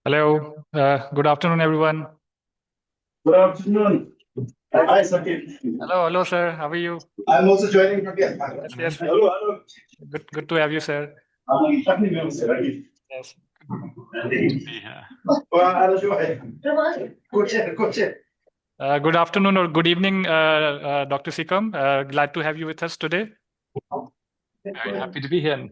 Hello. Good afternoon, everyone. Good afternoon. Hi, Sakit. Hello, sir. How are you? I'm also joining from here. Yes. Hello, hello. Good to have you, sir. Yes. Good afternoon or good evening, Dr. Sikam. Glad to have you with us today. Very happy to be here.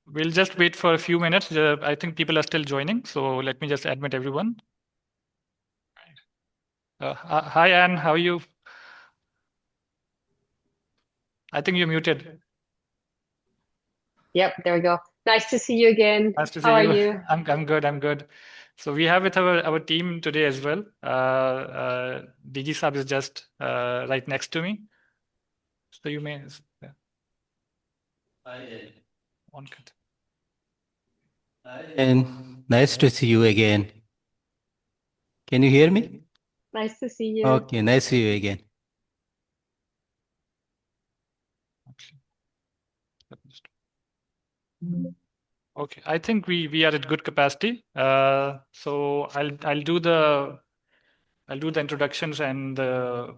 We'll just wait for a few minutes. I think people are still joining, so let me just admit everyone. Hi, Anne. How are you? I think you're muted. Yep, there we go. Nice to see you again. Nice to see How are you. you? I'm good. I'm good. So we have with our team today as well. DG Saab is just right next to me. So you may. Yeah. One cut. And nice to see you again. Can you hear me? Nice to see you. Okay, nice to see you again. Okay, I think we are at good capacity. So I'll do the introductions and the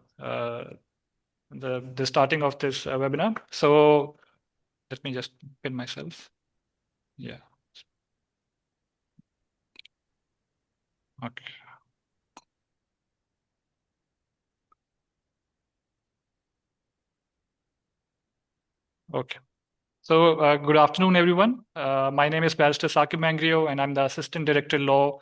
starting of this webinar. So let me just pin myself. Yeah. Okay. Okay. So good afternoon, everyone. My name is Barrister Saki Mangrio, and I'm the Assistant Director Law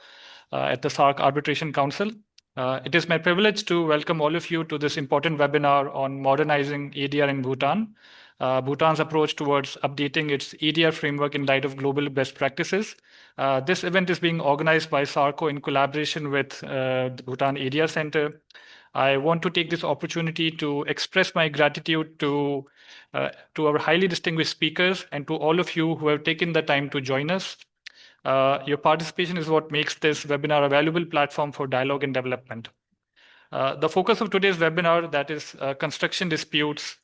at the SARC Arbitration Council. It is my privilege to welcome all of you to this important webinar on modernizing ADR in Bhutan. Bhutan's approach towards updating its ADR framework in light of global best practices. This event is being organized by SARCO in collaboration with the Bhutan ADR Center. I want to take this opportunity to express my gratitude to our highly distinguished speakers and to all of you who have taken the time to join us. Your participation is what makes this webinar a valuable platform for dialogue and development. The focus of today's webinar, that is construction disputes,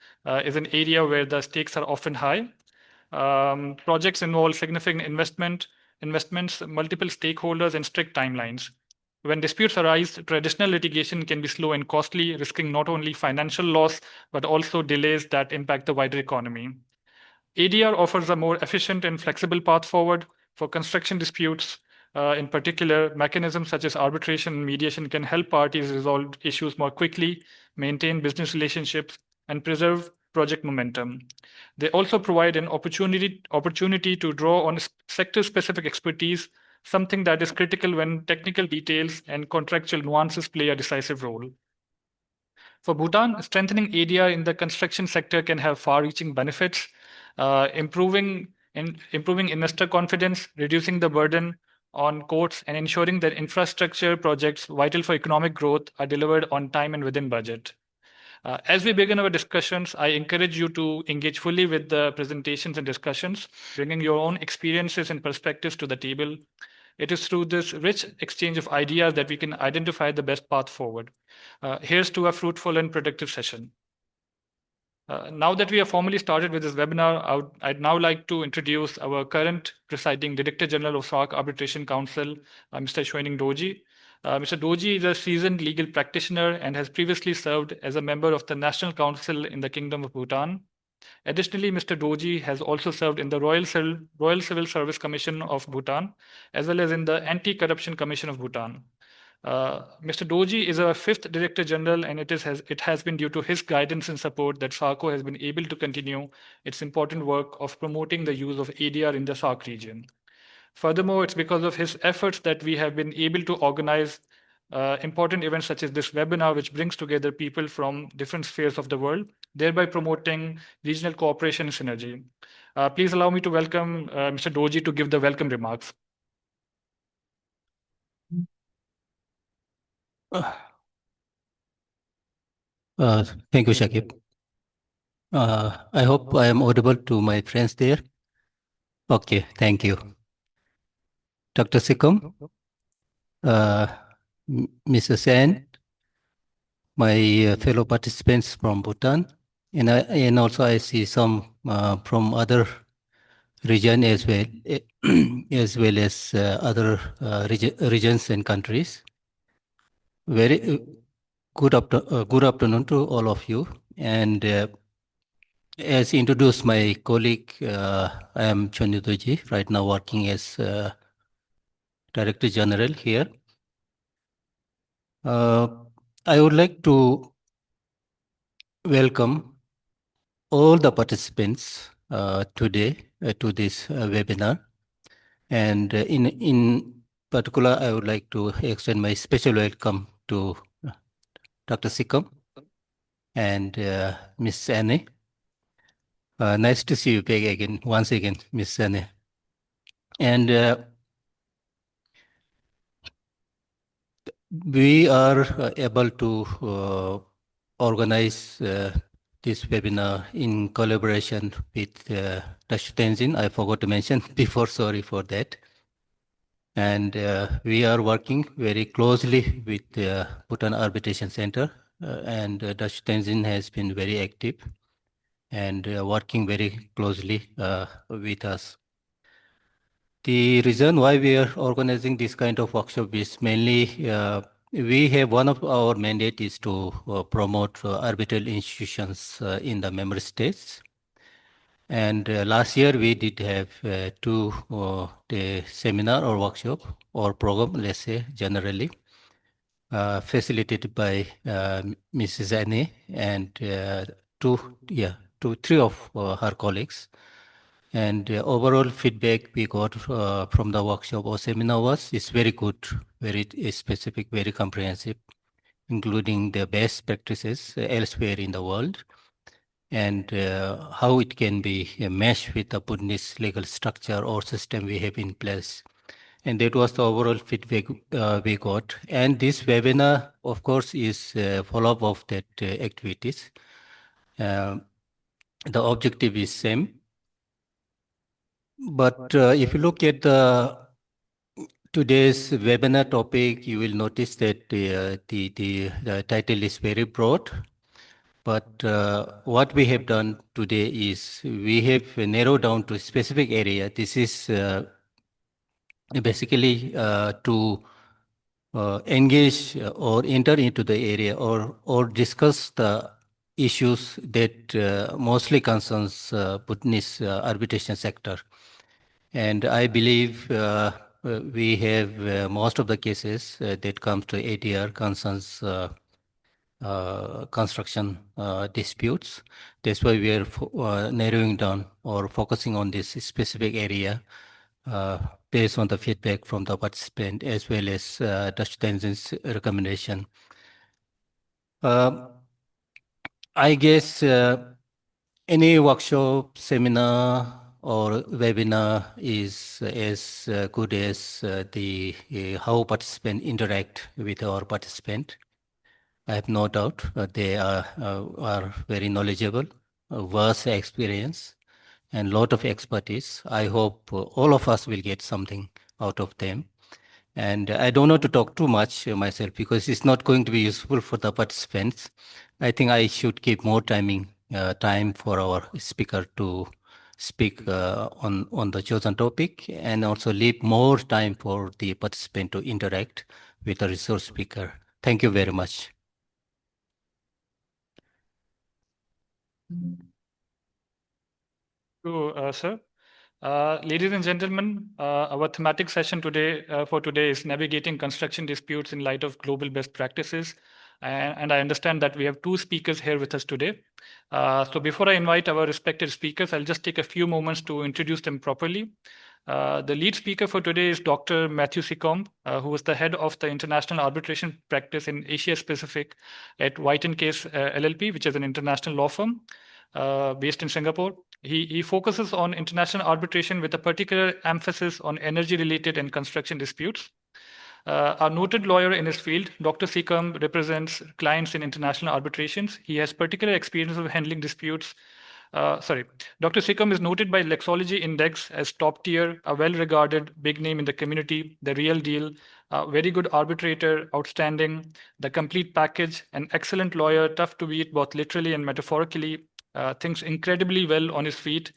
is an area where the stakes are often high. Projects involve significant investments, multiple stakeholders, and strict timelines. When disputes arise, traditional litigation can be slow and costly, risking not only financial loss, but also delays that impact the wider economy. ADR offers a more efficient and flexible path forward for construction disputes. In particular, mechanisms such as arbitration and mediation can help parties resolve issues more quickly, maintain business relationships, and preserve project momentum. They also provide an opportunity to draw on sector-specific expertise, something that is critical when technical details and contractual nuances play a decisive role. For Bhutan, strengthening ADR in the construction sector can have far-reaching benefits, improving investor confidence, reducing the burden on courts, and ensuring that infrastructure projects vital for economic growth are delivered on time and within budget. As we begin our discussions, I encourage you to engage fully with the presentations and discussions, bringing your own experiences and perspectives to the table. It is through this rich exchange of ideas that we can identify the best path forward. Here's to a fruitful and productive session. Now that we have formally started with this webinar, I'd now like to introduce our current presiding Director General of SARC Arbitration Council, Mr. Shoining Doji. Mr. Doji is a seasoned legal practitioner and has previously served as a member of the National Council in the Kingdom of Bhutan. Additionally, Mr. Doji has also served in the Royal Civil Service Commission of Bhutan, as well as in the Anti-Corruption Commission of Bhutan. Mr. Doji is our fifth Director General, and it has been due to his guidance and support that SARCO has been able to continue its important work of promoting the use of ADR in the SARC region. Furthermore, it's because of his efforts that we have been able to organize important events such as this webinar, which brings together people from different spheres of the world, thereby promoting regional cooperation and synergy. Please allow me to welcome Mr. Doji to give the welcome remarks. Thank you, Shakib. I hope I am audible to my friends there. Okay, thank you. Dr. Sikkim, Mr. Sen, my fellow participants from Bhutan, and also I see some from other region as well, as well as other regions and countries. Very good afternoon to all of you. And as introduced my colleague, I am Chonyudoji, right now working as Director General here. I would like to welcome all the participants today to this webinar. And in particular, I would like to extend my special welcome to Dr. Sikam and Ms. Anne. Nice to see you back again, once again, Ms. Anne. And we are able to organize this webinar in collaboration with Dr. Tenzin. I forgot to mention before, sorry for that. And we are working very closely with the Bhutan Arbitration Center, and Dr. Tenzin has been very active and working very closely with us. The reason why we are organizing this kind of workshop is mainly we have one of our mandate is to promote arbitral institutions in the member states. And last year we did have two the seminar or workshop or program, let's say generally, facilitated by Mrs. Anne and three of her colleagues. And overall feedback we got from the workshop or seminar was it's very good, very specific, very comprehensive, including the best practices elsewhere in the world and how it can be meshed with the Bhutanese legal structure or system we have in place. And that was the overall feedback we got. And this webinar, of course, is a follow-up of that activities. The objective is same. But if you look at today's webinar topic, you will notice that the title is very broad. But what we have done today is we have narrowed down to a specific area. This is basically to engage or enter into the area or discuss the issues that mostly concerns Bhutanese arbitration sector. And I believe we have most of the cases that comes to ADR concerns construction disputes. That's why we are narrowing down or focusing on this specific area based on the feedback from the participant as well as Dr. Tenzin's recommendation. I guess any workshop, seminar, or webinar is as good as the how participants interact with our participant. I have no doubt they are very knowledgeable, vast experience, and lot of expertise. I hope all of us will get something out of them. And I don't want to talk too much myself because it's not going to be useful for the participants. I think I should keep more time for our speaker to speak on the chosen topic and also leave more time for the participant to interact with the resource speaker. Thank you very much. Sir. Ladies and gentlemen, our thematic session today for today is navigating construction disputes in light of global best practices. And I understand that we have two speakers here with us today. So before I invite our respected speakers, I'll just take a few moments to introduce them properly. The lead speaker for today is Dr. Matthew Sikam, who is the head of the international arbitration practice in Asia Pacific at White & Case LLP, which is an international law firm based in Singapore. He focuses on international arbitration with a particular emphasis on energy-related and construction disputes. A noted lawyer in his field, Dr. Sikam represents clients in international arbitrations. He has particular experience of handling disputes. Dr. Sikam is noted by Lexology Index as top tier, a well-regarded big name in the community, the real deal, a very good arbitrator, outstanding, the complete package, an excellent lawyer, tough to beat both literally and metaphorically, thinks incredibly well on his feet,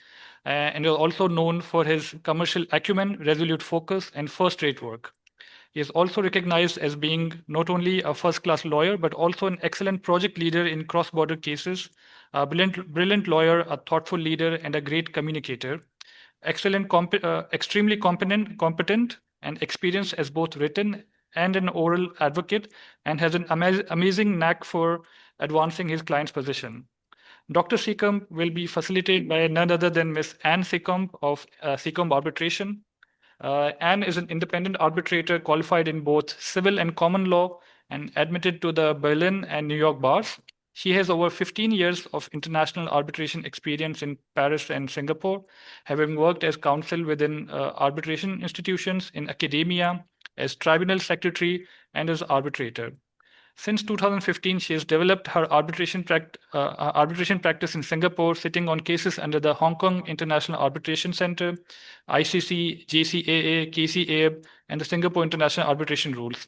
and is also known for his commercial acumen, resolute focus, and first-rate work. He is also recognized as being not only a first-class lawyer, but also an excellent project leader in cross-border cases, a brilliant lawyer, a thoughtful leader, and a great communicator. Extremely competent and experienced as both written and an oral advocate, and has an amazing knack for advancing his client's position. Dr. Seacombe will be facilitated by none other than Ms. Anne Seacombe of Seacombe Arbitration. Anne is an independent arbitrator qualified in both civil and common law and admitted to the Berlin and New York bars. She has over 15 years of international arbitration experience in Paris and Singapore, having worked as counsel within arbitration institutions, in academia, as tribunal secretary, and as arbitrator. Since 2015, she has developed her arbitration practice in Singapore, sitting on cases under the Hong Kong International Arbitration Center, ICC, JCAA, KCAA, and the Singapore International Arbitration Rules.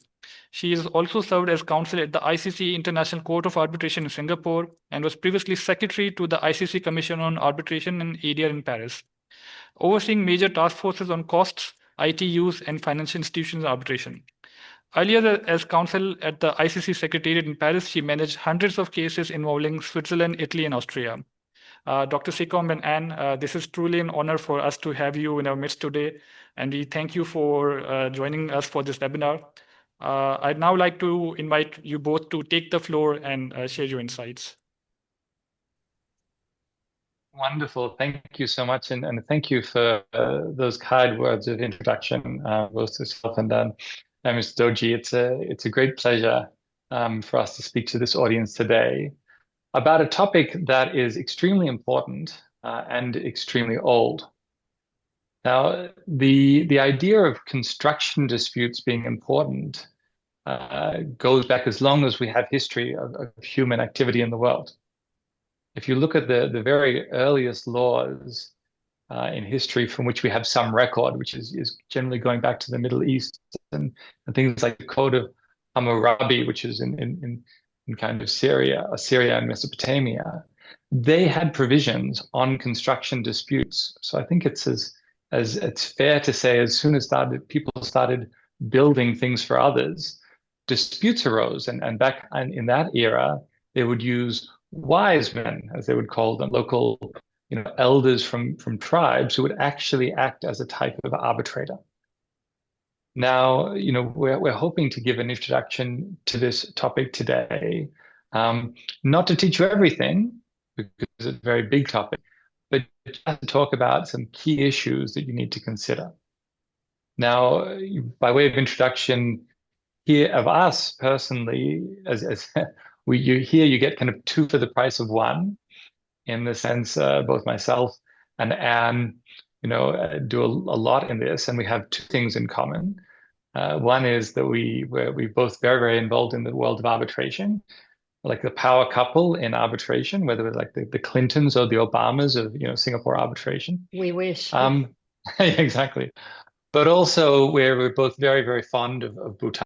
She has also served as counsel at the ICC International Court of Arbitration in Singapore and was previously secretary to the ICC Commission on Arbitration and ADR in Paris, overseeing major task forces on costs, IT use, and financial institutions arbitration. Earlier, as counsel at the ICC Secretariat in Paris, she managed hundreds of cases involving Switzerland, Italy, and Austria. Dr. Seacombe and Anne, this is truly an honor for us to have you in our midst today, and we thank you for joining us for this webinar. I'd now like to invite you both to take the floor and share your insights. Wonderful. Thank you so much. And thank you for those kind words of introduction, both to yourself and Ms. Doji. It's a great pleasure for us to speak to this audience today about a topic that is extremely important and extremely old. Now, the idea of construction disputes being important goes back as long as we have history of human activity in the world. If you look at the very earliest laws in history from which we have some record, which is generally going back to the Middle East and things like the Code of Hammurabi, which is in kind of Syria and Mesopotamia, they had provisions on construction disputes. So I think it's fair to say as soon as people started building things for others, disputes arose, and back in that era, they would use wise men, as they would call them, local elders from tribes who would actually act as a type of arbitrator. Now, we're hoping to give an introduction to this topic today, not to teach you everything, because it's a very big topic, but just to talk about some key issues that you need to consider. Now, by way of introduction here of us personally, you get kind of two for the price of one, in the sense both myself and Anne, do a lot in this, and we have two things in common. One is that we're both very, very involved in the world of arbitration, like the power couple in arbitration, whether it's like the Clintons or the Obamas of Singapore arbitration. We wish. Exactly. But also we're both very, very fond of Bhutan.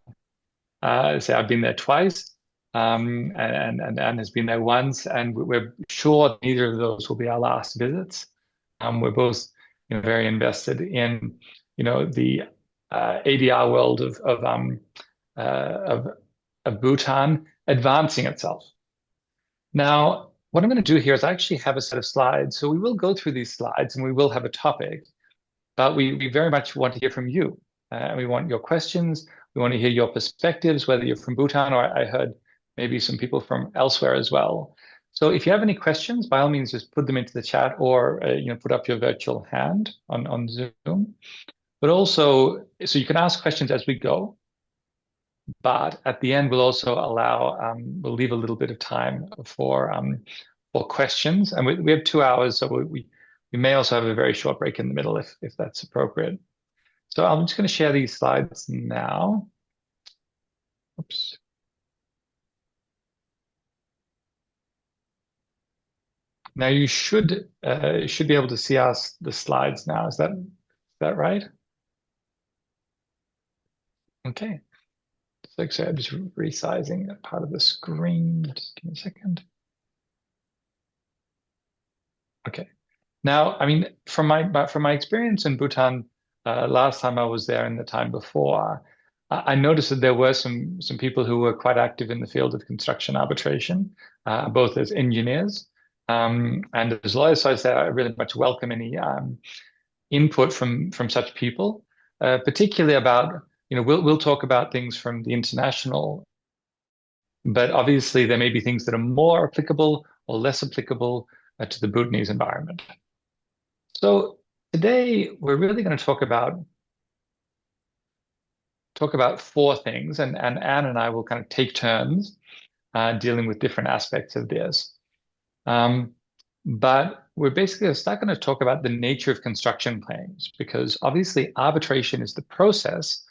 So I've been there twice. And Anne has been there once, and we're sure neither of those will be our last visits. We're both, very invested in, the ADR world of Bhutan advancing itself. Now, what I'm going to do here is I actually have a set of slides. So we will go through these slides, and we will have a topic, but we very much want to hear from you. We want your questions. We want to hear your perspectives, whether you're from Bhutan, or I heard maybe some people from elsewhere as well. So if you have any questions, by all means, just put them into the chat, or put up your virtual hand on Zoom. But also, so you can ask questions as we go. But at the end, we'll also we'll leave a little bit of time for questions. And we have 2 hours, so we may also have a very short break in the middle if that's appropriate. So I'm just going to share these slides now. Oops. Now you should be able to see the slides now. Is that right? Okay. So I'm just resizing that part of the screen. Just give me a second. Okay. Now, I mean, from my experience in Bhutan, last time I was there and the time before, I noticed that there were some people who were quite active in the field of construction arbitration, both as engineers and as lawyers. So I say I really much welcome any input from such people, particularly about, we'll talk about things from the international, but obviously there may be things that are more applicable or less applicable to the Bhutanese environment. So today we're really going to talk about four things, and Anne and I will kind of take turns dealing with different aspects of this. But we're basically going to talk about the nature of construction claims, because obviously arbitration is the process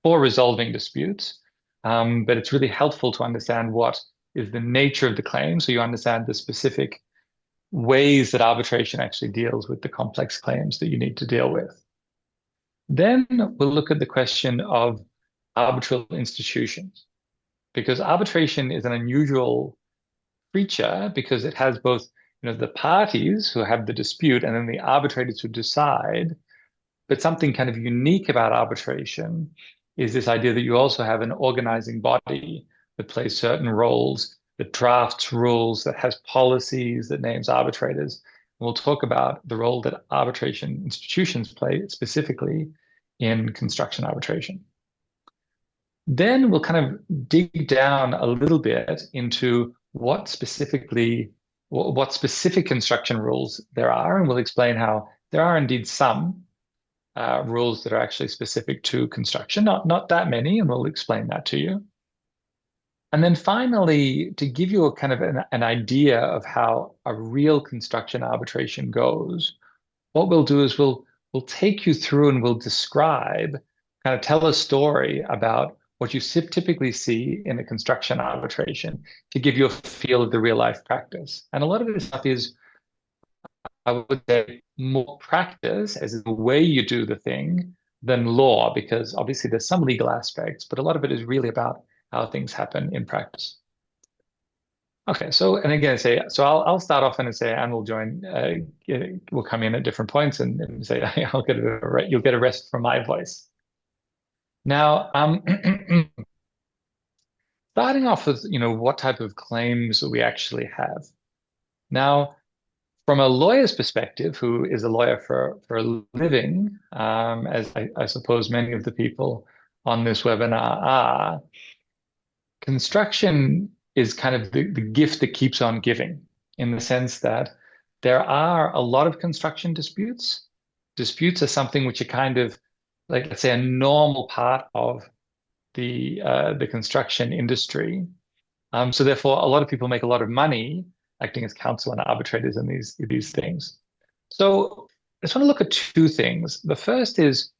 for resolving disputes, but it's really helpful to understand what is the nature of the claim, so you understand the specific ways that arbitration actually deals with the complex claims that you need to deal with. Then we'll look at the question of arbitral institutions, because arbitration is an unusual creature because it has both, the parties who have the dispute and then the arbitrators who decide. But something kind of unique about arbitration is this idea that you also have an organizing body that plays certain roles, that drafts rules, that has policies, that names arbitrators. And we'll talk about the role that arbitration institutions play specifically in construction arbitration. Then we'll kind of dig down a little bit into what specific construction rules there are, and we'll explain how there are indeed some rules that are actually specific to construction, not that many, and we'll explain that to you. And then finally, to give you a kind of an idea of how a real construction arbitration goes, what we'll do is we'll take you through and we'll describe, kind of tell a story about what you typically see in a construction arbitration to give you a feel of the real life practice. And a lot of this stuff is, I would say, more practice as the way you do the thing than law, because obviously there's some legal aspects, but a lot of it is really about how things happen in practice. Okay, so, and again, I'll start off and say Anne will join, will come in at different points and say, you'll get a rest from my voice. Now, starting off with, what type of claims we actually have. Now, from a lawyer's perspective, who is a lawyer for a living, as I suppose many of the people on this webinar are, construction is kind of the gift that keeps on giving, in the sense that there are a lot of construction disputes. Disputes are something which are kind of, like, let's say, a normal part of the construction industry. So therefore, a lot of people make a lot of money acting as counsel and arbitrators in these things. So I just want to look at two things. The first is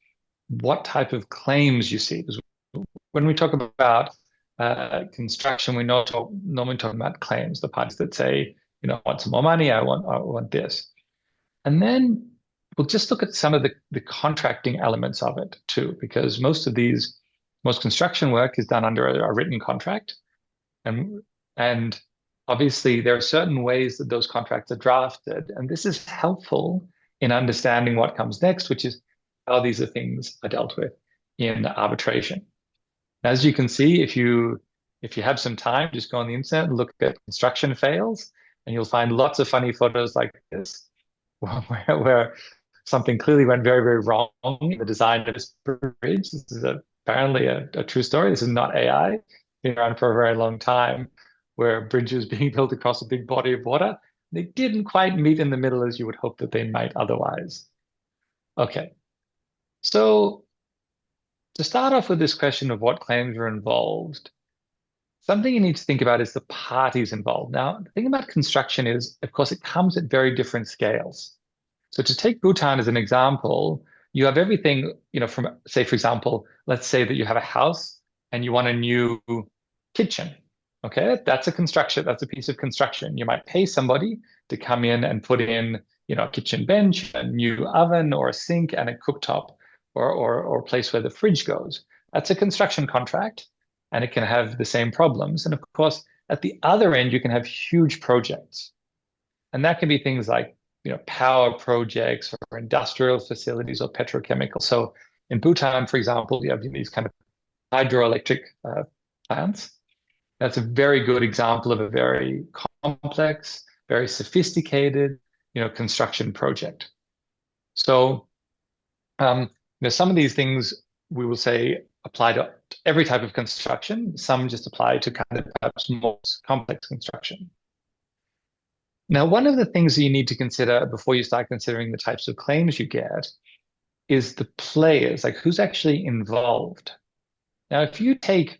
what type of claims you see. Because when we talk about construction, we normally talk about claims, the parties that say, I want some more money, I want this. And then we'll just look at some of the contracting elements of it too, because most construction work is done under a written contract. And obviously there are certain ways that those contracts are drafted. And this is helpful in understanding what comes next, which is how these things are dealt with in arbitration. As you can see, if you have some time, just go on the internet and look at construction fails, and you'll find lots of funny photos like this, where something clearly went very, very wrong in the design of this bridge. This is apparently a true story. This is not AI. Been around for a very long time, where bridges being built across a big body of water, they didn't quite meet in the middle as you would hope that they might otherwise. Okay, so to start off with this question of what claims are involved, something you need to think about is the parties involved. Now, the thing about construction is, of course, it comes at very different scales. So to take Bhutan as an example, you have everything, from, say, for example, let's say that you have a house and you want a new kitchen. Okay, that's a piece of construction. You might pay somebody to come in and put in, a kitchen bench, a new oven or a sink and a cooktop, or a place where the fridge goes. That's a construction contract, and it can have the same problems. And of course, at the other end, you can have huge projects. And that can be things like, power projects or industrial facilities or petrochemical. So in Bhutan, for example, you have these kind of hydroelectric plants. That's a very good example of a very complex, very sophisticated, construction project. So, some of these things we will say apply to every type of construction. Some just apply to kind of perhaps more complex construction. Now, one of the things that you need to consider before you start considering the types of claims you get is the players, like who's actually involved. Now, if you take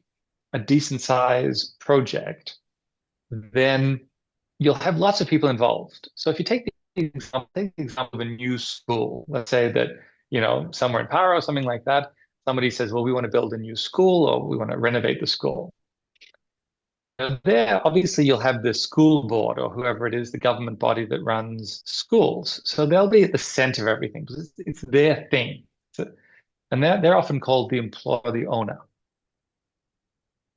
a decent size project, then you'll have lots of people involved. So if you take the example of a new school, let's say that, somewhere in Para or something like that, somebody says, well, we want to build a new school or we want to renovate the school. Now there, obviously, you'll have the school board or whoever it is, the government body that runs schools. So they'll be at the center of everything because it's their thing. And they're often called the employer, the owner.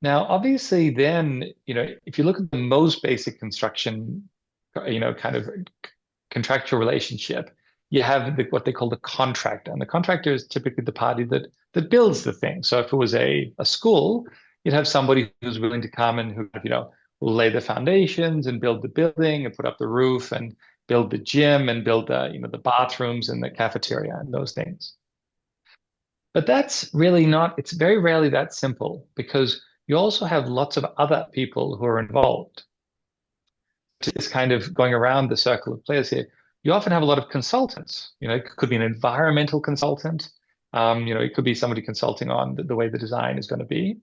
Now, obviously, then, if you look at the most basic construction, kind of contractual relationship, you have what they call the contractor. And the contractor is typically the party that builds the thing. So if it was a school, you'd have somebody who's willing to come and who, will lay the foundations and build the building and put up the roof and build the gym and build the bathrooms and the cafeteria and those things. But that's really it's very rarely that simple because you also have lots of other people who are involved. Just kind of going around the circle of players here, you often have a lot of consultants. It could be an environmental consultant. It could be somebody consulting on the way the design is going to be.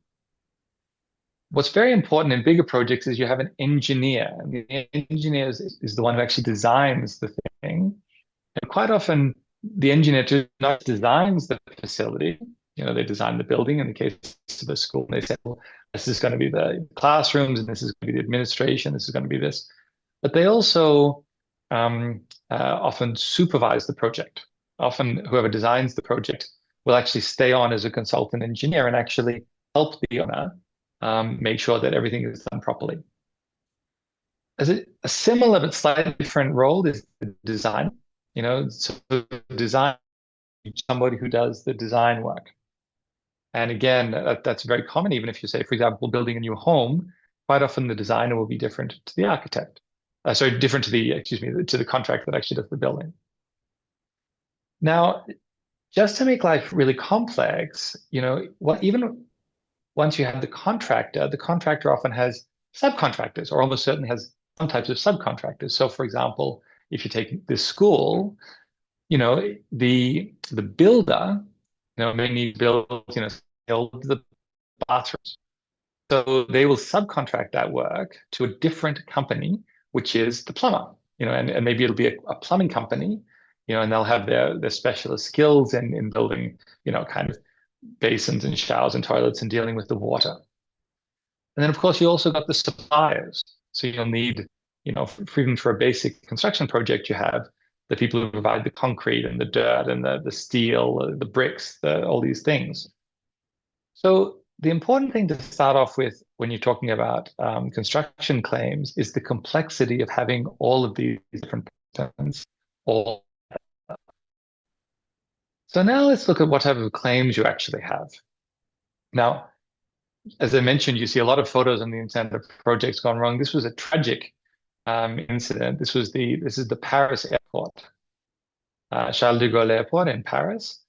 What's very important in bigger projects is you have an engineer. And the engineer is the one who actually designs the thing. And quite often, the engineer not designs the facility. They design the building. In the case of the school, they say, well, this is going to be the classrooms, and this is going to be the administration. This is going to be this. But they also often supervise the project. Often, whoever designs the project will actually stay on as a consultant engineer and actually help the owner make sure that everything is done properly. As a similar but slightly different role is the design. So design, somebody who does the design work. And again, that's very common, even if you say, for example, building a new home, quite often the designer will be different to the architect. Different to the contractor that actually does the building. Now, just to make life really complex, even once you have the contractor often has subcontractors or almost certainly has some types of subcontractors. So for example, if you take this school, the builder, may need to build the bathrooms. So they will subcontract that work to a different company, which is the plumber, and maybe it'll be a plumbing company, and they'll have their specialist skills in building, kind of basins and showers and toilets and dealing with the water. And then, of course, you also got the suppliers. So you'll need, even for a basic construction project, you have the people who provide the concrete and the dirt and the steel, the bricks, all these things. So the important thing to start off with when you're talking about construction claims is the complexity of having all of these different patterns. So now let's look at what type of claims you actually have. Now, as I mentioned, you see a lot of photos on the internet of projects gone wrong. This was a tragic incident. This is the Paris airport, Charles de Gaulle Airport in Paris.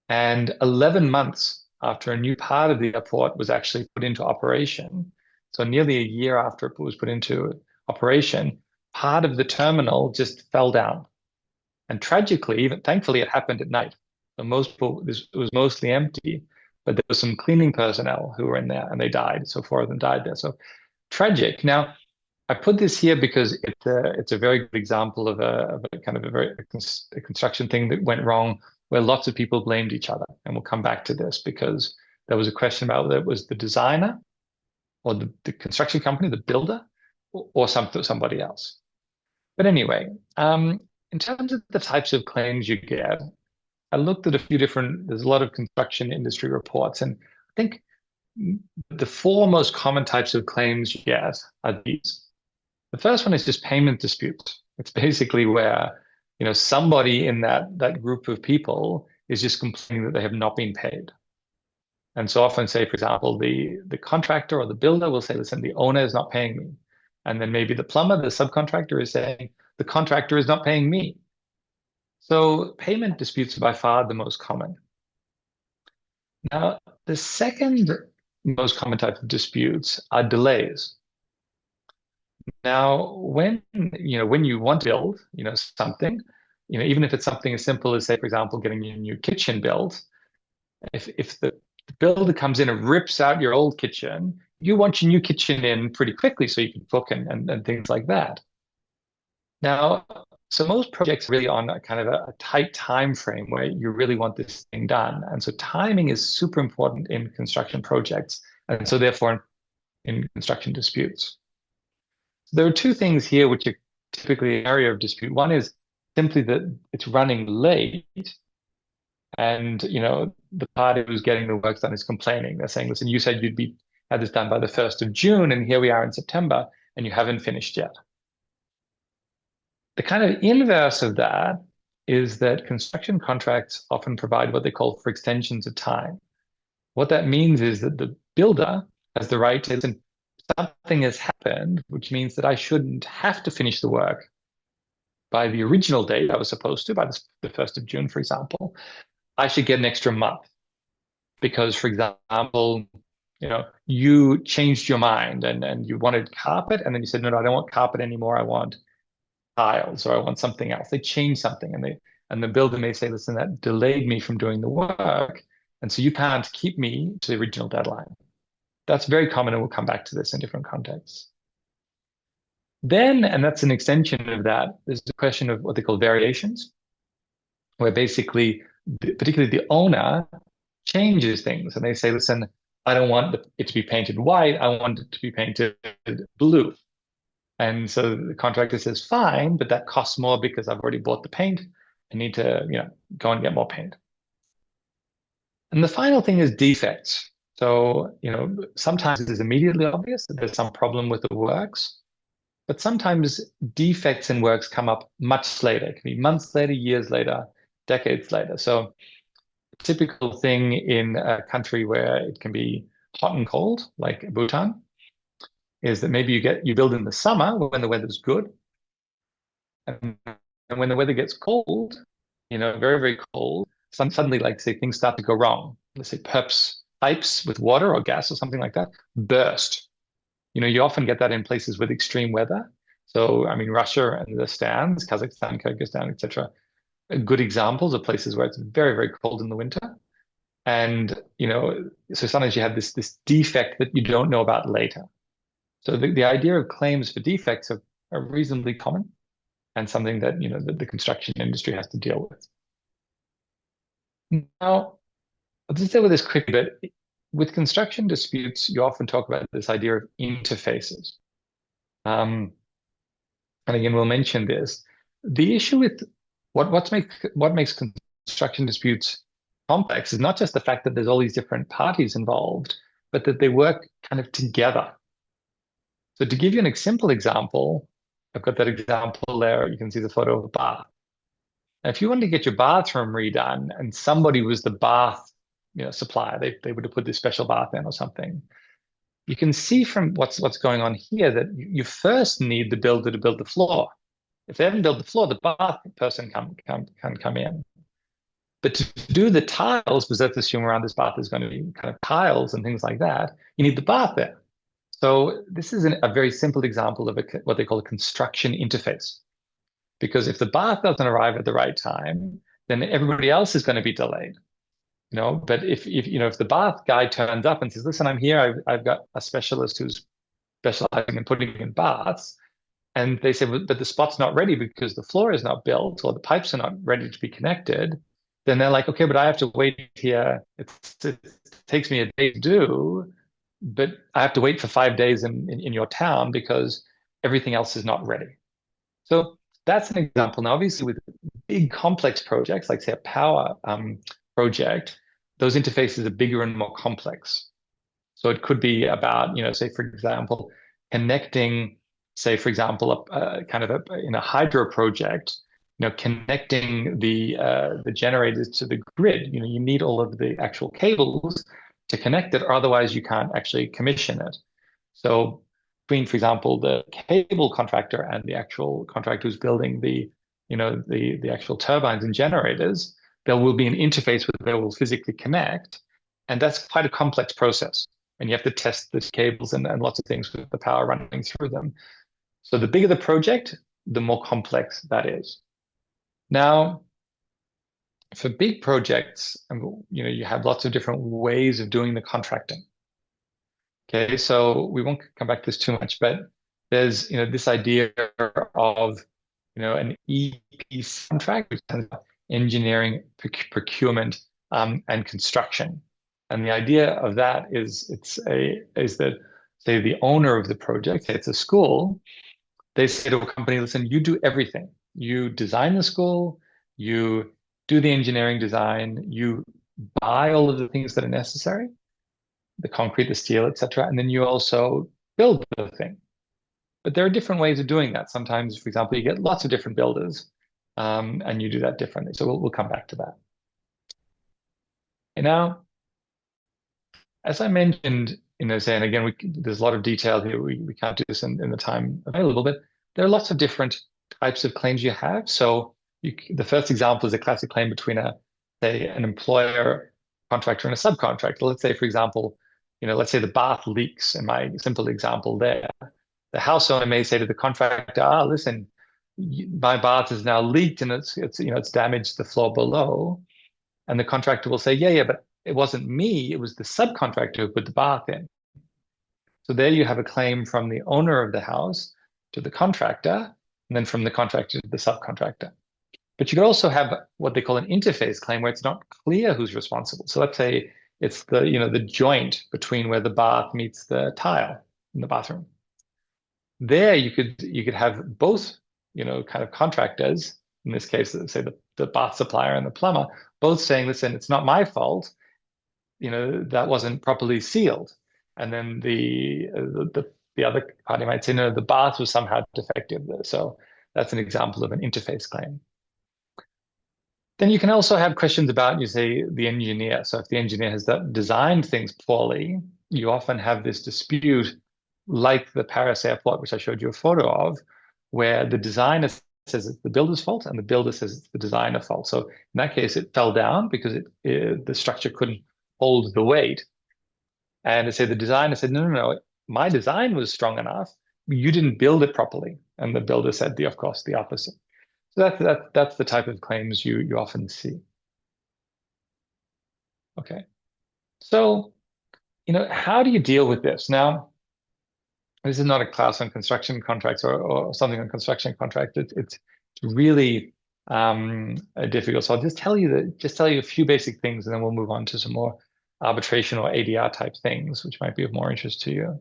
And 11 months after a new part of the airport was actually put into operation, so nearly a year after it was put into operation, part of the terminal just fell down. And tragically, thankfully, it happened at night. So it was mostly empty, but there was some cleaning personnel who were in there and they died. So 4 of them died there. So tragic. Now, I put this here because it's a very good example of a kind of a construction thing that went wrong where lots of people blamed each other. And we'll come back to this because there was a question about whether it was the designer or the construction company, the builder, or somebody else. But anyway, in terms of the types of claims you get, I looked at there's a lot of construction industry reports, and I think the 4 most common types of claims you get are these. The first one is just payment disputes. It's basically where somebody in that group of people is just complaining that they have not been paid. And so often, say, for example, the contractor or the builder will say, listen, the owner is not paying me. And then maybe the plumber, the subcontractor, is saying, the contractor is not paying me. So payment disputes are by far the most common. Now, the second most common type of disputes are delays. Now, when you want to build, something, even if it's something as simple as, say, for example, getting your new kitchen built, if the builder comes in and rips out your old kitchen, you want your new kitchen in pretty quickly so you can cook and things like that. Now, so most projects are really on a kind of a tight time frame where you really want this thing done. And so timing is super important in construction projects, and so therefore in construction disputes. There are two things here which are typically an area of dispute. One is simply that it's running late, and the party who's getting the work done is complaining. They're saying, listen, you said you'd had this done by the 1st of June, and here we are in September, and you haven't finished yet. The kind of inverse of that is that construction contracts often provide what they call for extensions of time. What that means is that the builder has the right to, listen, something has happened, which means that I shouldn't have to finish the work by the original date I was supposed to, by the 1st of June, for example. I should get an extra month because, for example, you changed your mind and you wanted carpet, and then you said, no, I don't want carpet anymore. I want tiles, or I want something else. They change something, and the builder may say, listen, that delayed me from doing the work, and so you can't keep me to the original deadline. That's very common, and we'll come back to this in different contexts. Then, and that's an extension of that, there's the question of what they call variations, where basically, particularly the owner changes things, and they say, listen, I don't want it to be painted white, I want it to be painted blue. And so the contractor says, fine, but that costs more because I've already bought the paint. I need to, go and get more paint. And the final thing is defects. So, sometimes it is immediately obvious that there's some problem with the works, but sometimes defects in works come up much later. It can be months later, years later, decades later. So a typical thing in a country where it can be hot and cold, like Bhutan, is that maybe you build in the summer when the weather's good, and when the weather gets cold, very, very cold, suddenly, like, say, things start to go wrong. Let's say perhaps pipes with water or gas or something like that burst. You often get that in places with extreme weather. So, I mean, Russia understands, Kazakhstan, Kyrgyzstan, etc. Good examples of places where it's very, very cold in the winter. And, so sometimes you have this defect that you don't know about later. So the idea of claims for defects are reasonably common, and something that the construction industry has to deal with. Now, I'll just deal with this quickly, but with construction disputes, you often talk about this idea of interfaces. And again, we'll mention this. The issue with what makes construction disputes complex is not just the fact that there's all these different parties involved, but that they work kind of together. So to give you an simple example, I've got that example there. You can see the photo of a bath. Now, if you wanted to get your bathroom redone and somebody was the bath supplier, they would have put this special bath in or something. You can see from what's going on here that you first need the builder to build the floor. If they haven't built the floor, the bath person can come in. But to do the tiles, because let's assume around this bath is going to be kind of tiles and things like that, you need the bath there. So this is a very simple example of what they call a construction interface. Because if the bath doesn't arrive at the right time, then everybody else is going to be delayed. But if the bath guy turns up and says, listen, I'm here, I've got a specialist who's specializing in putting in baths, and they say, but the spot's not ready because the floor is not built or the pipes are not ready to be connected, then they're like, okay, but I have to wait here. It takes me a day to do, but I have to wait for 5 days in your town because everything else is not ready. So that's an example. Now, obviously, with big complex projects, like say a power project, those interfaces are bigger and more complex. So it could be about, say, for example, connecting, say, for example, in a hydro project, connecting the generators to the grid. You need all of the actual cables to connect it, or otherwise you can't actually commission it. So between, for example, the cable contractor and the actual contractor who's building the actual turbines and generators, there will be an interface where they will physically connect, and that's quite a complex process. And you have to test the cables and lots of things with the power running through them. So the bigger the project, the more complex that is. Now, for big projects, you have lots of different ways of doing the contracting. Okay, so we won't come back to this too much, but there's this idea of an EPC contract, which is engineering, procurement, and construction. And the idea of that is that, say, the owner of the project, say it's a school, they say to a company, listen, you do everything. You design the school, you do the engineering design, you buy all of the things that are necessary, the concrete, the steel, etc., and then you also build the thing. But there are different ways of doing that. Sometimes, for example, you get lots of different builders, and you do that differently. So we'll come back to that. And now, as I mentioned, saying again, there's a lot of detail here. We can't do this in the time available, but there are lots of different types of claims you have. So the first example is a classic claim between say, an employer, contractor, and a subcontractor. Let's say, for example, let's say the bath leaks in my simple example there. The house owner may say to the contractor, listen, my bath is now leaked and it's damaged the floor below. And the contractor will say, yeah, but it wasn't me, it was the subcontractor who put the bath in. So there you have a claim from the owner of the house to the contractor, and then from the contractor to the subcontractor. But you could also have what they call an interface claim, where it's not clear who's responsible. So let's say it's the joint between where the bath meets the tile in the bathroom. There you could have both kind of contractors, in this case, say the bath supplier and the plumber, both saying, listen, it's not my fault, that wasn't properly sealed. And then the other party might say, no, the bath was somehow defective. So that's an example of an interface claim. Then you can also have questions about, you say, the engineer. So if the engineer has designed things poorly, you often have this dispute, like the Paris airport, which I showed you a photo of, where the designer says it's the builder's fault and the builder says it's the designer's fault. So in that case, it fell down because the structure couldn't hold the weight. And they say the designer said, no, my design was strong enough. You didn't build it properly. And the builder said, of course, the opposite. So that's the type of claims you often see. Okay. So, how do you deal with this? Now, this is not a class on construction contracts or something on construction contract. It's really difficult. So I'll just tell you a few basic things, and then we'll move on to some more arbitration or ADR type things, which might be of more interest to you.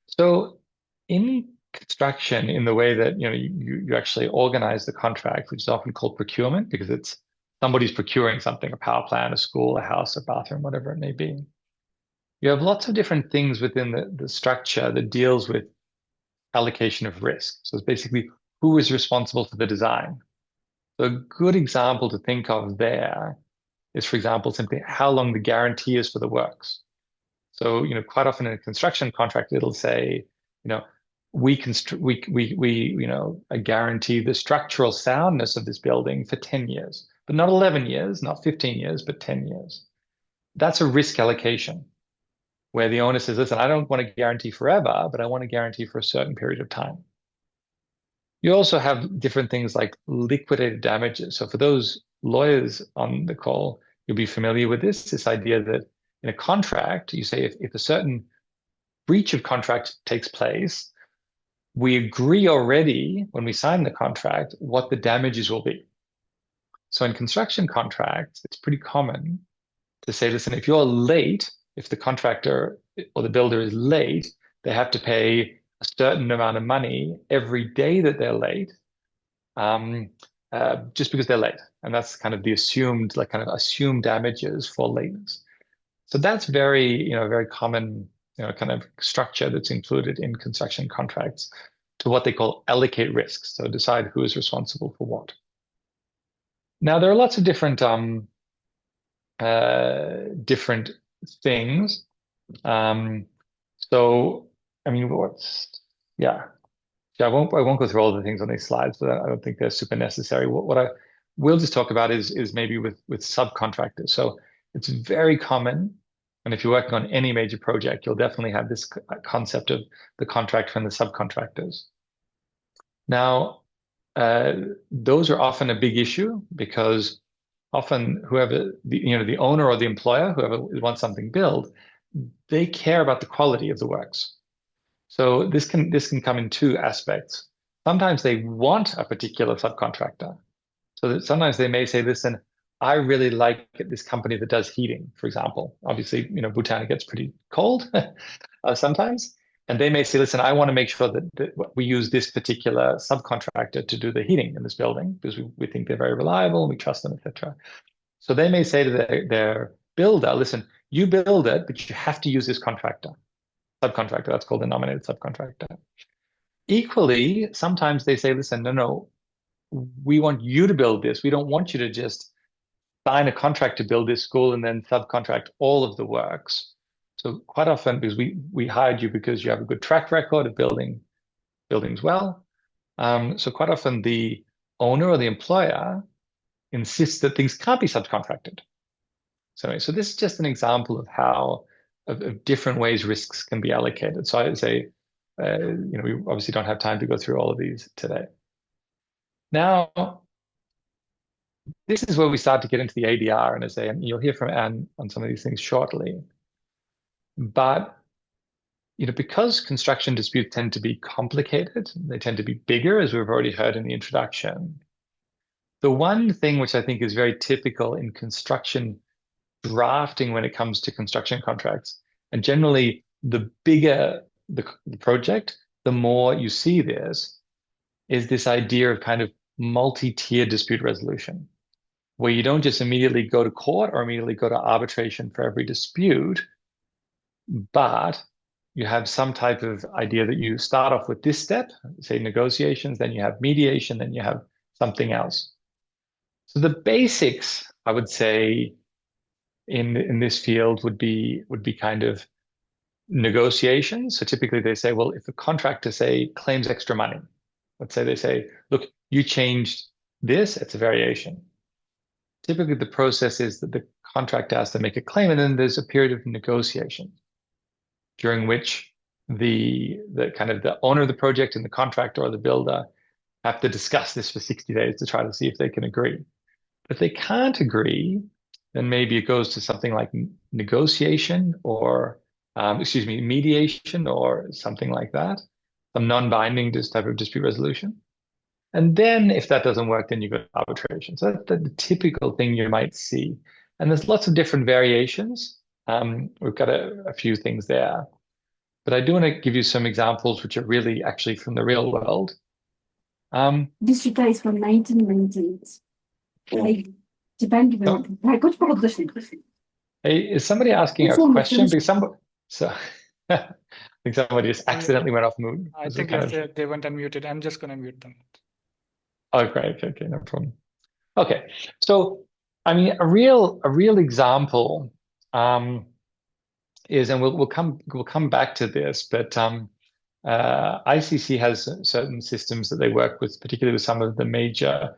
So in construction, in the way that you actually organize the contract, which is often called procurement, because it's somebody's procuring something, a power plant, a school, a house, a bathroom, whatever it may be. You have lots of different things within the structure that deals with allocation of risk. So it's basically who is responsible for the design. So a good example to think of there is, for example, simply how long the guarantee is for the works. So, quite often in a construction contract, it'll say, we guarantee the structural soundness of this building for 10 years, but not 11 years, not 15 years, but 10 years. That's a risk allocation, where the owner says, listen, I don't want to guarantee forever, but I want to guarantee for a certain period of time. You also have different things like liquidated damages. So for those lawyers on the call, you'll be familiar with this idea that in a contract, you say if a certain breach of contract takes place, we agree already when we sign the contract what the damages will be. So in construction contracts, it's pretty common to say, listen, if you're late, if the contractor or the builder is late, they have to pay a certain amount of money every day that they're late, just because they're late. And that's kind of the assumed damages for lateness. So that's very common, kind of structure that's included in construction contracts to what they call allocate risks. So decide who is responsible for what. Now, there are lots of different different things. So, I mean, yeah. I won't go through all the things on these slides, but I don't think they're super necessary. What I will just talk about is maybe with subcontractors. So it's very common, and if you're working on any major project, you'll definitely have this concept of the contractor and the subcontractors. Now, those are often a big issue because often whoever the owner or the employer, whoever wants something built, they care about the quality of the works. So this can come in two aspects. Sometimes they want a particular subcontractor. So that sometimes they may say, listen, I really like this company that does heating, for example. Obviously, Bhutan gets pretty cold sometimes. And they may say, listen, I want to make sure that we use this particular subcontractor to do the heating in this building because we think they're very reliable and we trust them, etc. So they may say to their builder, listen, you build it, but you have to use this subcontractor. That's called a nominated subcontractor. Equally, sometimes they say, listen, no, we want you to build this. We don't want you to just sign a contract to build this school and then subcontract all of the works. So quite often, because we hired you because you have a good track record of building buildings well. So quite often the owner or the employer insists that things can't be subcontracted. So this is just an example of how of different ways risks can be allocated. So I would say, we obviously don't have time to go through all of these today. Now, this is where we start to get into the ADR, and you'll hear from Anne on some of these things shortly. But because construction disputes tend to be complicated, they tend to be bigger, as we've already heard in the introduction. The one thing which I think is very typical in construction drafting when it comes to construction contracts, and generally the bigger the project, the more you see this, is this idea of kind of multi-tier dispute resolution, where you don't just immediately go to court or immediately go to arbitration for every dispute, but you have some type of idea that you start off with this step, say negotiations, then you have mediation, then you have something else. So the basics, I would say, in this field would be kind of negotiations. So typically they say, well, if a contractor, say, claims extra money, let's say they say, look, you changed this, it's a variation. Typically the process is that the contractor has to make a claim, and then there's a period of negotiation during which the kind of the owner of the project and the contractor or the builder have to discuss this for 60 days to try to see if they can agree. But if they can't agree, then maybe it goes to something like negotiation or, mediation or something like that, some non-binding type of dispute resolution. And then if that doesn't work, then you go to arbitration. So that's the typical thing you might see. And there's lots of different variations. We've got a few things there. But I do want to give you some examples which are really actually from the real world. This data is from 1990s. Hey, is somebody asking a question? Because I think somebody just accidentally went off mute. I think they went unmuted. I'm just going to mute them. Oh, great. Okay, no problem. Okay, so I mean, a real example is, and we'll come back to this, but ICC has certain systems that they work with, particularly with some of the major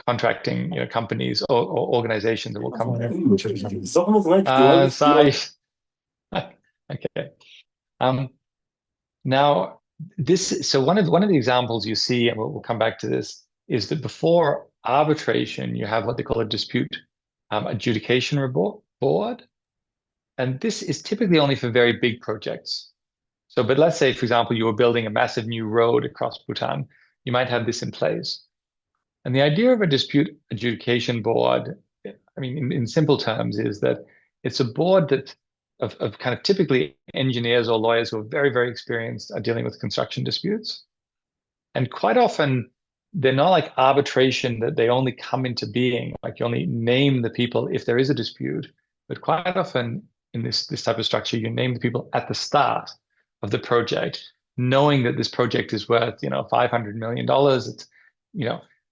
contracting companies or organizations that will come there. Okay. Now so one of the examples you see, and we'll come back to this, is that before arbitration you have what they call a dispute adjudication board, and this is typically only for very big projects. So, but let's say, for example, you were building a massive new road across Bhutan, you might have this in place. And the idea of a dispute adjudication board, I mean, in simple terms, is that it's a board that of kind of typically engineers or lawyers who are very, very experienced at dealing with construction disputes. And quite often, they're not like arbitration that they only come into being, like you only name the people if there is a dispute. But quite often in this type of structure, you name the people at the start of the project, knowing that this project is worth, $500 million. It's,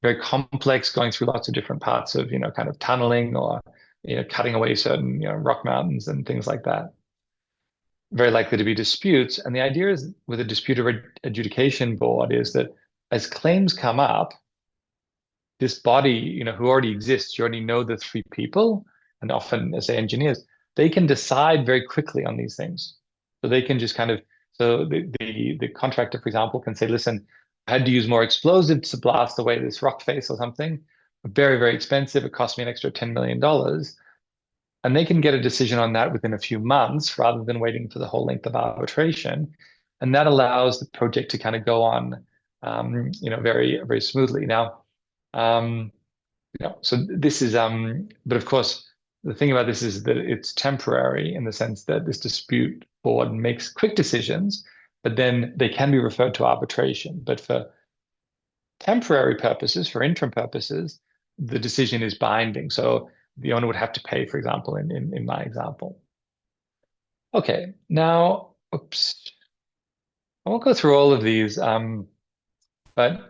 very complex, going through lots of different parts of, kind of tunneling or, cutting away certain, rock mountains and things like that. Very likely to be disputes. And the idea is with a dispute adjudication board is that as claims come up, this body, who already exists, you already know the three people, and often, as engineers, they can decide very quickly on these things. So they can just kind of, so the contractor, for example, can say, listen, I had to use more explosives to blast away this rock face or something. Very, very expensive. It cost me an extra $10 million. And they can get a decision on that within a few months rather than waiting for the whole length of arbitration. And that allows the project to kind of go on, very, very smoothly. Now, so this is, but of course, the thing about this is that it's temporary in the sense that this dispute board makes quick decisions, but then they can be referred to arbitration. But for temporary purposes, for interim purposes, the decision is binding. So the owner would have to pay, for example, in my example. Okay, now, oops. I won't go through all of these, but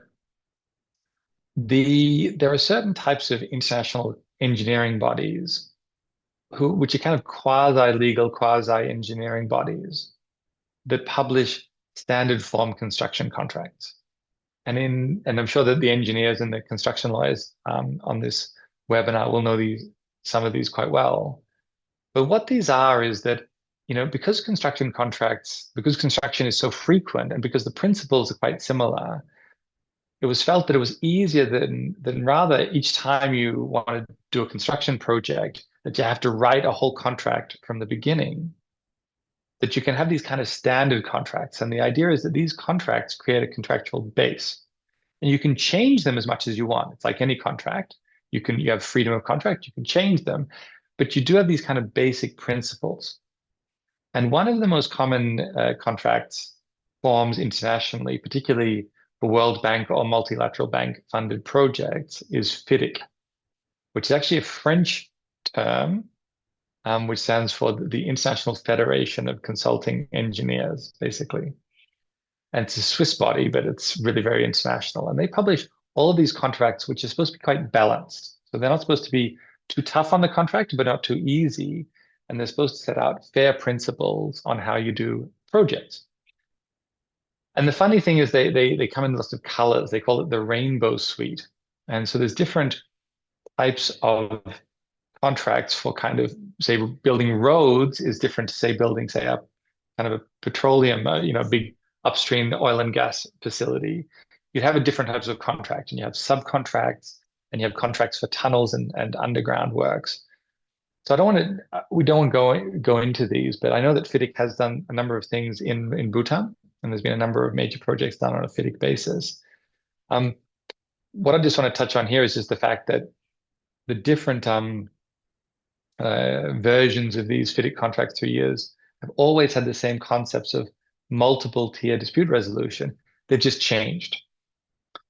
there are certain types of international engineering bodies which are kind of quasi-legal, quasi-engineering bodies that publish standard form construction contracts. And I'm sure that the engineers and the construction lawyers on this webinar will know some of these quite well. But what these are is that, because construction is so frequent and because the principles are quite similar, it was felt that it was easier than rather each time you want to do a construction project that you have to write a whole contract from the beginning, that you can have these kind of standard contracts. And the idea is that these contracts create a contractual base. And you can change them as much as you want. It's like any contract. You have freedom of contract, you can change them, but you do have these kind of basic principles. And one of the most common contracts forms internationally, particularly for World Bank or multilateral bank funded projects, is FIDIC, which is actually a French term, which stands for the International Federation of Consulting Engineers, basically. And it's a Swiss body, but it's really very international. And they publish all of these contracts, which are supposed to be quite balanced. So they're not supposed to be too tough on the contract, but not too easy. And they're supposed to set out fair principles on how you do projects. And the funny thing is they come in lots of colors. They call it the rainbow suite. And so there's different types of contracts for kind of, say, building roads is different to, say, building, say, a kind of a petroleum, big upstream oil and gas facility. You'd have a different types of contract, and you have subcontracts, and you have contracts for tunnels and underground works. So we don't go into these, but I know that FIDIC has done a number of things in Bhutan, and there's been a number of major projects done on a FIDIC basis. What I just want to touch on here is just the fact that the different versions of these FIDIC contracts through years have always had the same concepts of multiple tier dispute resolution. They've just changed.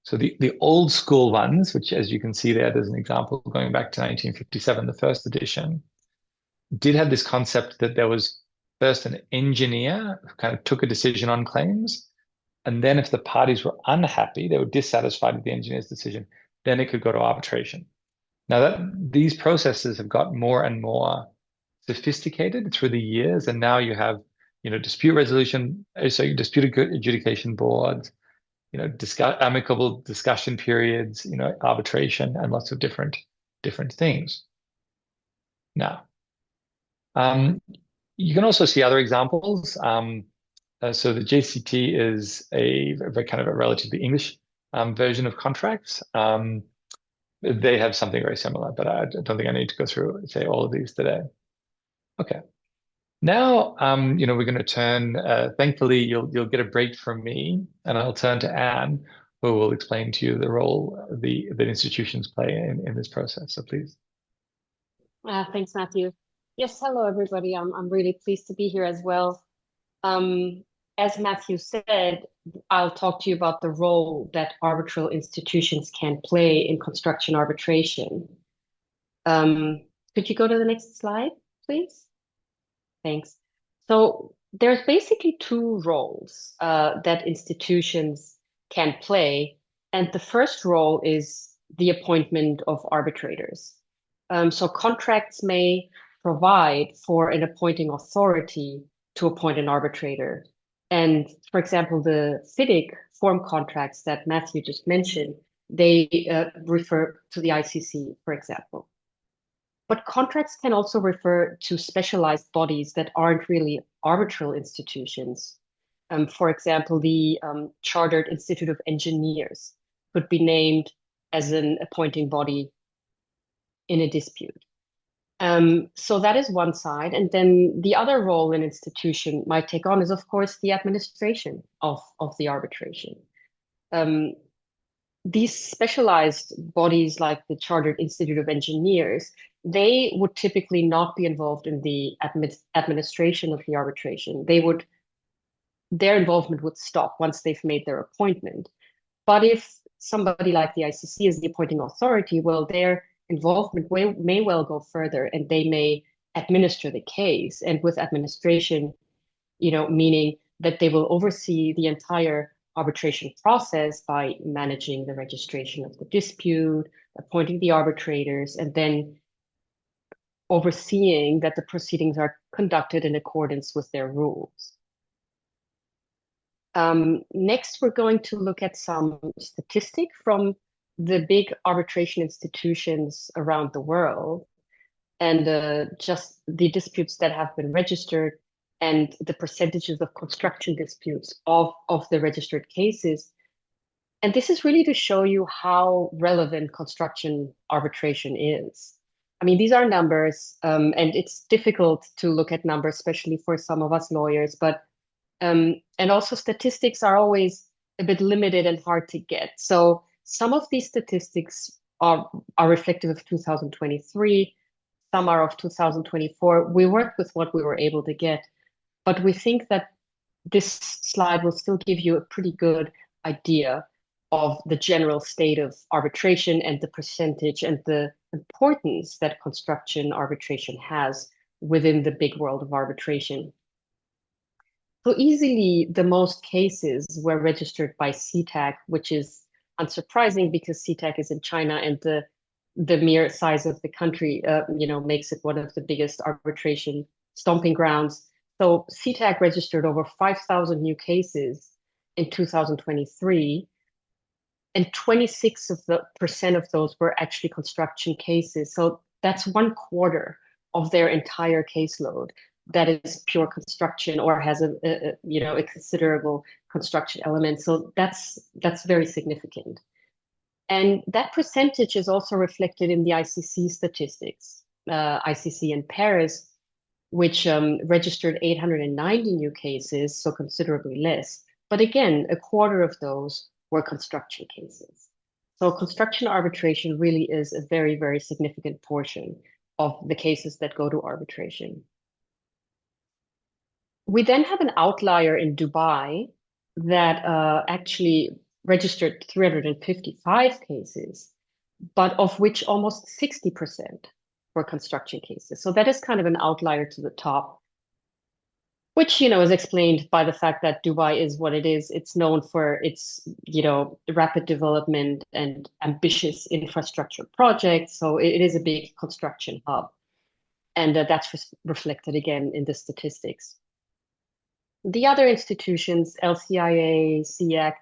So the old school ones, which, as you can see there's an example going back to 1957, the first edition, did have this concept that there was first an engineer who kind of took a decision on claims. And then if the parties were unhappy, they were dissatisfied with the engineer's decision, then it could go to arbitration. Now these processes have got more and more sophisticated through the years, and now you have, dispute adjudication boards, amicable discussion periods, arbitration, and lots of different things. Now, you can also see other examples. So the JCT is a kind of a relatively English version of contracts. They have something very similar, but I don't think I need to go through, say, all of these today. Okay. Now, we're going to turn, thankfully, you'll get a break from me, and I'll turn to Anne, who will explain to you the role that institutions play in this process. So please. Thanks, Matthew. Yes, hello, everybody. I'm really pleased to be here as well. As Matthew said, I'll talk to you about the role that arbitral institutions can play in construction arbitration. Could you go to the next slide, please? Thanks. So there's basically two roles that institutions can play. And the first role is the appointment of arbitrators. So contracts may provide for an appointing authority to appoint an arbitrator. And for example, the FIDIC form contracts that Matthew just mentioned, they refer to the ICC, for example. But contracts can also refer to specialized bodies that aren't really arbitral institutions. For example, the Chartered Institute of Engineers could be named as an appointing body in a dispute. So that is one side. And then the other role an institution might take on is, of course, the administration of the arbitration. These specialized bodies like the Chartered Institute of Engineers, they would typically not be involved in the administration of the arbitration. Their involvement would stop once they've made their appointment. But if somebody like the ICC is the appointing authority, well, their involvement may well go further, and they may administer the case. And with administration, meaning that they will oversee the entire arbitration process by managing the registration of the dispute, appointing the arbitrators, and then overseeing that the proceedings are conducted in accordance with their rules. Next, we're going to look at some statistics from the big arbitration institutions around the world, and just the disputes that have been registered and the percentages of construction disputes of the registered cases. And this is really to show you how relevant construction arbitration is. I mean, these are numbers, and it's difficult to look at numbers, especially for some of us lawyers, but and also statistics are always a bit limited and hard to get. So some of these statistics are reflective of 2023, some are of 2024. We worked with what we were able to get, but we think that this slide will still give you a pretty good idea of the general state of arbitration and the percentage and the importance that construction arbitration has within the big world of arbitration. So easily, the most cases were registered by CTAC, which is unsurprising because CTAC is in China, and the mere size of the country, makes it one of the biggest arbitration stomping grounds. So CTAC registered over 5,000 new cases in 2023, and 26% of those were actually construction cases. So that's 1/4 of their entire caseload that is pure construction or has a considerable construction element. So that's very significant. And that percentage is also reflected in the ICC statistics. ICC in Paris, which registered 890 new cases, so considerably less. But again, 1/4 of those were construction cases. So construction arbitration really is a very, very significant portion of the cases that go to arbitration. We then have an outlier in Dubai that actually registered 355 cases, but of which almost 60% were construction cases. So that is kind of an outlier to the top, which, is explained by the fact that Dubai is what it is. It's known for its, rapid development and ambitious infrastructure projects. So it is a big construction hub. And that's reflected again in the statistics. The other institutions, LCIA, SEAC,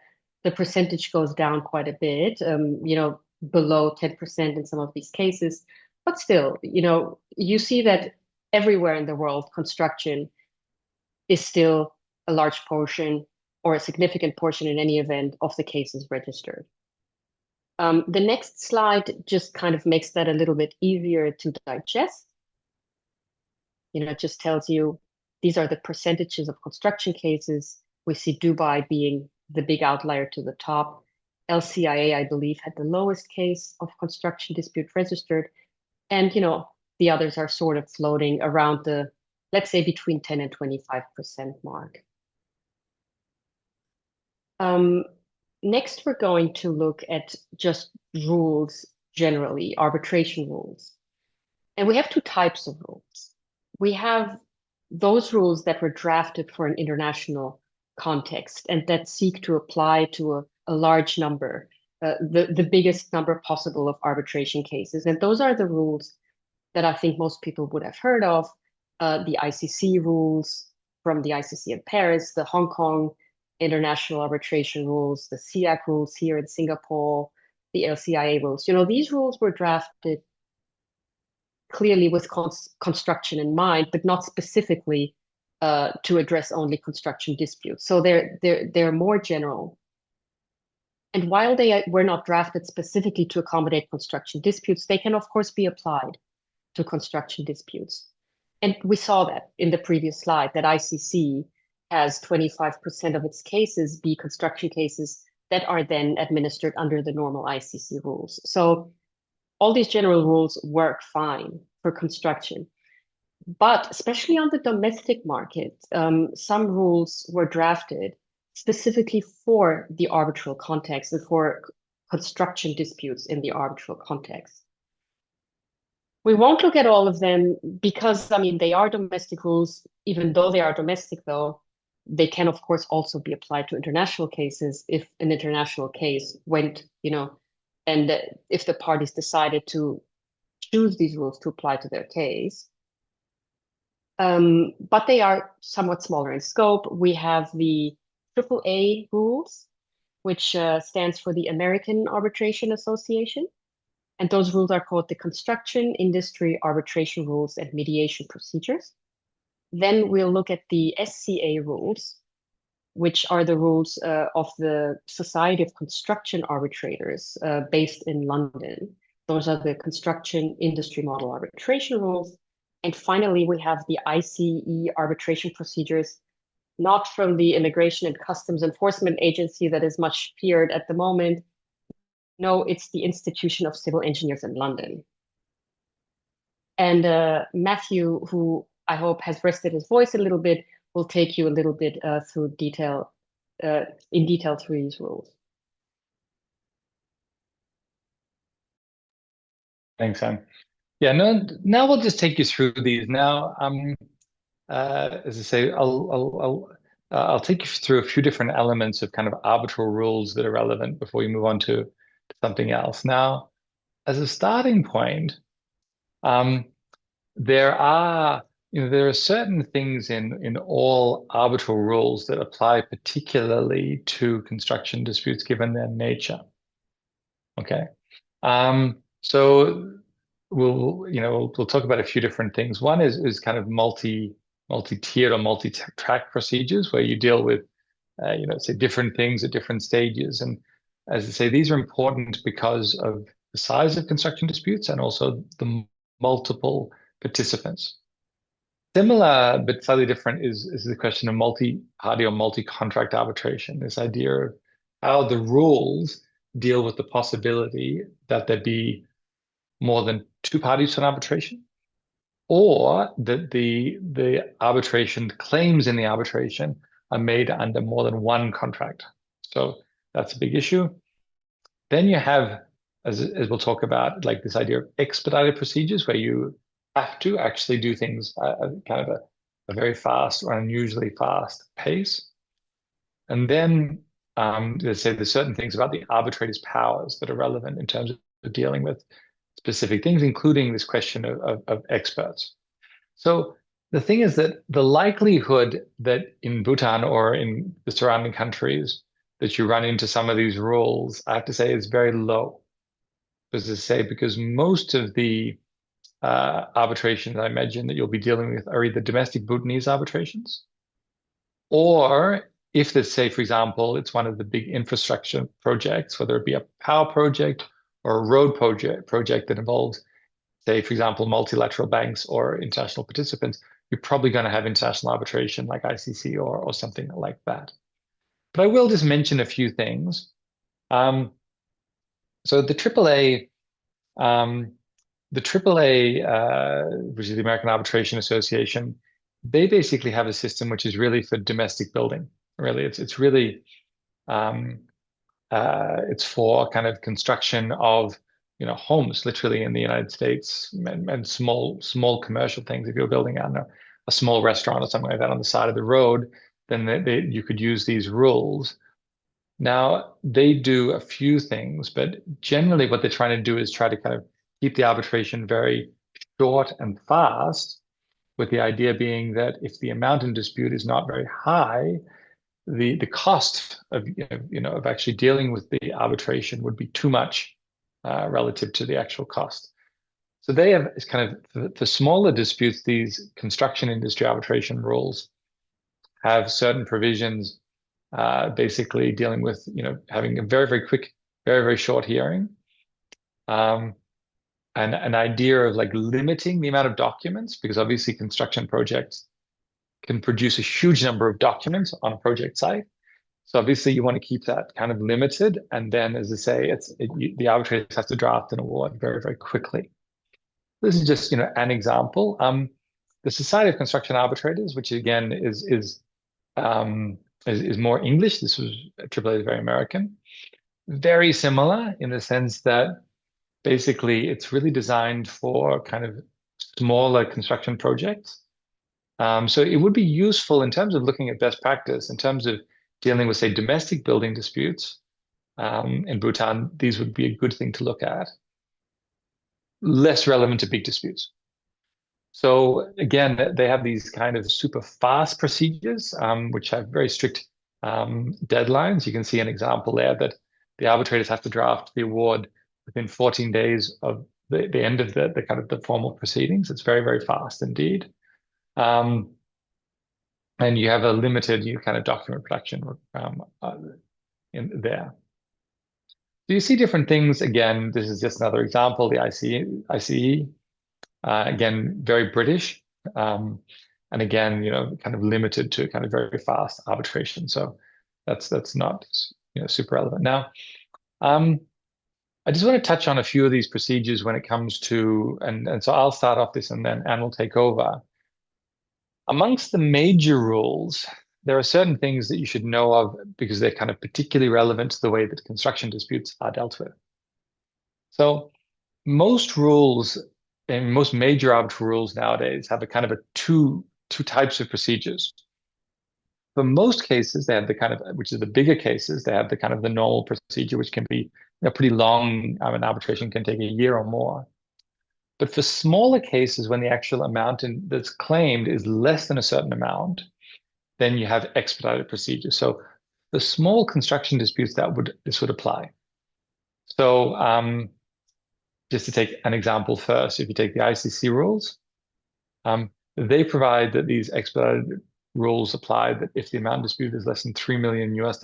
the percentage goes down quite a bit, below 10% in some of these cases. But still, you see that everywhere in the world, construction is still a large portion or a significant portion in any event of the cases registered. The next slide just kind of makes that a little bit easier to digest. It just tells you these are the percentages of construction cases. We see Dubai being the big outlier to the top. LCIA, I believe, had the lowest case of construction dispute registered. And, the others are sort of floating around the, let's say, between 10 and 25% mark. Next, we're going to look at just rules generally, arbitration rules. And we have two types of rules. We have those rules that were drafted for an international context and that seek to apply to a large number the biggest number possible of arbitration cases. And those are the rules that I think most people would have heard of. The ICC rules from the ICC in Paris, the Hong Kong international arbitration rules, the SIAC rules here in Singapore, the LCIA rules. These rules were drafted clearly with construction in mind, but not specifically to address only construction disputes. So they're more general. And while they were not drafted specifically to accommodate construction disputes, they can of course be applied to construction disputes. And we saw that in the previous slide, that ICC has 25% of its cases be construction cases that are then administered under the normal ICC rules. So all these general rules work fine for construction. But especially on the domestic market, some rules were drafted specifically for the arbitral context and for construction disputes in the arbitral context. We won't look at all of them because, they are domestic rules. Even though they are domestic, though, they can, of course, also be applied to international cases if an international case went, and if the parties decided to choose these rules to apply to their case. But they are somewhat smaller in scope. We have the AAA rules, which stands for the American Arbitration Association. And those rules are called the Construction Industry Arbitration Rules and Mediation Procedures. Then we'll look at the SCA rules, which are the rules of the Society of Construction Arbitrators based in London. Those are the Construction Industry Model Arbitration Rules. And finally, we have the ICE arbitration procedures, not from the Immigration and Customs Enforcement Agency that is much feared at the moment. No, it's the Institution of Civil Engineers in London. And Matthew, who I hope has rested his voice a little bit, will take you a little bit through detail, in detail through these rules. Thanks, Sam. Yeah, now we'll just take you through these. Now, as I say, I'll take you through a few different elements of kind of arbitral rules that are relevant before we move on to something else. Now, as a starting point, there are certain things in all arbitral rules that apply particularly to construction disputes given their nature. Okay, so we'll talk about a few different things. One is kind of multi-tiered or multi-track procedures where you deal with say different things at different stages. And as I say, these are important because of the size of construction disputes and also the multiple participants. Similar but slightly different is the question of multi-party or multi-contract arbitration. This idea of how the rules deal with the possibility that there be more than two parties to an arbitration, or that the arbitration claims in the arbitration are made under more than one contract. So that's a big issue. Then you have, as we'll talk about, like this idea of expedited procedures where you have to actually do things at kind of a very fast or unusually fast pace. And then let's say there's certain things about the arbitrator's powers that are relevant in terms of dealing with specific things, including this question of experts. So the thing is that the likelihood that in Bhutan or in the surrounding countries that you run into some of these rules, I have to say, is very low. Because most of the arbitrations I imagine that you'll be dealing with are either domestic Bhutanese arbitrations, or if let's say, for example, it's one of the big infrastructure projects, whether it be a power project or a road project that involves, say, for example, multilateral banks or international participants, you're probably going to have international arbitration like ICC or something like that. But I will just mention a few things. So the AAA, which is the American Arbitration Association, they basically have a system which is really for domestic building. Really, it's really it's for kind of construction of homes, literally in the United States, and small commercial things. If you're building a small restaurant or something like that on the side of the road, then you could use these rules. Now, they do a few things, but generally what they're trying to do is try to kind of keep the arbitration very short and fast, with the idea being that if the amount in dispute is not very high, the cost of of actually dealing with the arbitration would be too much relative to the actual cost. So they have kind of for smaller disputes, these construction industry arbitration rules have certain provisions basically dealing with having a very quick, very short hearing, and an idea of like limiting the amount of documents, because obviously construction projects can produce a huge number of documents on a project site. So obviously you want to keep that kind of limited, and then, as I say, the arbitrators have to draft an award very quickly. This is just an example. The Society of Construction Arbitrators, which again is more English. This was AAA is very American. Very similar in the sense that basically it's really designed for kind of smaller construction projects. So it would be useful in terms of looking at best practice, in terms of dealing with, say, domestic building disputes in Bhutan. These would be a good thing to look at. Less relevant to big disputes. So again, they have these kind of super fast procedures, which have very strict deadlines. You can see an example there that the arbitrators have to draft the award within 14 days of the end of the kind of the formal proceedings. It's very fast indeed. And you have a limited kind of document production in there. So you see different things. Again, this is just another example, the ICE. Again, very British, and again, kind of limited to kind of very fast arbitration. So that's not super relevant. Now, I just want to touch on a few of these procedures when it comes to, and so I'll start off this, and then Anne will take over. Amongst the major rules, there are certain things that you should know of because they're kind of particularly relevant to the way that construction disputes are dealt with. So most rules, and most major arbitral rules nowadays, have a kind of two types of procedures. For most cases, they have the kind of, which is the bigger cases, they have the kind of the normal procedure, which can be pretty long. An arbitration can take a year or more. But for smaller cases, when the actual amount that's claimed is less than a certain amount, then you have expedited procedures. So the small construction disputes, this would apply. So just to take an example first, if you take the ICC rules, they provide that these expedited rules apply that if the amount disputed is less than $3 million US,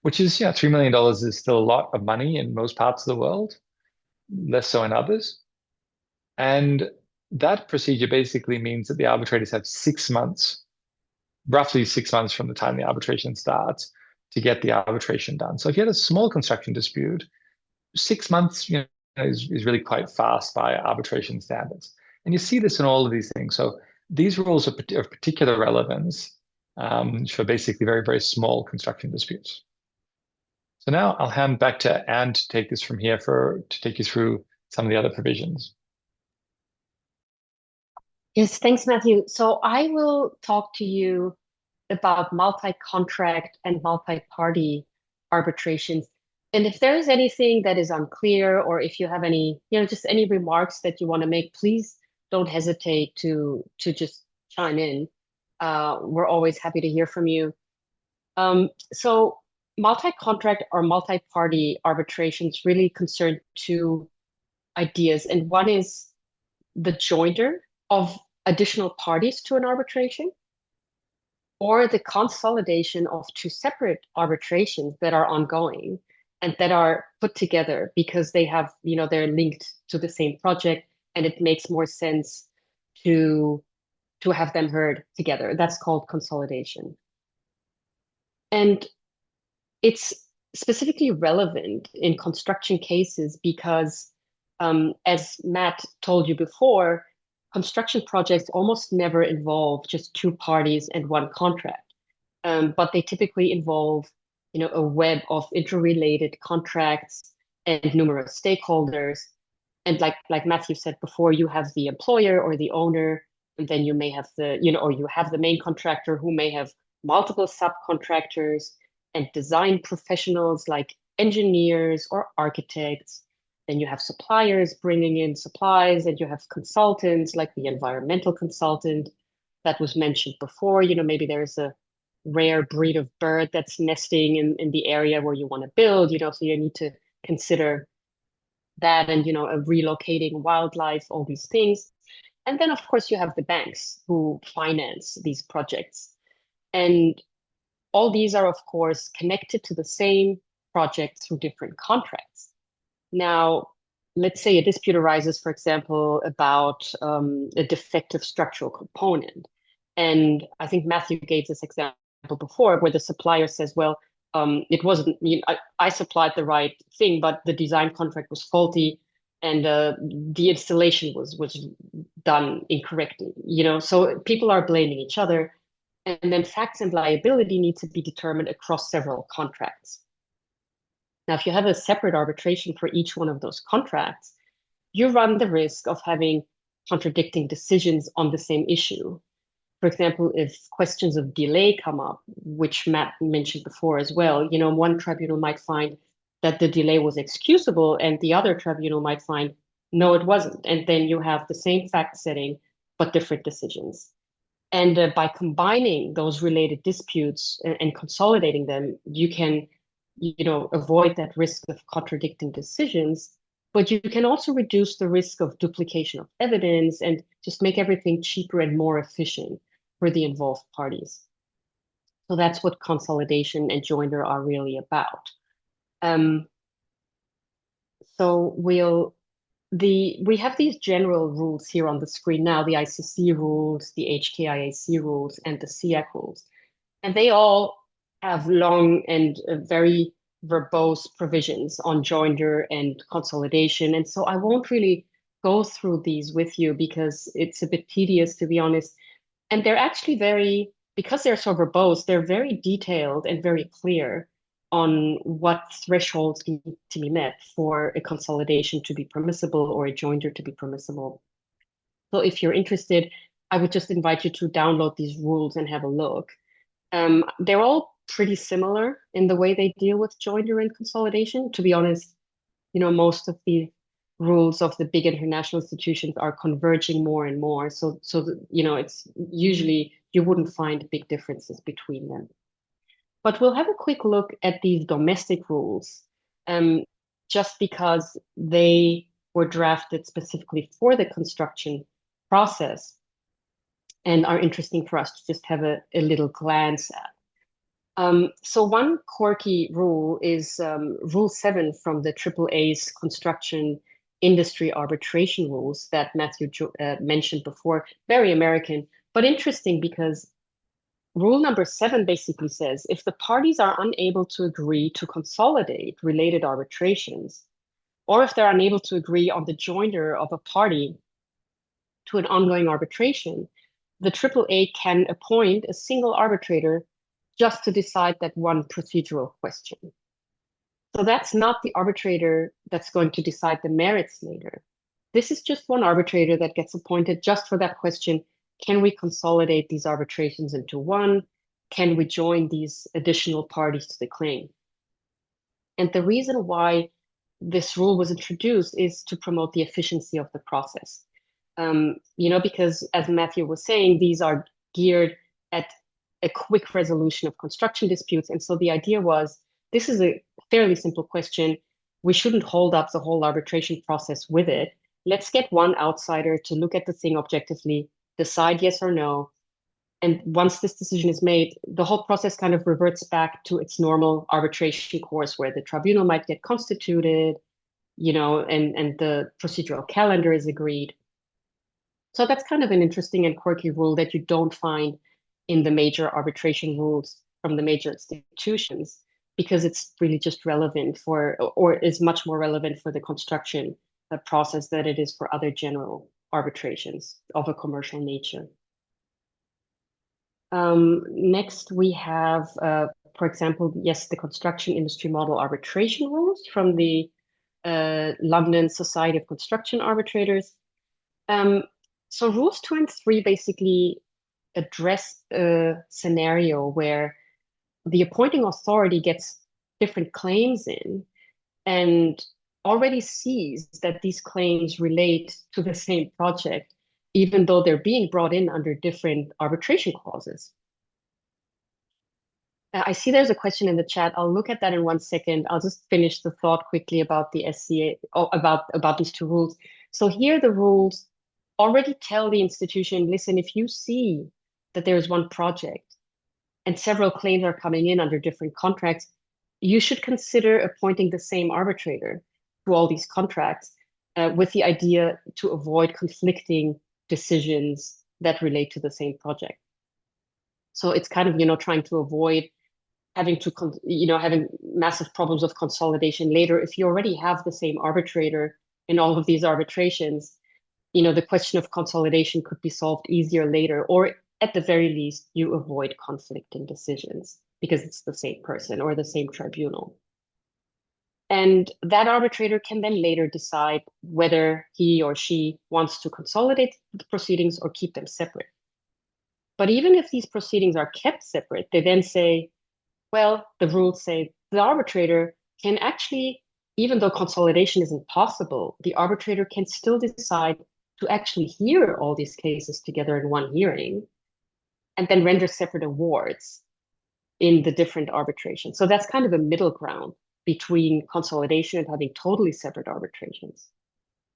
which is, $3 million is still a lot of money in most parts of the world, less so in others. And that procedure basically means that the arbitrators have 6 months, roughly 6 months from the time the arbitration starts, to get the arbitration done. So if you had a small construction dispute, 6 months is really quite fast by arbitration standards. And you see this in all of these things. So these rules are of particular relevance for basically very small construction disputes. So now I'll hand back to Anne to take this from here to take you through some of the other provisions. Yes, thanks, Matthew. So I will talk to you about multi-contract and multi-party arbitrations. And if there is anything that is unclear, or if you have any, just any remarks that you want to make, please don't hesitate to just chime in. We're always happy to hear from you. So multi-contract or multi-party arbitrations really concern two ideas. And one is the joinder of additional parties to an arbitration, or the consolidation of two separate arbitrations that are ongoing and that are put together because they have, they're linked to the same project, and it makes more sense to have them heard together. That's called consolidation. And it's specifically relevant in construction cases because, as Matt told you before, construction projects almost never involve just two parties and one contract, but they typically involve, a web of interrelated contracts and numerous stakeholders. And like Matthew said before, you have the employer or the owner, and then you may have or you have the main contractor who may have multiple subcontractors, and design professionals like engineers or architects. Then you have suppliers bringing in supplies, and you have consultants like the environmental consultant that was mentioned before. Maybe there's a rare breed of bird that's nesting in the area where you want to build, so you need to consider that, and relocating wildlife, all these things. And then of course you have the banks who finance these projects, and all these are of course connected to the same project through different contracts. Now, let's say a dispute arises, for example, about a defective structural component. And I think Matthew gave this example before, where the supplier says, well, it wasn't, I supplied the right thing, but the design contract was faulty, and the installation was done incorrectly. So people are blaming each other, and then facts and liability need to be determined across several contracts. Now, if you have a separate arbitration for each one of those contracts, you run the risk of having contradicting decisions on the same issue. For example, if questions of delay come up, which Matt mentioned before as well, one tribunal might find that the delay was excusable, and the other tribunal might find, no, it wasn't. And then you have the same fact setting, but different decisions. And by combining those related disputes and consolidating them, you can avoid that risk of contradicting decisions, but you can also reduce the risk of duplication of evidence and just make everything cheaper and more efficient for the involved parties. So that's what consolidation and joinder are really about. So we have these general rules here on the screen now, the ICC rules, the HKIAC rules, and the SIAC rules. And they all have long and very verbose provisions on joinder and consolidation. And so I won't really go through these with you because it's a bit tedious, to be honest. And they're actually because they're so verbose, they're very detailed and very clear on what thresholds need to be met for a consolidation to be permissible or a joinder to be permissible. So if you're interested, I would just invite you to download these rules and have a look. They're all pretty similar in the way they deal with joinder and consolidation. To be honest, most of the rules of the big international institutions are converging more and more. So it's usually you wouldn't find big differences between them. But we'll have a quick look at these domestic rules, just because they were drafted specifically for the construction process and are interesting for us to just have a little glance at. So one quirky rule is Rule 7 from the AAA's construction industry arbitration rules that Matthew mentioned before. Very American, but interesting because Rule number 7 basically says, if the parties are unable to agree to consolidate related arbitrations, or if they're unable to agree on the joinder of a party to an ongoing arbitration, the AAA can appoint a single arbitrator just to decide that one procedural question. So that's not the arbitrator that's going to decide the merits later. This is just one arbitrator that gets appointed just for that question. Can we consolidate these arbitrations into one? Can we join these additional parties to the claim? And the reason why this rule was introduced is to promote the efficiency of the process. Because as Matthew was saying, these are geared at a quick resolution of construction disputes. And so the idea was, this is a fairly simple question. We shouldn't hold up the whole arbitration process with it. Let's get one outsider to look at the thing objectively, decide yes or no. And once this decision is made, the whole process kind of reverts back to its normal arbitration course, where the tribunal might get constituted, and the procedural calendar is agreed. So that's kind of an interesting and quirky rule that you don't find in the major arbitration rules from the major institutions, because it's really just relevant or is much more relevant for the construction process than it is for other general arbitrations of a commercial nature. Next, we have, for example, the construction industry model arbitration rules from the London Society of Construction Arbitrators. So rules 2 and 3 basically address a scenario where the appointing authority gets different claims in and already sees that these claims relate to the same project, even though they're being brought in under different arbitration clauses. I see there's a question in the chat. I'll look at that in 1 second. I'll just finish the thought quickly about the SCA, about these two rules. So here the rules already tell the institution, listen, if you see that there is one project and several claims are coming in under different contracts, you should consider appointing the same arbitrator to all these contracts with the idea to avoid conflicting decisions that relate to the same project. So it's kind of, trying to avoid having to, having massive problems of consolidation later. If you already have the same arbitrator in all of these arbitrations, the question of consolidation could be solved easier later, or at the very least, you avoid conflicting decisions because it's the same person or the same tribunal. And that arbitrator can then later decide whether he or she wants to consolidate the proceedings or keep them separate. But even if these proceedings are kept separate, they then say, well, the rules say the arbitrator can actually, even though consolidation isn't possible, the arbitrator can still decide to actually hear all these cases together in one hearing and then render separate awards in the different arbitrations. So that's kind of a middle ground between consolidation and having totally separate arbitrations.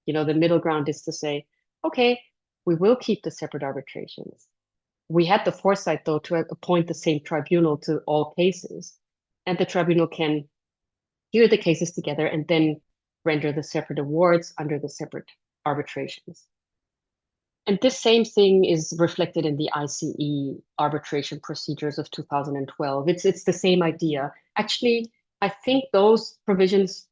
The middle ground is to say, okay, we will keep the separate arbitrations. We had the foresight, though, to appoint the same tribunal to all cases, and the tribunal can hear the cases together and then render the separate awards under the separate arbitrations. And this same thing is reflected in the ICE arbitration procedures of 2012. It's the same idea. Actually, I think those provisions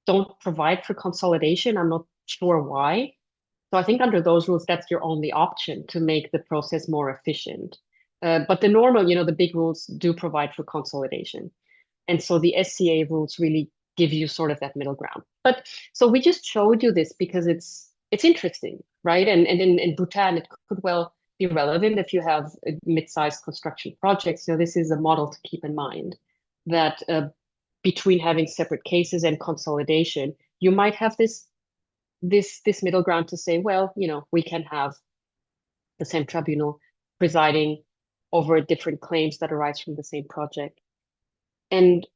don't provide for consolidation. I'm not sure why. So I think under those rules, that's your only option to make the process more efficient. But the normal, the big rules do provide for consolidation. And so the SCA rules really give you sort of that middle ground. But so we just showed you this because it's interesting, right? And in Bhutan, it could well be relevant if you have mid-sized construction projects. So this is a model to keep in mind that between having separate cases and consolidation, you might have this middle ground to say, well, we can have the same tribunal presiding over different claims that arise from the same project. And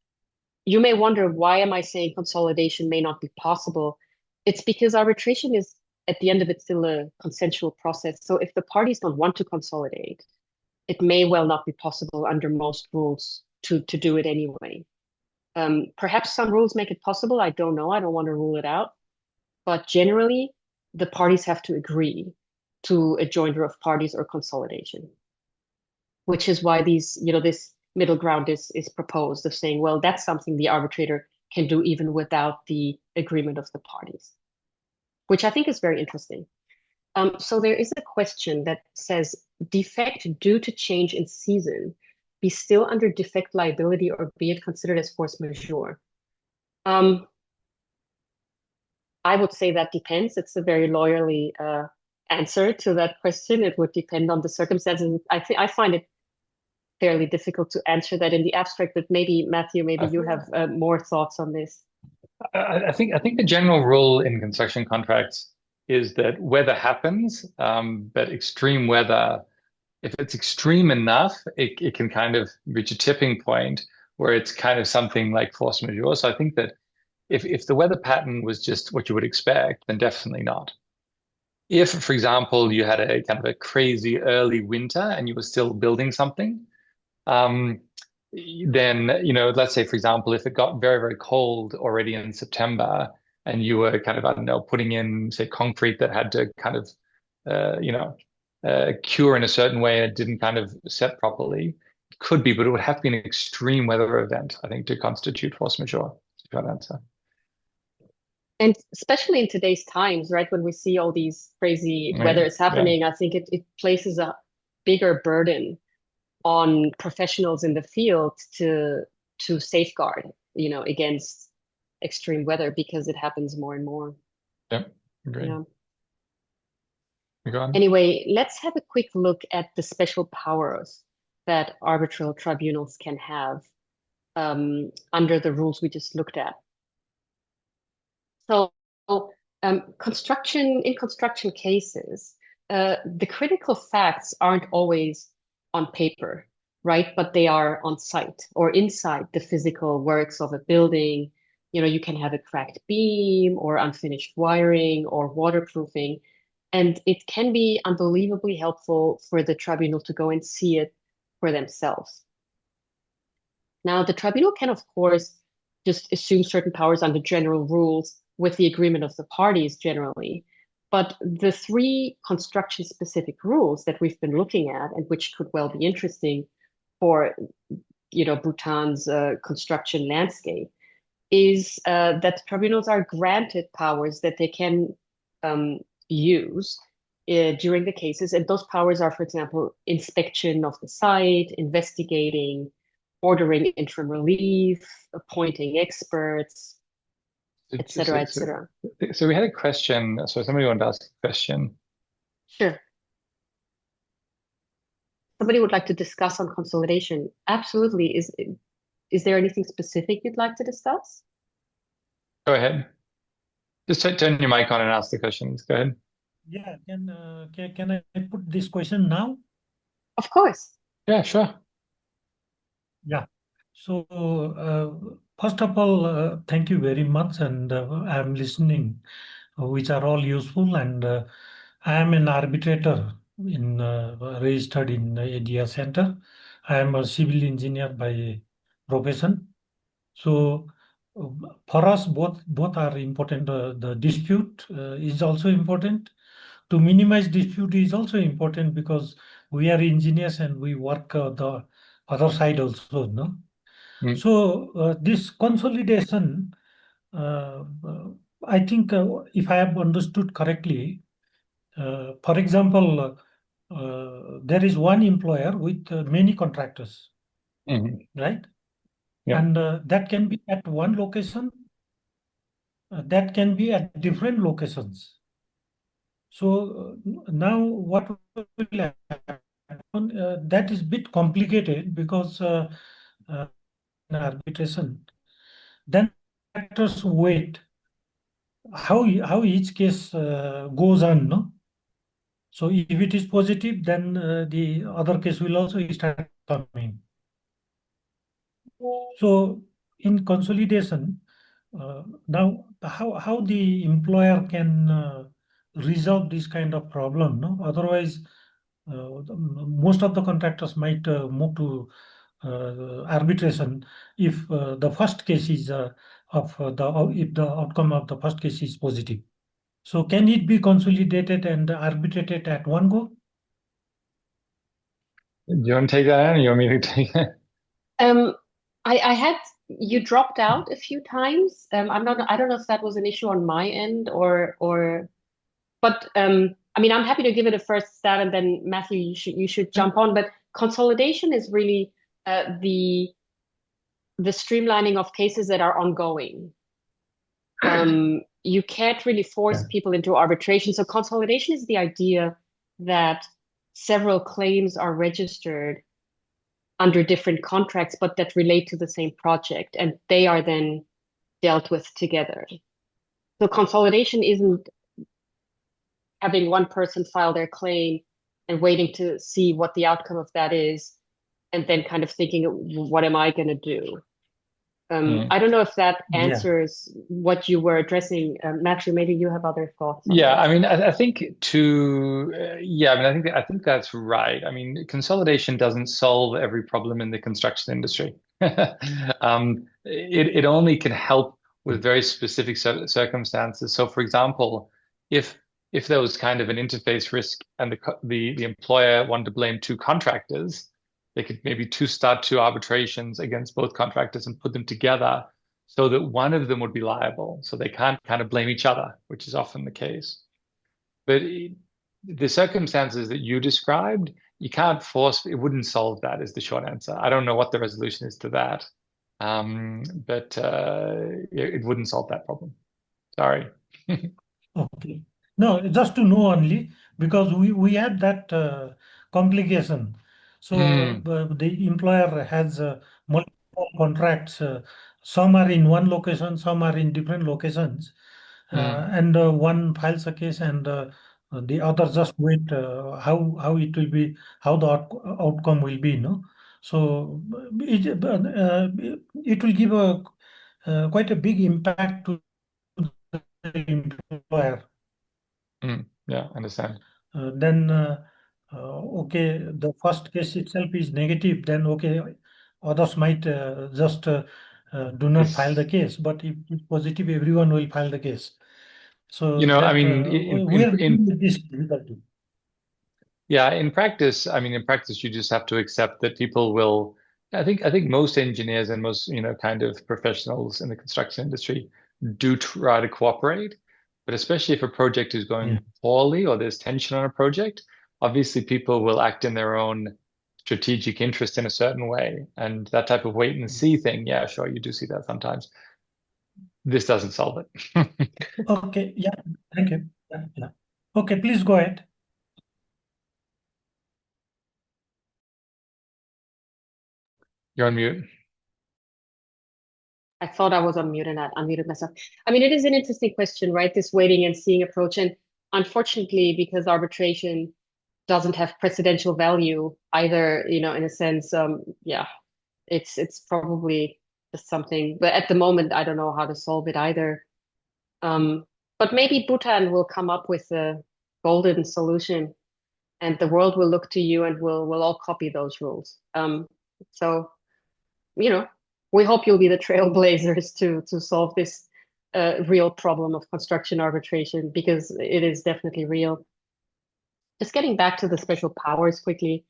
you may wonder, why am I saying consolidation may not be possible? It's because arbitration is, at the end of it, still a consensual process. So if the parties don't want to consolidate, it may well not be possible under most rules to do it anyway. Perhaps some rules make it possible. I don't know. I don't want to rule it out. But generally, the parties have to agree to a joinder of parties or consolidation, which is why this middle ground is proposed of saying, well, that's something the arbitrator can do even without the agreement of the parties, which I think is very interesting. So there is a question that says, defect due to change in season be still under defect liability or be it considered as force majeure? I would say that depends. It's a very lawyerly answer to that question. It would depend on the circumstances. I find it fairly difficult to answer that in the abstract, but maybe Matthew, you have more thoughts on this. I think the general rule in construction contracts is that weather happens, but extreme weather, if it's extreme enough, it can kind of reach a tipping point where it's kind of something like force majeure. So I think that if the weather pattern was just what you would expect, then definitely not. If, for example, you had a kind of a crazy early winter and you were still building something, then, let's say, for example, if it got very, very cold already in September and you were kind of, I don't know, putting in, say, concrete that had to kind of, cure in a certain way and it didn't kind of set properly, it could be, but it would have to be an extreme weather event, I think, to constitute force majeure. Short answer. And especially in today's times, right, when we see all these crazy weather is happening, I think it places a bigger burden on professionals in the field to safeguard, against extreme weather because it happens more and more. Yep, agree. Yeah. Go on. Anyway, let's have a quick look at the special powers that arbitral tribunals can have under the rules we just looked at. So in construction cases, the critical facts aren't always on paper, right? But they are on site or inside the physical works of a building. You know, you can have a cracked beam or unfinished wiring or waterproofing. And it can be unbelievably helpful for the tribunal to go and see it for themselves. Now, the tribunal can, of course, just assume certain powers under general rules with the agreement of the parties generally. But the three construction-specific rules that we've been looking at, and which could well be interesting for, Bhutan's construction landscape, is that tribunals are granted powers that they can use during the cases. And those powers are, for example, inspection of the site, investigating, ordering interim relief, appointing experts, et cetera, et cetera. So we had a question. So somebody wanted to ask a question. Sure. Somebody would like to discuss on consolidation. Absolutely. Is there anything specific you'd like to discuss? Go ahead. Just turn your mic on and ask the questions. Go ahead. Yeah, can I put this question now? Of course. Yeah, sure. Yeah. So first of all, thank you very much, and I'm listening, which are all useful. And I am an arbitrator registered in ADR Center. I am a civil engineer by profession. So for us, both are important. The dispute is also important. To minimize dispute is also important because we are engineers and we work the other side also, no? Mm. So this consolidation, I think if I have understood correctly, for example, there is one employer with many contractors, right? Yeah. And that can be at one location, that can be at different locations. So now what will happen, that is a bit complicated because in arbitration, then actors wait how each case goes on, no? So if it is positive, then the other case will also start coming. So in consolidation, now how the employer can resolve this kind of problem, no? Otherwise, most of the contractors might move to arbitration if the first case is if the outcome of the first case is positive. So can it be consolidated and arbitrated at one go? Do you want to take that, Anne, or you want me to take that? I had you dropped out a few times. I don't know if that was an issue on my end but I mean, I'm happy to give it a first stab, and then Matthew, you should jump on. But consolidation is really the streamlining of cases that are ongoing. You can't really force people into arbitration. So consolidation is the idea that several claims are registered under different contracts, but that relate to the same project, and they are then dealt with together. So consolidation isn't having one person file their claim and waiting to see what the outcome of that is, and then kind of thinking, what am I going to do? I don't know if that answers what you were addressing. Matthew, maybe you have other thoughts. Yeah, I mean, I think I think that's right. I mean, consolidation doesn't solve every problem in the construction industry. It only can help with very specific circumstances. So, for example, if there was kind of an interface risk and the employer wanted to blame two contractors, they could maybe start two arbitrations against both contractors and put them together so that one of them would be liable. So they can't kind of blame each other, which is often the case. But the circumstances that you described, you can't force, it wouldn't solve that, is the short answer. I don't know what the resolution is to that, but it wouldn't solve that problem. Sorry. Okay. No, just to know only, because we had that complication. So the employer has multiple contracts. Some are in one location, some are in different locations. And one files a case and the other just wait how it will be, how the outcome will be, no? So it will give a quite a big impact to the employer. Yeah, understand. Then okay, the first case itself is negative, then okay, others might just do not file the case, but if it's positive, everyone will file the case. So You know, I that mean, we are dealing with this difficulty. yeah, in practice, you just have to accept that people will. I think most engineers and most, kind of professionals in the construction industry do try to cooperate, but especially if a project is going poorly or there's tension on a project, obviously people will act in their own strategic interest in a certain way, and that type of wait and see thing. Yeah, sure, you do see that sometimes. This doesn't solve it. Okay, yeah, thank you. Yeah. Okay, please go ahead. You're on mute. I thought I was on mute and I unmuted myself. I mean, it is an interesting question, right? This waiting and seeing approach. And unfortunately, because arbitration doesn't have precedential value either, in a sense, yeah, it's probably just something, but at the moment, I don't know how to solve it either. But maybe Bhutan will come up with a golden solution and the world will look to you and we'll all copy those rules. So, we hope you'll be the trailblazers to solve this real problem of construction arbitration, because it is definitely real. Just getting back to the special powers quickly.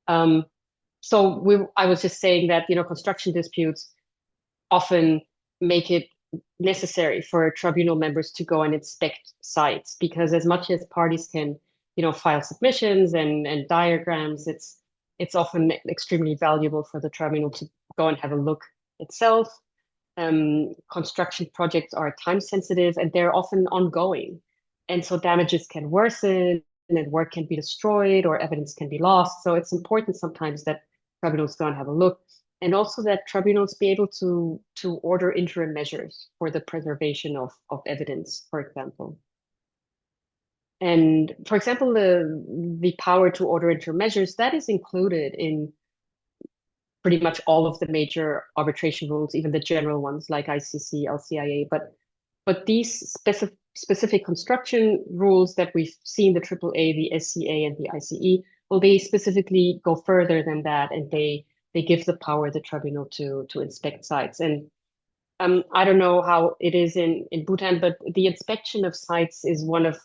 So I was just saying that, construction disputes often make it necessary for tribunal members to go and inspect sites, because as much as parties can, file submissions and diagrams, it's often extremely valuable for the tribunal to go and have a look itself. Construction projects are time sensitive and they're often ongoing. And so damages can worsen and work can be destroyed or evidence can be lost. So it's important sometimes that tribunals go and have a look, and also that tribunals be able to order interim measures for the preservation of evidence, for example. And for example, the power to order interim measures, that is included in pretty much all of the major arbitration rules, even the general ones like ICC, LCIA. But these specific construction rules that we've seen, the AAA, the SCA, and the ICE, well, they specifically go further than that, and they give the power the tribunal to inspect sites. And I don't know how it is in Bhutan, but the inspection of sites is one of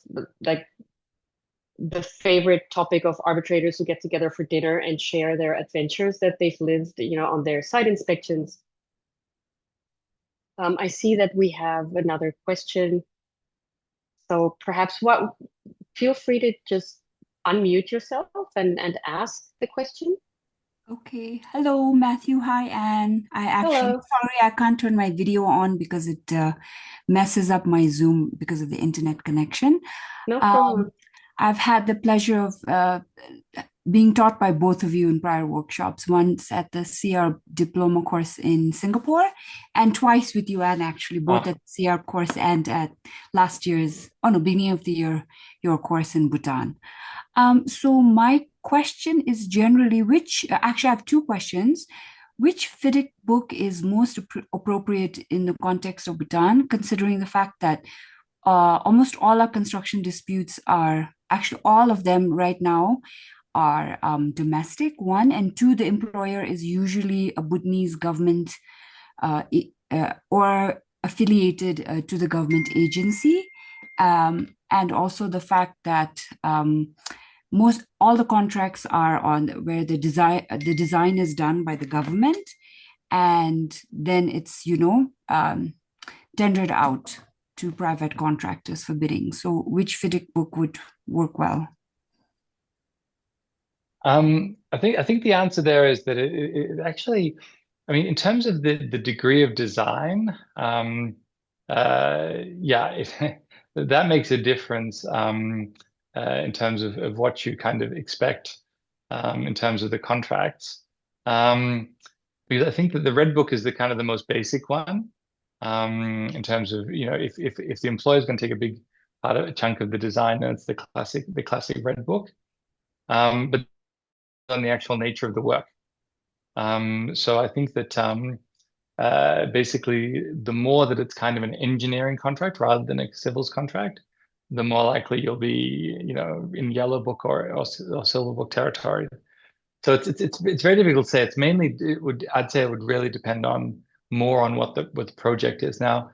the favorite topic of arbitrators who get together for dinner and share their adventures that they've lived, on their site inspections. I see that we have another question. So perhaps feel free to just unmute yourself and ask the question. Okay. Hello, Matthew. Hi, Anne. Hello. Sorry, I can't turn my video on because it messes up my Zoom because of the internet connection. No problem. I've had the pleasure of being taught by both of you in prior workshops, once at the CR diploma course in Singapore and twice with you, Anne, actually, both at the CR course and at beginning of the year, your course in Bhutan. So my question is generally actually I have two questions. Which FIDIC book is most appropriate in the context of Bhutan, considering the fact that almost all our construction disputes are, actually all of them right now are domestic, one, and two, the employer is usually a Bhutanese government or affiliated to the government agency. And also the fact that all the contracts are on where the design is done by the government, and then it's tendered out to private contractors for bidding. So which FIDIC book would work well? I think the answer there is that it actually, in terms of the degree of design, that makes a difference in terms of what you kind of expect in terms of the contracts. Because I think that the Red Book is the kind of the most basic one, in terms of, if the employer is going to take a big a chunk of the design, then it's the classic Red Book. But on the actual nature of the work. So I think that basically the more that it's kind of an engineering contract rather than a civils contract, the more likely you'll be, in Yellow Book or Silver Book territory. So it's very difficult to say. It's mainly I'd say it would really depend more on what the project is. Now,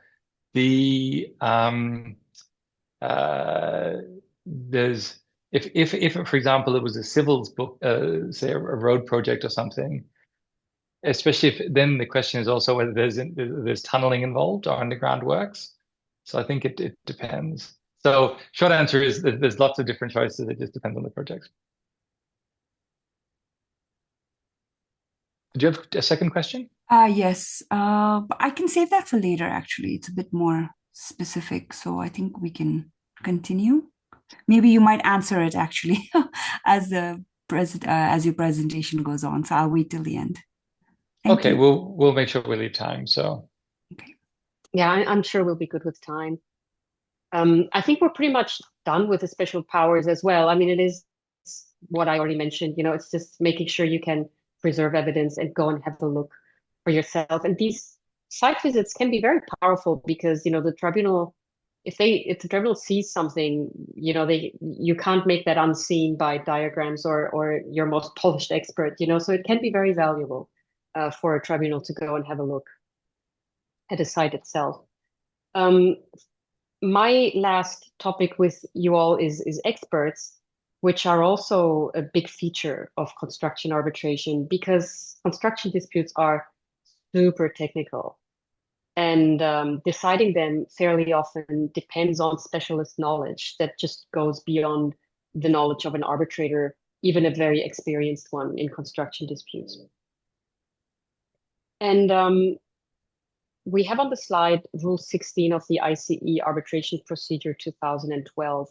there's if for example it was a civils book, say a road project or something, especially if then the question is also whether there's tunneling involved or underground works. So I think it depends. So short answer is that there's lots of different choices. It just depends on the project. Do you have a second question? Yes, but I can save that for later, actually. It's a bit more specific, so I think we can continue. Maybe you might answer it actually as as your presentation goes on. So I'll wait till the end. Thank you. We'll make sure we leave time. So okay. Yeah, I'm sure we'll be good with time. I think we're pretty much done with the special powers as well. I mean, it is what I already mentioned. It's just making sure you can preserve evidence and go and have a look for yourself. And these site visits can be very powerful because the tribunal, if the tribunal sees something, you can't make that unseen by diagrams or your most polished expert. So it can be very valuable for a tribunal to go and have a look at a site itself. My last topic with you all is experts, which are also a big feature of construction arbitration because construction disputes are super technical. And deciding them fairly often depends on specialist knowledge that just goes beyond the knowledge of an arbitrator, even a very experienced one in construction disputes. And we have on the slide Rule 16 of the ICE Arbitration Procedure 2012,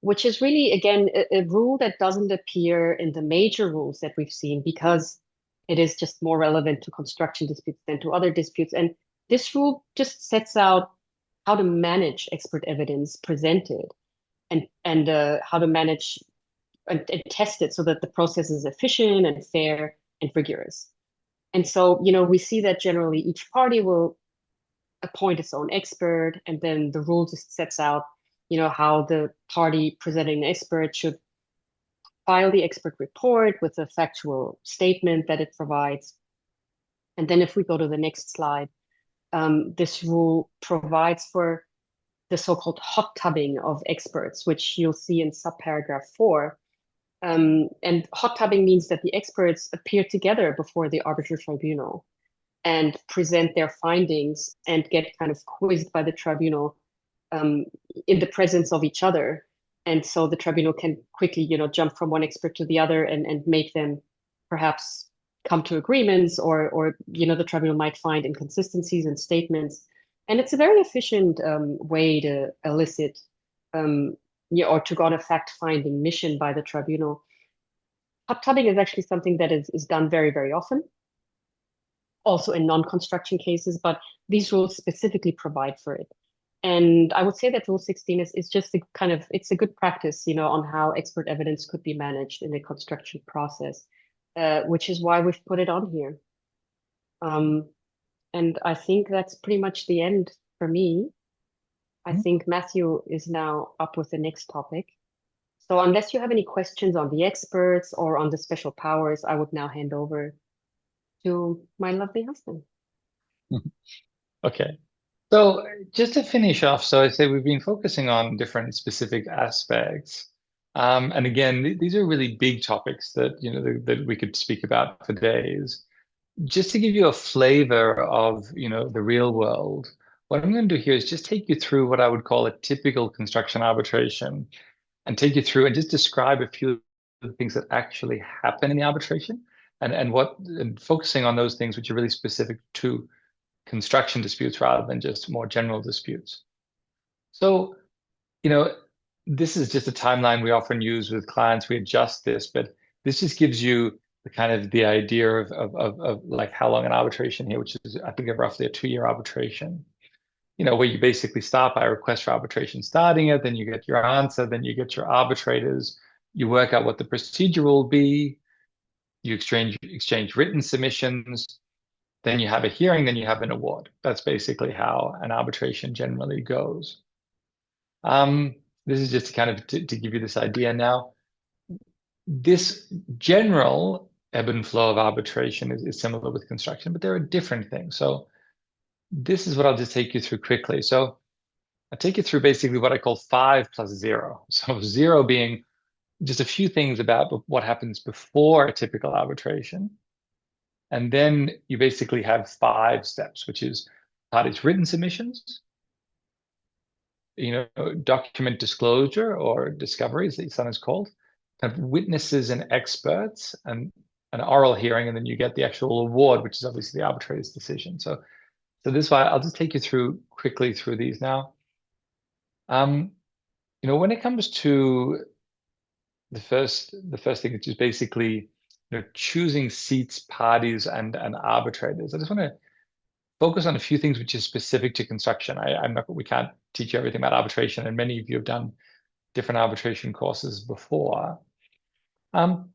which is really, again, a rule that doesn't appear in the major rules that we've seen because it is just more relevant to construction disputes than to other disputes. And this rule just sets out how to manage expert evidence presented and how to manage and test it so that the process is efficient and fair and rigorous. And so, we see that generally each party will appoint its own expert, and then the rule just sets out, how the party presenting the expert should file the expert report with a factual statement that it provides. And then if we go to the next slide, this rule provides for the so-called hot tubbing of experts, which you'll see in subparagraph 4. And hot tubbing means that the experts appear together before the arbitral tribunal and present their findings and get kind of quizzed by the tribunal in the presence of each other. And so the tribunal can quickly, jump from one expert to the other and make them perhaps come to agreements or the tribunal might find inconsistencies in statements. And it's a very efficient way to elicit or to go on a fact-finding mission by the tribunal. Hot tubbing is actually something that is done very, very often, also in non-construction cases, but these rules specifically provide for it. And I would say that Rule 16 is just it's a good practice, on how expert evidence could be managed in the construction process, which is why we've put it on here. And I think that's pretty much the end for me. I think Matthew is now up with the next topic. So unless you have any questions on the experts or on the special powers, I would now hand over to my lovely husband. Okay. So just to finish off, so I say we've been focusing on different specific aspects. And again, these are really big topics that, that we could speak about for days. Just to give you a flavor of, the real world, what I'm going to do here is just take you through what I would call a typical construction arbitration and take you through and just describe a few of the things that actually happen in the arbitration and focusing on those things which are really specific to construction disputes rather than just more general disputes. So, this is just a timeline we often use with clients. We adjust this, but this just gives you the kind of the idea of like how long an arbitration here, which is I think of roughly a 2-year arbitration. Where you basically start by a request for arbitration, starting it, then you get your answer, then you get your arbitrators, you work out what the procedure will be, you exchange written submissions, then you have a hearing, then you have an award. That's basically how an arbitration generally goes. This is just kind of to give you this idea now. This general ebb and flow of arbitration is similar with construction, but there are different things. So this is what I'll just take you through quickly. So I'll take you through basically what I call 5 plus 0. So 0 being just a few things about what happens before a typical arbitration. And then you basically have 5 steps, which is parties' written submissions, document disclosure or discovery, as it's sometimes called, kind of witnesses and experts, and an oral hearing, and then you get the actual award, which is obviously the arbitrator's decision. So this is why I'll just take you quickly through these now. When it comes to the first thing, which is basically choosing seats, parties, and arbitrators, I just want to focus on a few things which is specific to construction. We can't teach you everything about arbitration, and many of you have done different arbitration courses before. In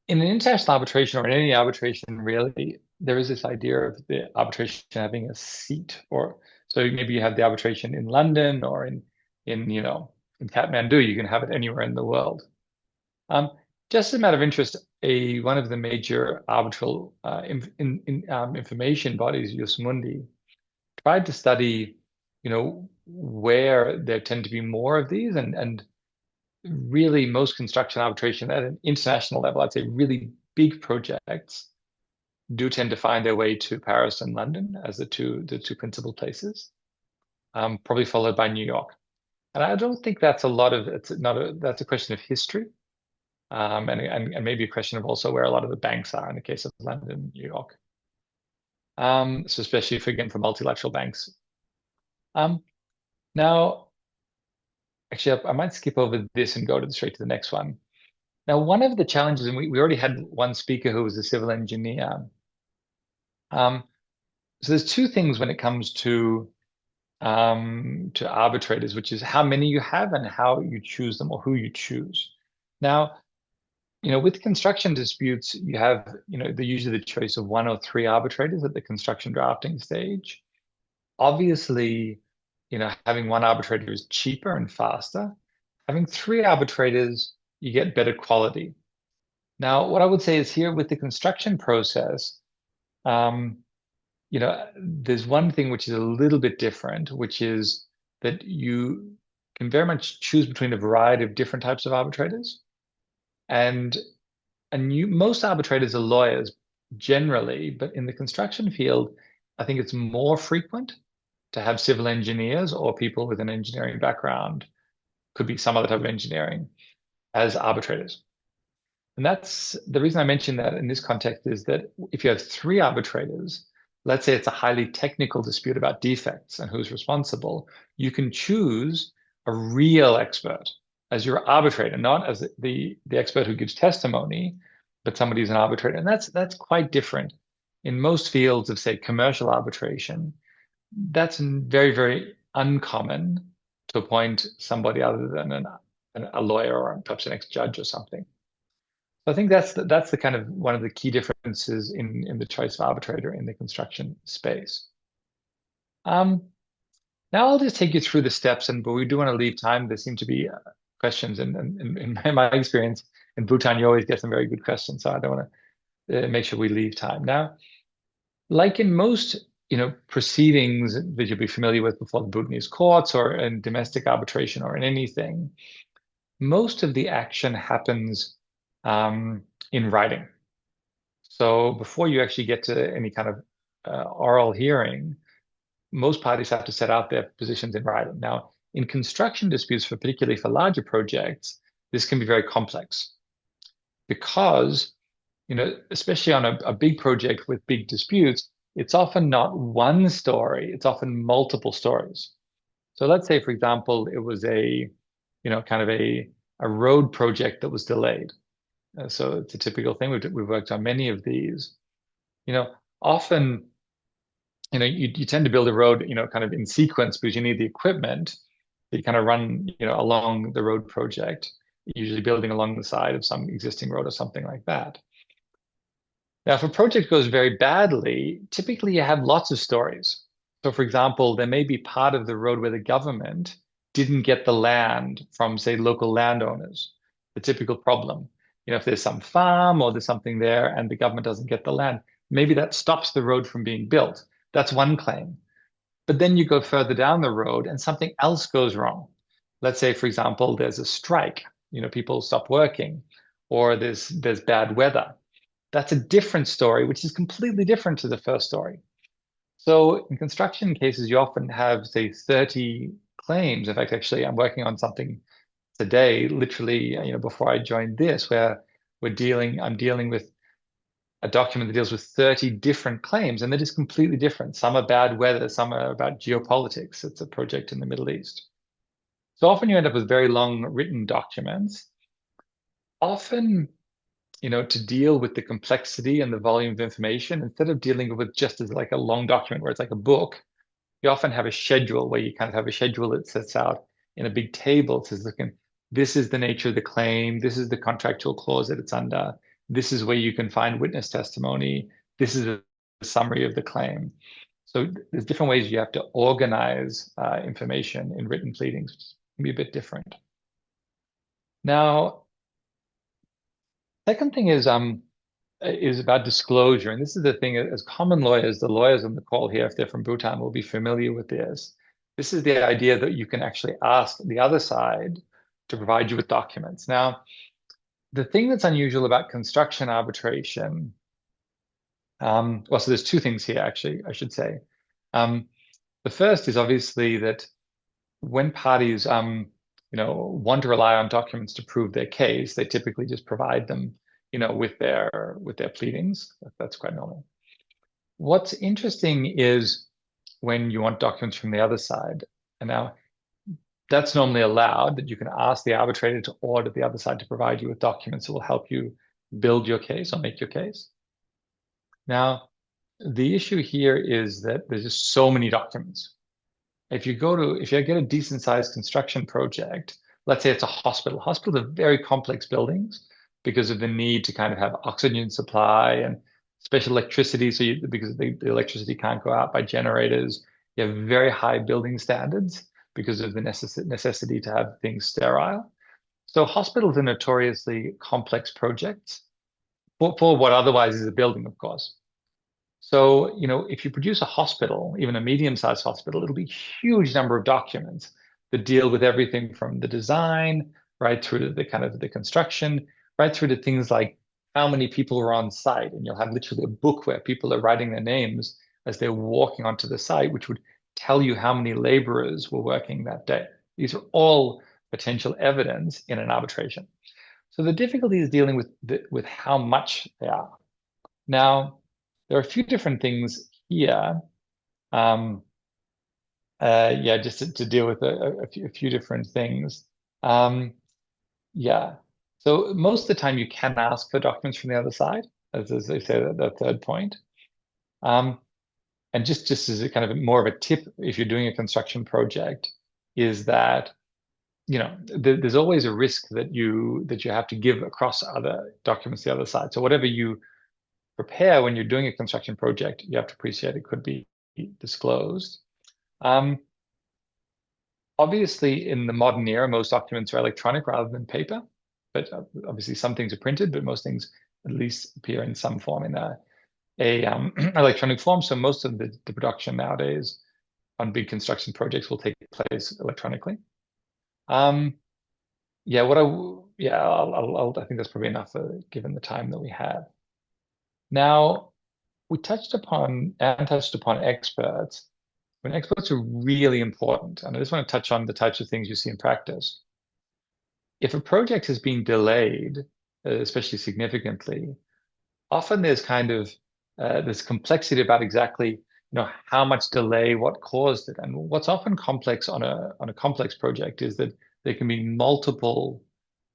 an international arbitration, or in any arbitration really, there is this idea of the arbitration having a seat, so maybe you have the arbitration in London or in Kathmandu. You can have it anywhere in the world. Just as a matter of interest, one of the major arbitral information bodies, Jus Mundi, tried to study, where there tend to be more of these, and really most construction arbitration at an international level, I'd say really big projects, do tend to find their way to Paris and London as the two principal places, probably followed by New York. And I don't think that's that's a question of history. And maybe a question of also where a lot of the banks are in the case of London and New York. So especially for multilateral banks. Now, actually, I might skip over this and go straight to the next one. Now, one of the challenges, and we already had one speaker who was a civil engineer. So there's 2 things when it comes to arbitrators, which is how many you have and how you choose them, or who you choose. Now, with construction disputes, you have, usually the choice of 1 or 3 arbitrators at the construction drafting stage. Obviously, having 1 arbitrator is cheaper and faster. Having 3 arbitrators, you get better quality. Now, what I would say is here with the construction process, there's one thing which is a little bit different, which is that you can very much choose between a variety of different types of arbitrators. And most arbitrators are lawyers generally, but in the construction field, I think it's more frequent to have civil engineers or people with an engineering background, could be some other type of engineering, as arbitrators. And that's the reason I mention that in this context, is that if you have 3 arbitrators, let's say it's a highly technical dispute about defects and who's responsible, you can choose a real expert as your arbitrator, not as the expert who gives testimony, but somebody who's an arbitrator. And that's quite different. In most fields of, say, commercial arbitration, that's very, very uncommon to appoint somebody other than a lawyer or perhaps an ex-judge or something. So I think that's the kind of one of the key differences in the choice of arbitrator in the construction space. Now I'll just take you through the steps, but we do want to leave time. There seem to be questions, and in my experience in Bhutan, you always get some very good questions, so I don't want to make sure we leave time. Now, like in most proceedings that you'll be familiar with before the Bhutanese courts, or in domestic arbitration, or in anything, most of the action happens in writing. So before you actually get to any kind of oral hearing, most parties have to set out their positions in writing. Now, in construction disputes, particularly for larger projects, this can be very complex because, especially on a big project with big disputes, it's often not one story, it's often multiple stories. So let's say, for example, it was kind of a road project that was delayed. So it's a typical thing. We've worked on many of these. Often, you tend to build a road, kind of in sequence because you need the equipment that you kind of run, along the road project, usually building along the side of some existing road or something like that. Now, if a project goes very badly, typically you have lots of stories. So, for example, there may be part of the road where the government didn't get the land from, say, local landowners, the typical problem. If there's some farm or there's something there and the government doesn't get the land, maybe that stops the road from being built. That's one claim. But then you go further down the road and something else goes wrong. Let's say, for example, there's a strike, people stop working, or there's bad weather. That's a different story, which is completely different to the first story. So in construction cases, you often have, say, 30 claims. In fact, actually, I'm working on something today, literally, before I joined this, where I'm dealing with a document that deals with 30 different claims, and they're just completely different. Some are bad weather, some are about geopolitics. It's a project in the Middle East. So often you end up with very long written documents. Often, to deal with the complexity and the volume of information, instead of dealing with just as like a long document where it's like a book, you often have a schedule where you kind of have a schedule that sets out in a big table. It says, look, this is the nature of the claim. This is the contractual clause that it's under. This is where you can find witness testimony. This is a summary of the claim. So there's different ways you have to organize information in written pleadings, which can be a bit different. Now, second thing is about disclosure. And this is the thing, as common lawyers, the lawyers on the call here, if they're from Bhutan, will be familiar with this. This is the idea that you can actually ask the other side to provide you with documents. Now, the thing that's unusual about construction arbitration, so there's two things here, actually, I should say. The first is obviously that when parties, want to rely on documents to prove their case, they typically just provide them, with their pleadings. That's quite normal. What's interesting is when you want documents from the other side, and now that's normally allowed, that you can ask the arbitrator to order the other side to provide you with documents that will help you build your case or make your case. Now, the issue here is that there's just so many documents. If you get a decent sized construction project, let's say it's a hospital. Hospitals are very complex buildings because of the need to kind of have oxygen supply and special electricity. So because the electricity can't go out by generators, you have very high building standards because of the necessity to have things sterile. So hospitals are notoriously complex projects for what otherwise is a building, of course. So, if you produce a hospital, even a medium-sized hospital, it'll be a huge number of documents that deal with everything from the design, right through to the kind of the construction, right through to things like how many people are on site. And you'll have literally a book where people are writing their names as they're walking onto the site, which would tell you how many laborers were working that day. These are all potential evidence in an arbitration. So the difficulty is dealing with how much they are. Now, there are a few different things here. Just to deal with a few different things. So most of the time you can ask for documents from the other side, as they say, that third point. And just as a kind of more of a tip, if you're doing a construction project, is that there's always a risk that you have to give across other documents to the other side. So whatever you prepare when you're doing a construction project, you have to appreciate it could be disclosed. Obviously, in the modern era, most documents are electronic rather than paper, but obviously some things are printed, but most things at least appear in some form in a electronic form. So most of the production nowadays on big construction projects will take place electronically. I think that's probably enough given the time that we have. Now, we touched upon experts. When experts are really important, and I just want to touch on the types of things you see in practice. If a project has been delayed, especially significantly, often there's kind of this complexity about exactly how much delay, what caused it, and what's often complex on a complex project is that there can be multiple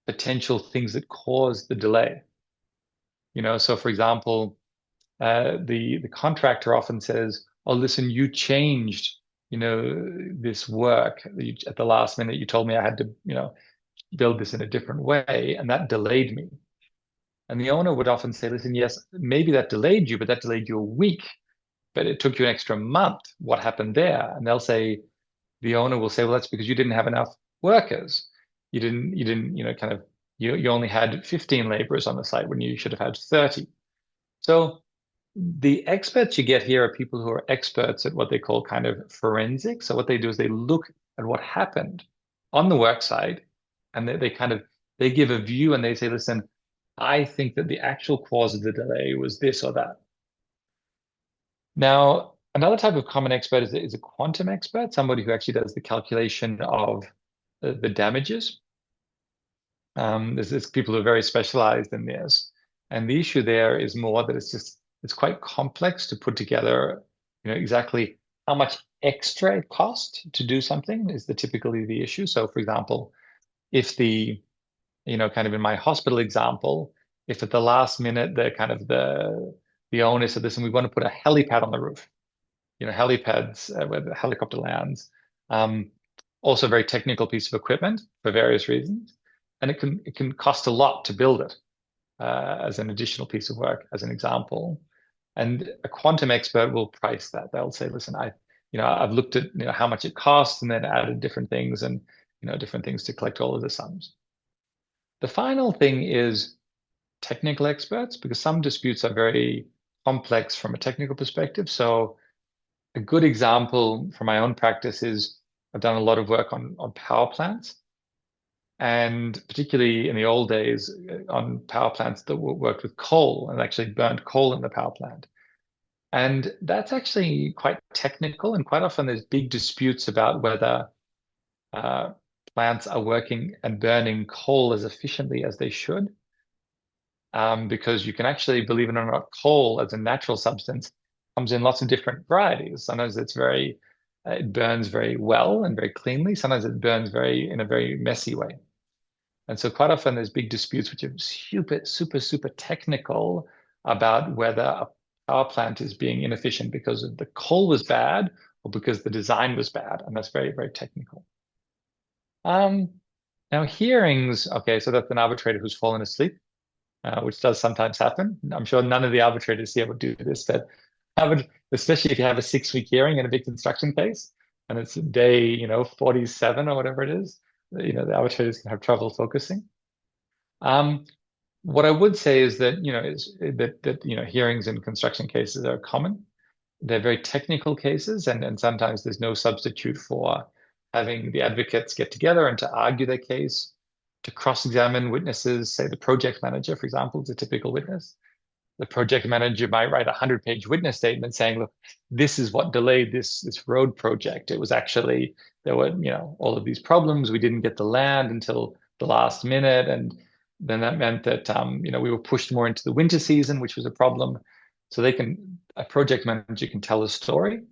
potential things that cause the delay. So for example, the contractor often says, "Oh, listen, you changed, this work at the last minute. You told me I had to, build this in a different way, and that delayed me." And the owner would often say, "Listen, yes, maybe that delayed you, but that delayed you a week, but it took you an extra month. What happened there?" And the owner will say, "Well, that's because you didn't have enough workers. You didn't, you only had 15 laborers on the site when you should have had 30. So the experts you get here are people who are experts at what they call kind of forensics. So what they do is they look at what happened on the work site, and they give a view, and they say, "Listen, I think that the actual cause of the delay was this or that." Now, another type of common expert is a quantum expert, somebody who actually does the calculation of the damages. There's people who are very specialized in this. And the issue there is more that it's quite complex to put together, exactly how much extra it costs to do something is typically the issue. So for example, if kind of in my hospital example, if at the last minute the owner said, "Listen, we want to put a helipad on the roof," helipads where the helicopter lands, also a very technical piece of equipment for various reasons, and it can cost a lot to build it as an additional piece of work, as an example. And a quantum expert will price that. They'll say, "Listen, I've looked at how much it costs, and then added different things and different things to collect all of the sums." The final thing is technical experts, because some disputes are very complex from a technical perspective. So a good example from my own practice is I've done a lot of work on power plants, and particularly in the old days on power plants that worked with coal and actually burned coal in the power plant. And that's actually quite technical, and quite often there's big disputes about whether plants are working and burning coal as efficiently as they should. Because you can actually, believe it or not, coal as a natural substance comes in lots of different varieties. Sometimes it burns very well and very cleanly. Sometimes it burns in a very messy way. And so quite often there's big disputes which are super, super, super technical about whether a power plant is being inefficient because the coal was bad or because the design was bad. And that's very, very technical. Now hearings, okay, so that's an arbitrator who's fallen asleep, which does sometimes happen. I'm sure none of the arbitrators here would do this, but especially if you have a 6-week hearing in a big construction case, and it's day, 47 or whatever it is, the arbitrators can have trouble focusing. What I would say is that, hearings in construction cases are common. They're very technical cases, and sometimes there's no substitute for having the advocates get together and to argue their case, to cross-examine witnesses. Say the project manager, for example, is a typical witness. The project manager might write a 100-page witness statement saying, "Look, this is what delayed this road project. It was actually, there were, all of these problems. We didn't get the land until the last minute. And then that meant that, we were pushed more into the winter season, which was a problem." So a project manager can tell a story.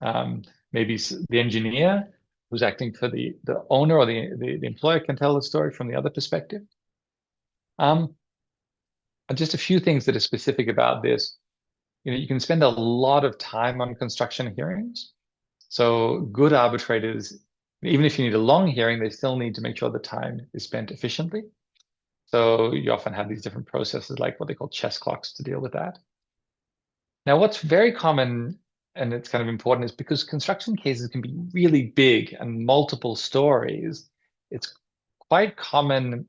Maybe the engineer who's acting for the owner or the employer can tell a story from the other perspective. And just a few things that are specific about this. You can spend a lot of time on construction hearings. So good arbitrators, even if you need a long hearing, they still need to make sure the time is spent efficiently. So you often have these different processes like what they call chess clocks to deal with that. Now, what's very common, and it's kind of important, is because construction cases can be really big and multiple stories, it's quite common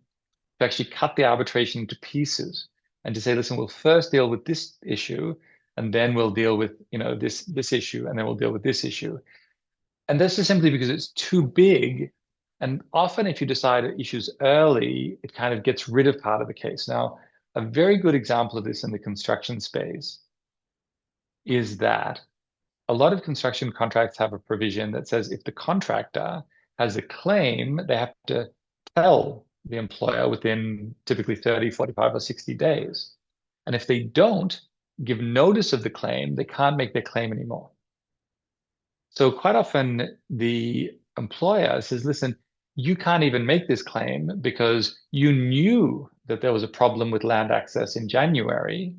to actually cut the arbitration into pieces and to say, "Listen, we'll first deal with this issue, and then we'll deal with this issue, and then we'll deal with this issue." And this is simply because it's too big. And often if you decide issues early, it kind of gets rid of part of the case. Now, a very good example of this in the construction space is that a lot of construction contracts have a provision that says if the contractor has a claim, they have to tell the employer within typically 30, 45, or 60 days. And if they don't give notice of the claim, they can't make their claim anymore. So quite often the employer says, "Listen, you can't even make this claim because you knew that there was a problem with land access in January,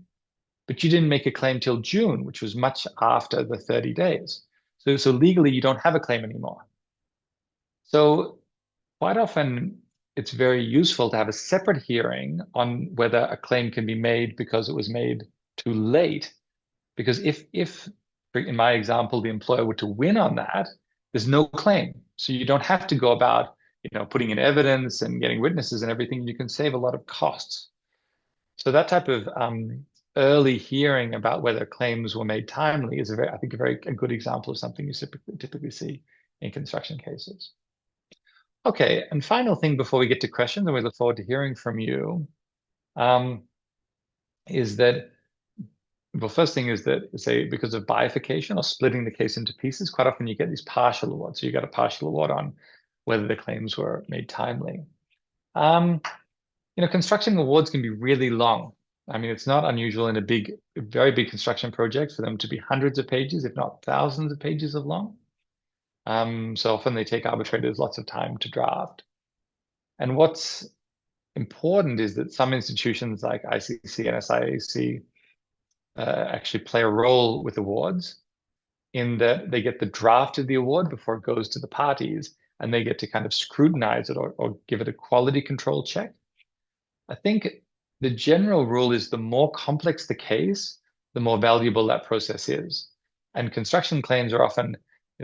but you didn't make a claim till June, which was much after the 30 days. So legally, you don't have a claim anymore. So quite often, it's very useful to have a separate hearing on whether a claim can be made because it was made too late. Because if in my example, the employer were to win on that, there's no claim. So you don't have to go about, putting in evidence and getting witnesses and everything. You can save a lot of costs. So that type of early hearing about whether claims were made timely is I think a good example of something you typically see in construction cases. Okay, and final thing before we get to questions, and we look forward to hearing from you, is that, well, first thing is that, say, because of bifurcation or splitting the case into pieces, quite often you get these partial awards. So you get a partial award on whether the claims were made timely. Construction awards can be really long. I mean, it's not unusual in a very big construction project for them to be hundreds of pages, if not thousands of pages of long. So often they take arbitrators lots of time to draft. And what's important is that some institutions like ICC and SIAC actually play a role with awards in that they get the draft of the award before it goes to the parties, and they get to kind of scrutinize it or give it a quality control check. I think the general rule is the more complex the case, the more valuable that process is. And construction claims are often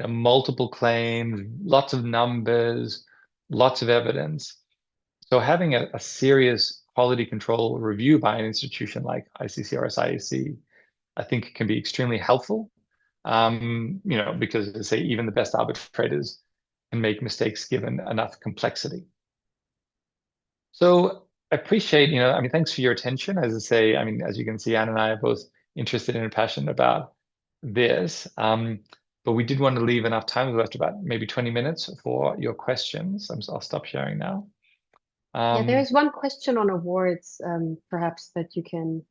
multiple claims, lots of numbers, lots of evidence. So having a serious quality control review by an institution like ICC or SIAC, I think can be extremely helpful, because as I say, even the best arbitrators can make mistakes given enough complexity. So I appreciate, thanks for your attention. As I say, as you can see, Anne and I are both interested and passionate about this. But we did want to leave enough time. We left about maybe 20 minutes for your questions. I'll stop sharing now. Yeah, there's one question on awards, perhaps that you can,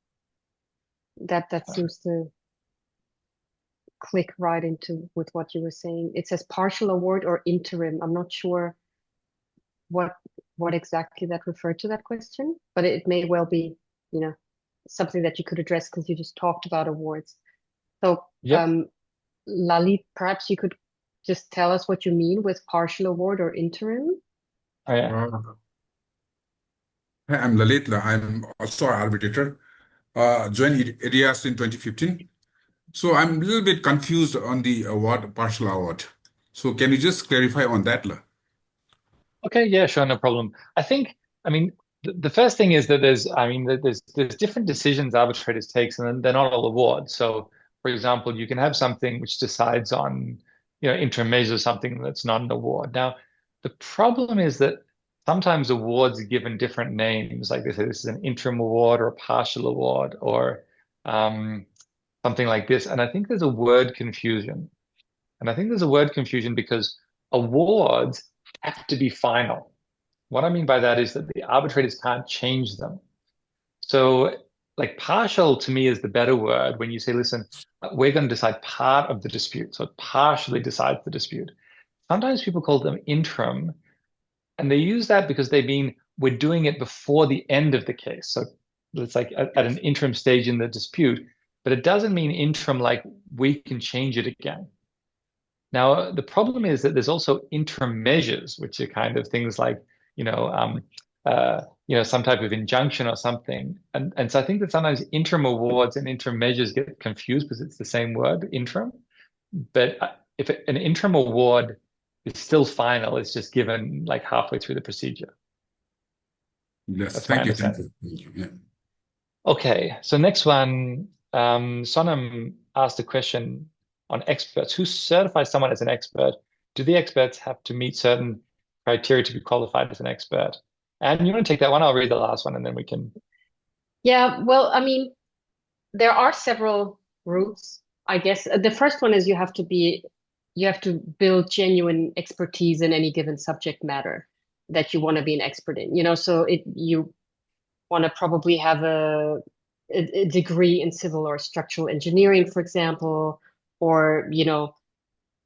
that seems to click right into with what you were saying. It says partial award or interim. I'm not sure what exactly that referred to, that question, but it may well be, something that you could address because you just talked about awards. So, Lalit, perhaps you could just tell us what you mean with partial award or interim. Oh, yeah. Hi, I'm Lalit. I'm also an arbitrator. Joined ADRs in 2015. So I'm a little bit confused on the award, partial award. So can you just clarify on that? Okay, yeah, sure, no problem. I think, the first thing is that there's different decisions arbitrators take, and they're not all awards. So, for example, you can have something which decides on, interim measures, something that's not an award. Now, the problem is that sometimes awards are given different names, like they say this is an interim award or a partial award or something like this. And I think there's a word confusion. And I think there's a word confusion because awards have to be final. What I mean by that is that the arbitrators can't change them. So like partial to me is the better word when you say, listen, we're going to decide part of the dispute. So it partially decides the dispute. Sometimes people call them interim, and they use that because they mean we're doing it before the end of the case. So it's like at an interim stage in the dispute, but it doesn't mean interim like we can change it again. Now, the problem is that there's also interim measures, which are kind of things like, some type of injunction or something. And so I think that sometimes interim awards and interim measures get confused because it's the same word, interim. But if an interim award is still final, it's just given like halfway through the procedure. Yes, That's thank my you. understanding. Thank you. Yeah. Okay, so next one, Sonam asked a question on experts. Who certifies someone as an expert? Do the experts have to meet certain criteria to be qualified as an expert? And you want to take that one? I'll read the last one and then we can. Yeah, well, there are several routes, I guess. The first one is you have to build genuine expertise in any given subject matter that you want to be an expert in. So you want to probably have a degree in civil or structural engineering, for example, or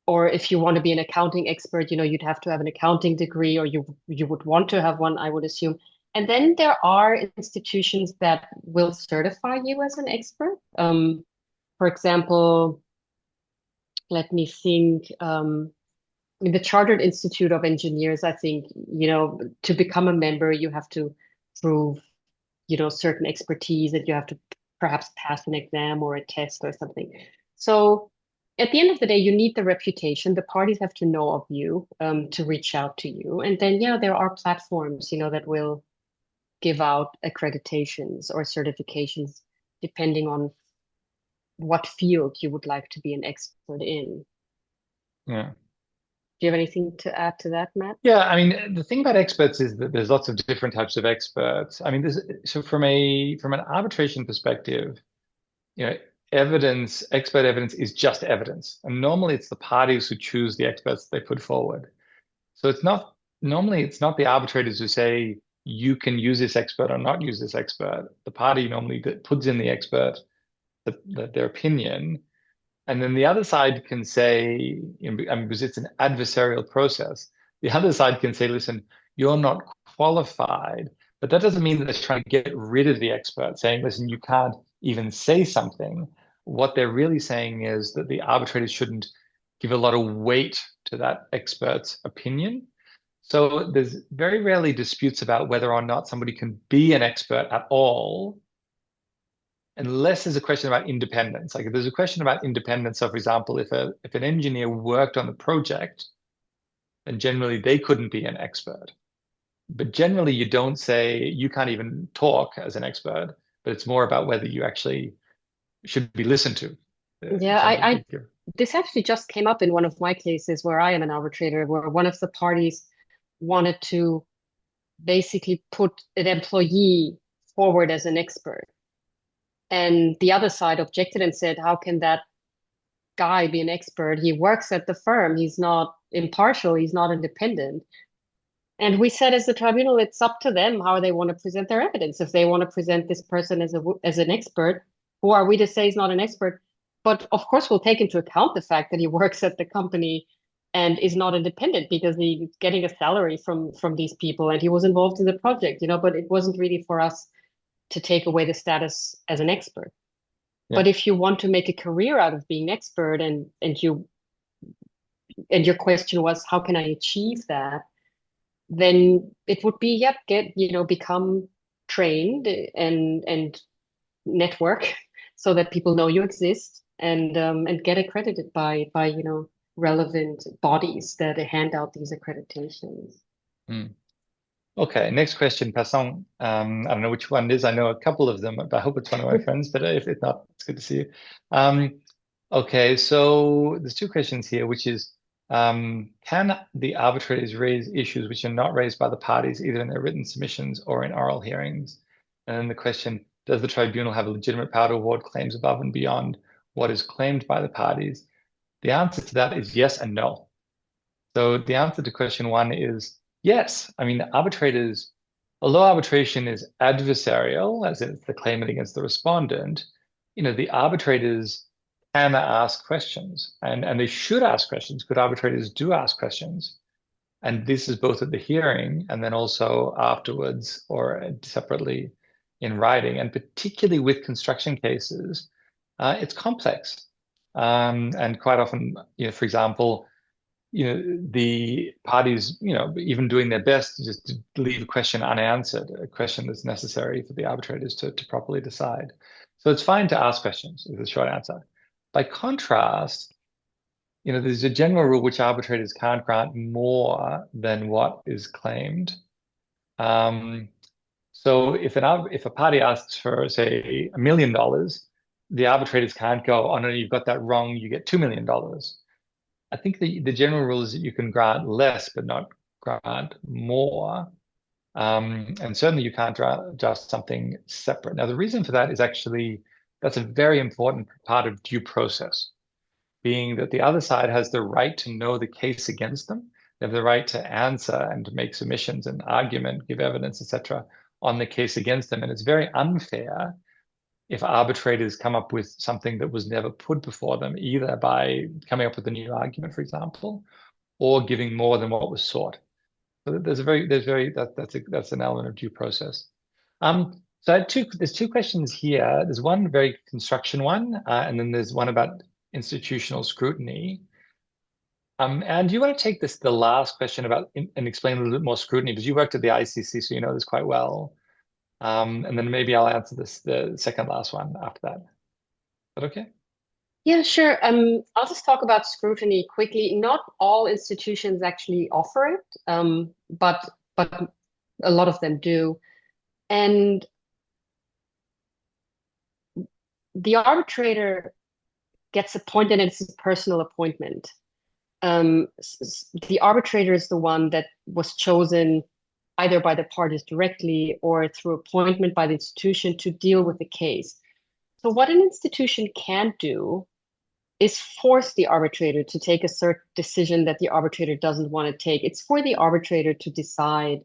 or if you want to be an accounting expert, you'd have to have an accounting degree, or you would want to have one, I would assume. And then there are institutions that will certify you as an expert. For example, let me think. The Chartered Institute of Engineers, I think, to become a member, you have to prove, certain expertise, and you have to perhaps pass an exam or a test or something. So at the end of the day, you need the reputation. The parties have to know of you, to reach out to you. And then, there are platforms, that will give out accreditations or certifications depending on what field you would like to be an expert in. Yeah. Do you have anything to add to that, Matt? Yeah, I mean, the thing about experts is that there's lots of different types of experts. I mean, so from an arbitration perspective, expert evidence is just evidence. And normally it's the parties who choose the experts they put forward. So normally it's not the arbitrators who say, you can use this expert or not use this expert. The party normally puts in the expert, their opinion. And then the other side can say, because it's an adversarial process, the other side can say, listen, you're not qualified. But that doesn't mean that they're trying to get rid of the expert, saying, listen, you can't even say something. What they're really saying is that the arbitrators shouldn't give a lot of weight to that expert's opinion. So there's very rarely disputes about whether or not somebody can be an expert at all, unless there's a question about independence. Like if there's a question about independence, so for example, if an engineer worked on the project, then generally they couldn't be an expert. But generally you don't say you can't even talk as an expert, but it's more about whether you actually should be listened to. Yeah, this actually just came up in one of my cases where I am an arbitrator, where one of the parties wanted to basically put an employee forward as an expert. And the other side objected and said, how can that guy be an expert? He works at the firm. He's not impartial. He's not independent. And we said, as the tribunal, it's up to them how they want to present their evidence. If they want to present this person as an expert, who are we to say he's not an expert? But of course, we'll take into account the fact that he works at the company and is not independent because he's getting a salary from these people and he was involved in the project, but it wasn't really for us to take away the status as an expert. Yeah. But if you want to make a career out of being an expert and your question was, how can I achieve that? Then it would be, become trained and network so that people know you exist and get accredited by relevant bodies that hand out these accreditations. Okay, next question, Passant. I don't know which one it is. I know a couple of them, but I hope it's one of my friends, but if not, it's good to see you. Okay, so there's two questions here, which is, can the arbitrators raise issues which are not raised by the parties, either in their written submissions or in oral hearings? And then the question, does the tribunal have a legitimate power to award claims above and beyond what is claimed by the parties? The answer to that is yes and no. So the answer to question one is yes. I mean, arbitrators, although arbitration is adversarial, as in it's the claimant against the respondent, the arbitrators can ask questions and they should ask questions. Good arbitrators do ask questions. And this is both at the hearing and then also afterwards or separately in writing. And particularly with construction cases, it's complex. And quite often, for example, the parties, even doing their best to just leave a question unanswered, a question that's necessary for the arbitrators to properly decide. So it's fine to ask questions, is the short answer. By contrast, there's a general rule which arbitrators can't grant more than what is claimed. So if a party asks for, say, $1 million, the arbitrators can't go, oh no, you've got that wrong, you get $2 million. I think the general rule is that you can grant less, but not grant more. And certainly you can't just something separate. Now, the reason for that is actually, that's a very important part of due process, being that the other side has the right to know the case against them. They have the right to answer and to make submissions and argument, give evidence, etc., on the case against them. And it's very unfair if arbitrators come up with something that was never put before them, either by coming up with a new argument, for example, or giving more than what was sought. So that's an element of due process. So there's two questions here. There's one very construction one, and then there's one about institutional scrutiny. And do you want to take the last question about and explain a little bit more scrutiny, because you worked at the ICC, so you know this quite well. And then maybe I'll answer the second last one after that. Is that okay? Yeah, sure. I'll just talk about scrutiny quickly. Not all institutions actually offer it, but a lot of them do. And the arbitrator gets appointed, and it's a personal appointment. The arbitrator is the one that was chosen either by the parties directly or through appointment by the institution to deal with the case. So what an institution can't do is force the arbitrator to take a certain decision that the arbitrator doesn't want to take. It's for the arbitrator to decide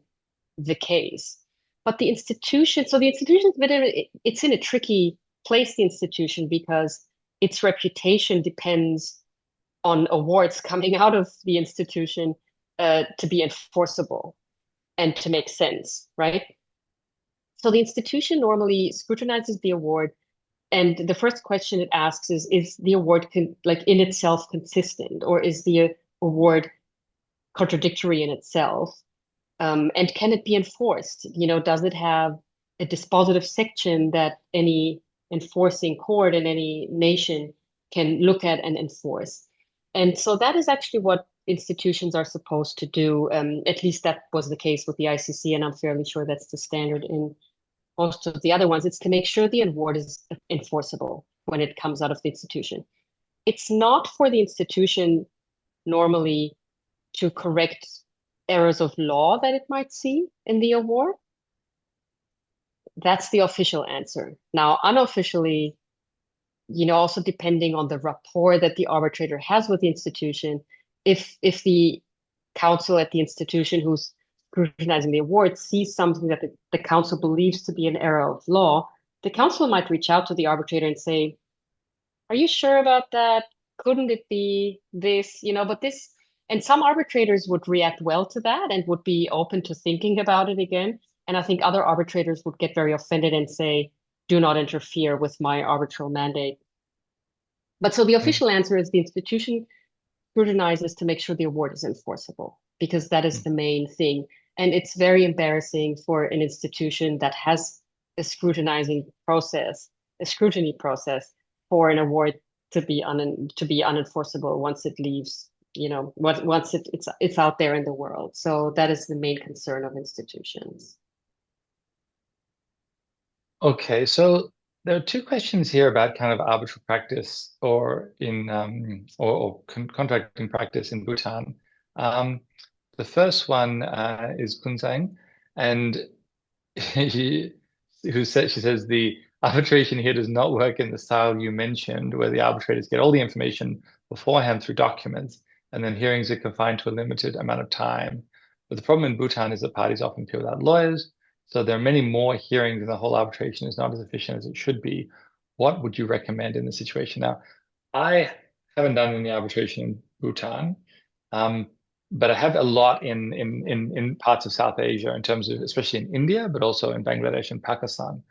the case. But the institution, it's in a tricky place, the institution, because its reputation depends on awards coming out of the institution to be enforceable and to make sense, right? So the institution normally scrutinizes the award, and the first question it asks is the award in itself consistent, or is the award contradictory in itself? And can it be enforced? Does it have a dispositive section that any enforcing court in any nation can look at and enforce? And so that is actually what institutions are supposed to do. At least that was the case with the ICC, and I'm fairly sure that's the standard in most of the other ones. It's to make sure the award is enforceable when it comes out of the institution. It's not for the institution normally to correct errors of law that it might see in the award. That's the official answer. Now, unofficially, also depending on the rapport that the arbitrator has with the institution, if the counsel at the institution who's scrutinizing the award sees something that the counsel believes to be an error of law, the counsel might reach out to the arbitrator and say, are you sure about that? Couldn't it be this? But this, and some arbitrators would react well to that and would be open to thinking about it again. And I think other arbitrators would get very offended and say, do not interfere with my arbitral mandate. But so the official answer is the institution scrutinizes to make sure the award is enforceable, because that is the main thing. And it's very embarrassing for an institution that has a scrutiny process, for an award to be unenforceable once it leaves, once it's out there in the world. So that is the main concern of institutions. Okay, so there are two questions here about kind of arbitral practice or contracting practice in Bhutan. The first one is Kunzang, and she says the arbitration here does not work in the style you mentioned, where the arbitrators get all the information beforehand through documents, and then hearings are confined to a limited amount of time. But the problem in Bhutan is that parties often appear without lawyers, so there are many more hearings, and the whole arbitration is not as efficient as it should be. What would you recommend in this situation? Now, I haven't done any arbitration in Bhutan, but I have a lot in parts of South Asia, in terms of, especially in India, but also in Bangladesh and Pakistan,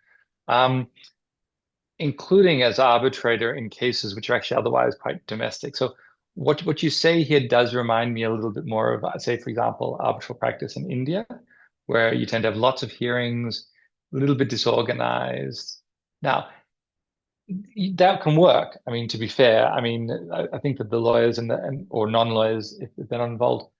including as arbitrator in cases which are actually otherwise quite domestic. So what you say here does remind me a little bit more of, say, for example, arbitral practice in India, where you tend to have lots of hearings, a little bit disorganized. Now, that can work. I mean, to be fair, I mean, I think that the lawyers or non-lawyers, if they're not involved,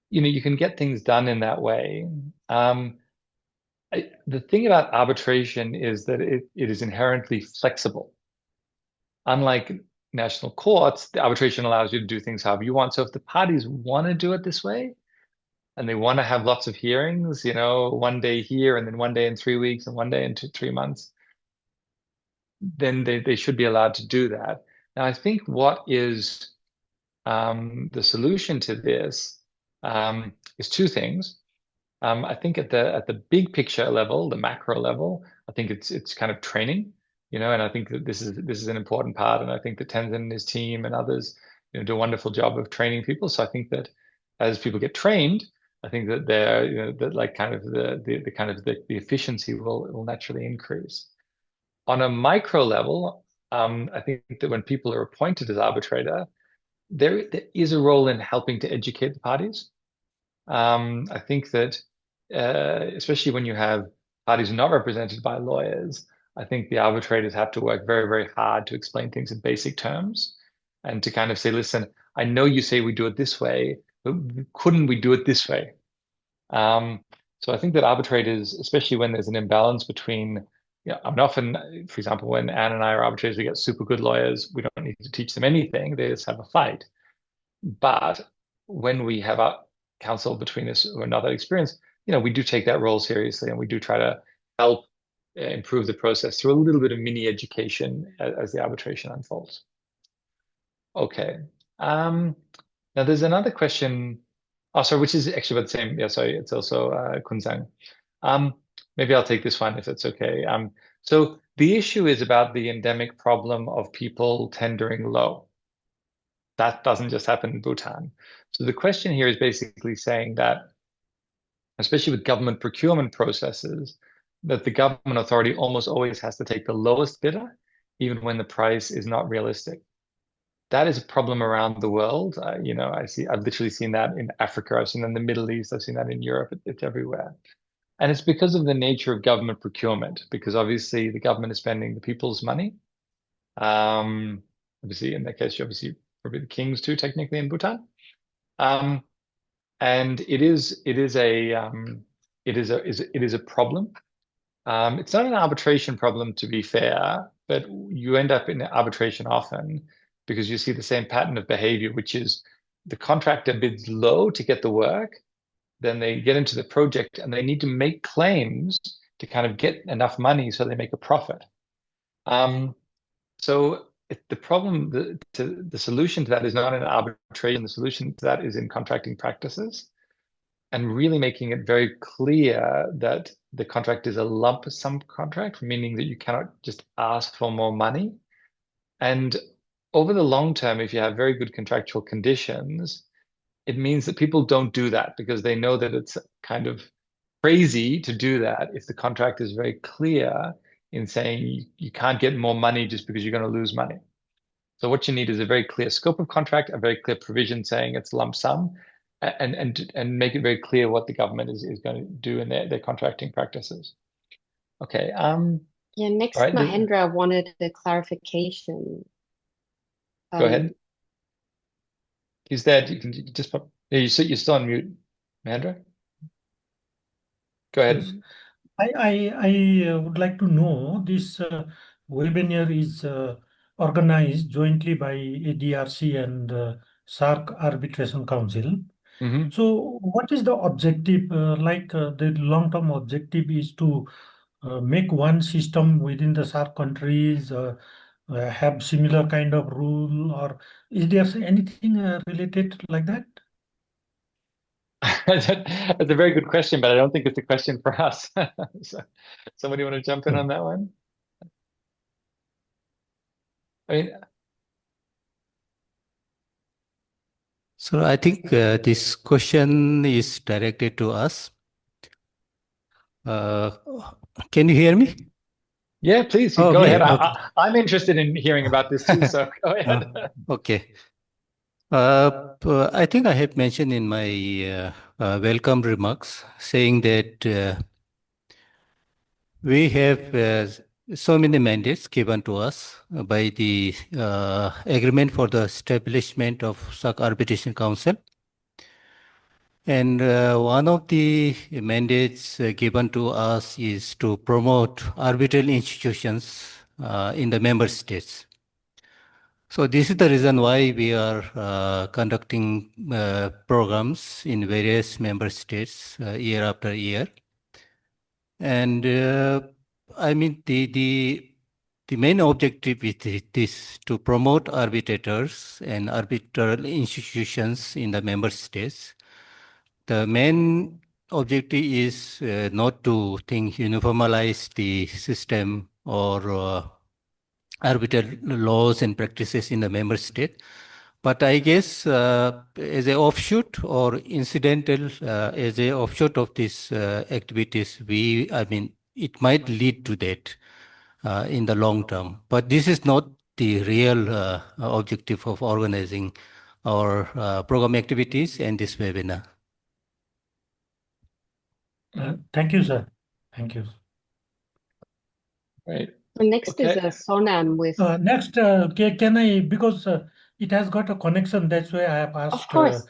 you can get things done in that way. The thing about arbitration is that it is inherently flexible. Unlike national courts, the arbitration allows you to do things however you want. So if the parties want to do it this way, and they want to have lots of hearings, one day here, and then one day in 3 weeks, and one day in 3 months, then they should be allowed to do that. Now, I think what is the solution to this is two things. I think at the big picture level, the macro level, I think it's kind of training. And I think that this is an important part, and I think that Tenzin and his team and others, do a wonderful job of training people. So I think that as people get trained, I think that they're, that like kind of the efficiency will naturally increase. On a micro level, I think that when people are appointed as arbitrator, there is a role in helping to educate the parties. I think that especially when you have parties not represented by lawyers, I think the arbitrators have to work very, very hard to explain things in basic terms and to kind of say, listen, I know you say we do it this way, but couldn't we do it this way? So I think that arbitrators, especially when there's an imbalance between, I mean, often, for example, when Anne and I are arbitrators, we get super good lawyers. We don't need to teach them anything. They just have a fight. But when we have a counsel between us who are not that experienced, we do take that role seriously, and we do try to help improve the process through a little bit of mini education as the arbitration unfolds. Okay. Now there's another question. Oh, sorry, which is actually about the same. Yeah, sorry, it's also Kunzang. Maybe I'll take this one if it's okay. So the issue is about the endemic problem of people tendering low. That doesn't just happen in Bhutan. So the question here is basically saying that, especially with government procurement processes, that the government authority almost always has to take the lowest bidder, even when the price is not realistic. That is a problem around the world. I've literally seen that in Africa. I've seen that in the Middle East. I've seen that in Europe. It's everywhere. And it's because of the nature of government procurement, because obviously the government is spending the people's money. Obviously, in that case, obviously probably the kings too, technically in Bhutan. And it is a problem. It's not an arbitration problem, to be fair, but you end up in arbitration often because you see the same pattern of behavior, which is the contractor bids low to get the work, then they get into the project and they need to make claims to kind of get enough money so they make a profit. So the solution to that is not in arbitration. The solution to that is in contracting practices, and really making it very clear that the contract is a lump sum contract, meaning that you cannot just ask for more money. And over the long term, if you have very good contractual conditions, it means that people don't do that because they know that it's kind of crazy to do that if the contract is very clear in saying you can't get more money just because you're going to lose money. So what you need is a very clear scope of contract, a very clear provision saying it's lump sum, and make it very clear what the government is going to do in their contracting practices. Okay. Yeah, next right, Mahendra wanted a clarification. Go ahead. He's there. You can just put. Yeah, you're still on mute, Mahendra. Go ahead. Yes. I would like to know this webinar is organized jointly by ADRC and SARC Arbitration Council. Mm-hmm. So what is the objective? The long-term objective is to make one system within the SARC countries, have similar kind of rule, or is there anything related like that? That's a very good question, but I don't think it's a question for us. So, somebody want to jump in on that one? I mean, so I think this question is directed to us. Can you hear me? Yeah, please go ahead. Okay. I'm interested in hearing about this too, so go ahead. Okay. I think I have mentioned in my welcome remarks saying that we have so many mandates given to us by the agreement for the establishment of SARC Arbitration Council. And one of the mandates given to us is to promote arbitral institutions in the member states. So this is the reason why we are conducting programs in various member states year after year. And I mean, the main objective is to promote arbitrators and arbitral institutions in the member states. The main objective is not to uniformize the system or arbitral laws and practices in the member state. But I guess as a offshoot or incidental, as a offshoot of these activities, it might lead to that in the long term. But this is not the real objective of organizing our program activities and this webinar. Thank you, sir. Thank you. Right. Next is Sonam with. Next, can I, because it has got a connection, that's why I have asked, Of course.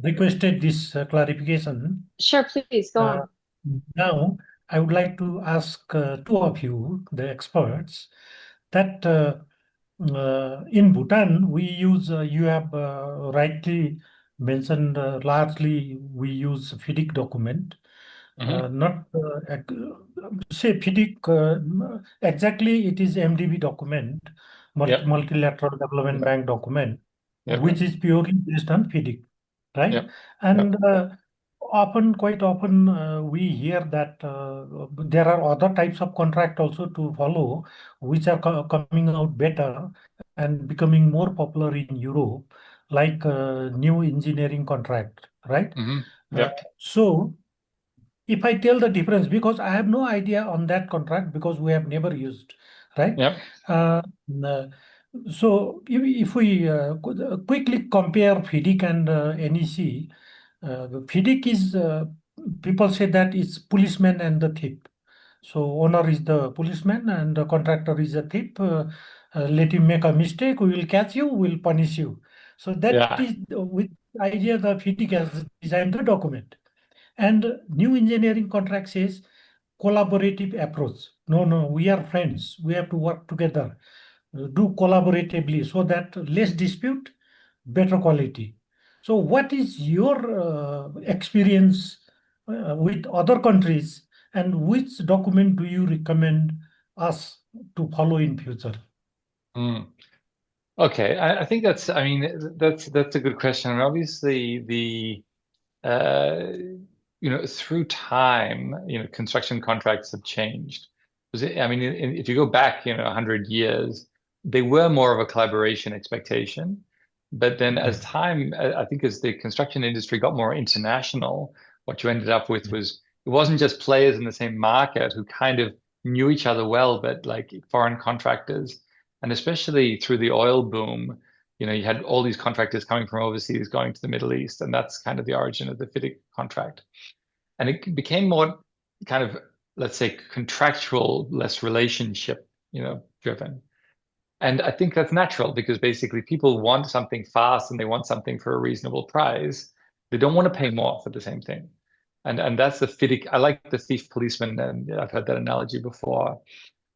Requested this clarification. Sure, please go on. Now, I would like to ask two of you, the experts, that in Bhutan, we use, you have rightly mentioned, largely we use FIDIC document. Not say FIDIC, exactly it is MDB document, Multilateral Development Bank document, which is purely based on FIDIC, right? And quite often, we hear that there are other types of contract also to follow, which are coming out better and becoming more popular in Europe, like new engineering contract, right? So if I tell the difference, because I have no idea on that contract because we have never used, right? So if we quickly compare FIDIC and NEC, FIDIC is, people say that it's policeman and the thief. So owner is the policeman and the contractor is a thief. Let him make a mistake, we will catch you, we'll punish you. So that is with idea the FIDIC has designed the document. And new engineering contract says collaborative approach. No, we are friends. We have to work together, do collaboratively so that less dispute, better quality. So what is your experience with other countries and which document do you recommend us to follow in future? Okay, I think that's a good question. And obviously through time, construction contracts have changed. If you go back, 100 years, they were more of a collaboration expectation. But then as time, I think as the construction industry got more international, what you ended up with was, it wasn't just players in the same market who kind of knew each other well, but like foreign contractors. And especially through the oil boom, you had all these contractors coming from overseas going to the Middle East, and that's kind of the origin of the FIDIC contract. And it became more kind of, let's say, contractual, less relationship, driven. And I think that's natural because basically people want something fast and they want something for a reasonable price. They don't want to pay more for the same thing. And that's the FIDIC. I like the thief policeman, and I've heard that analogy before.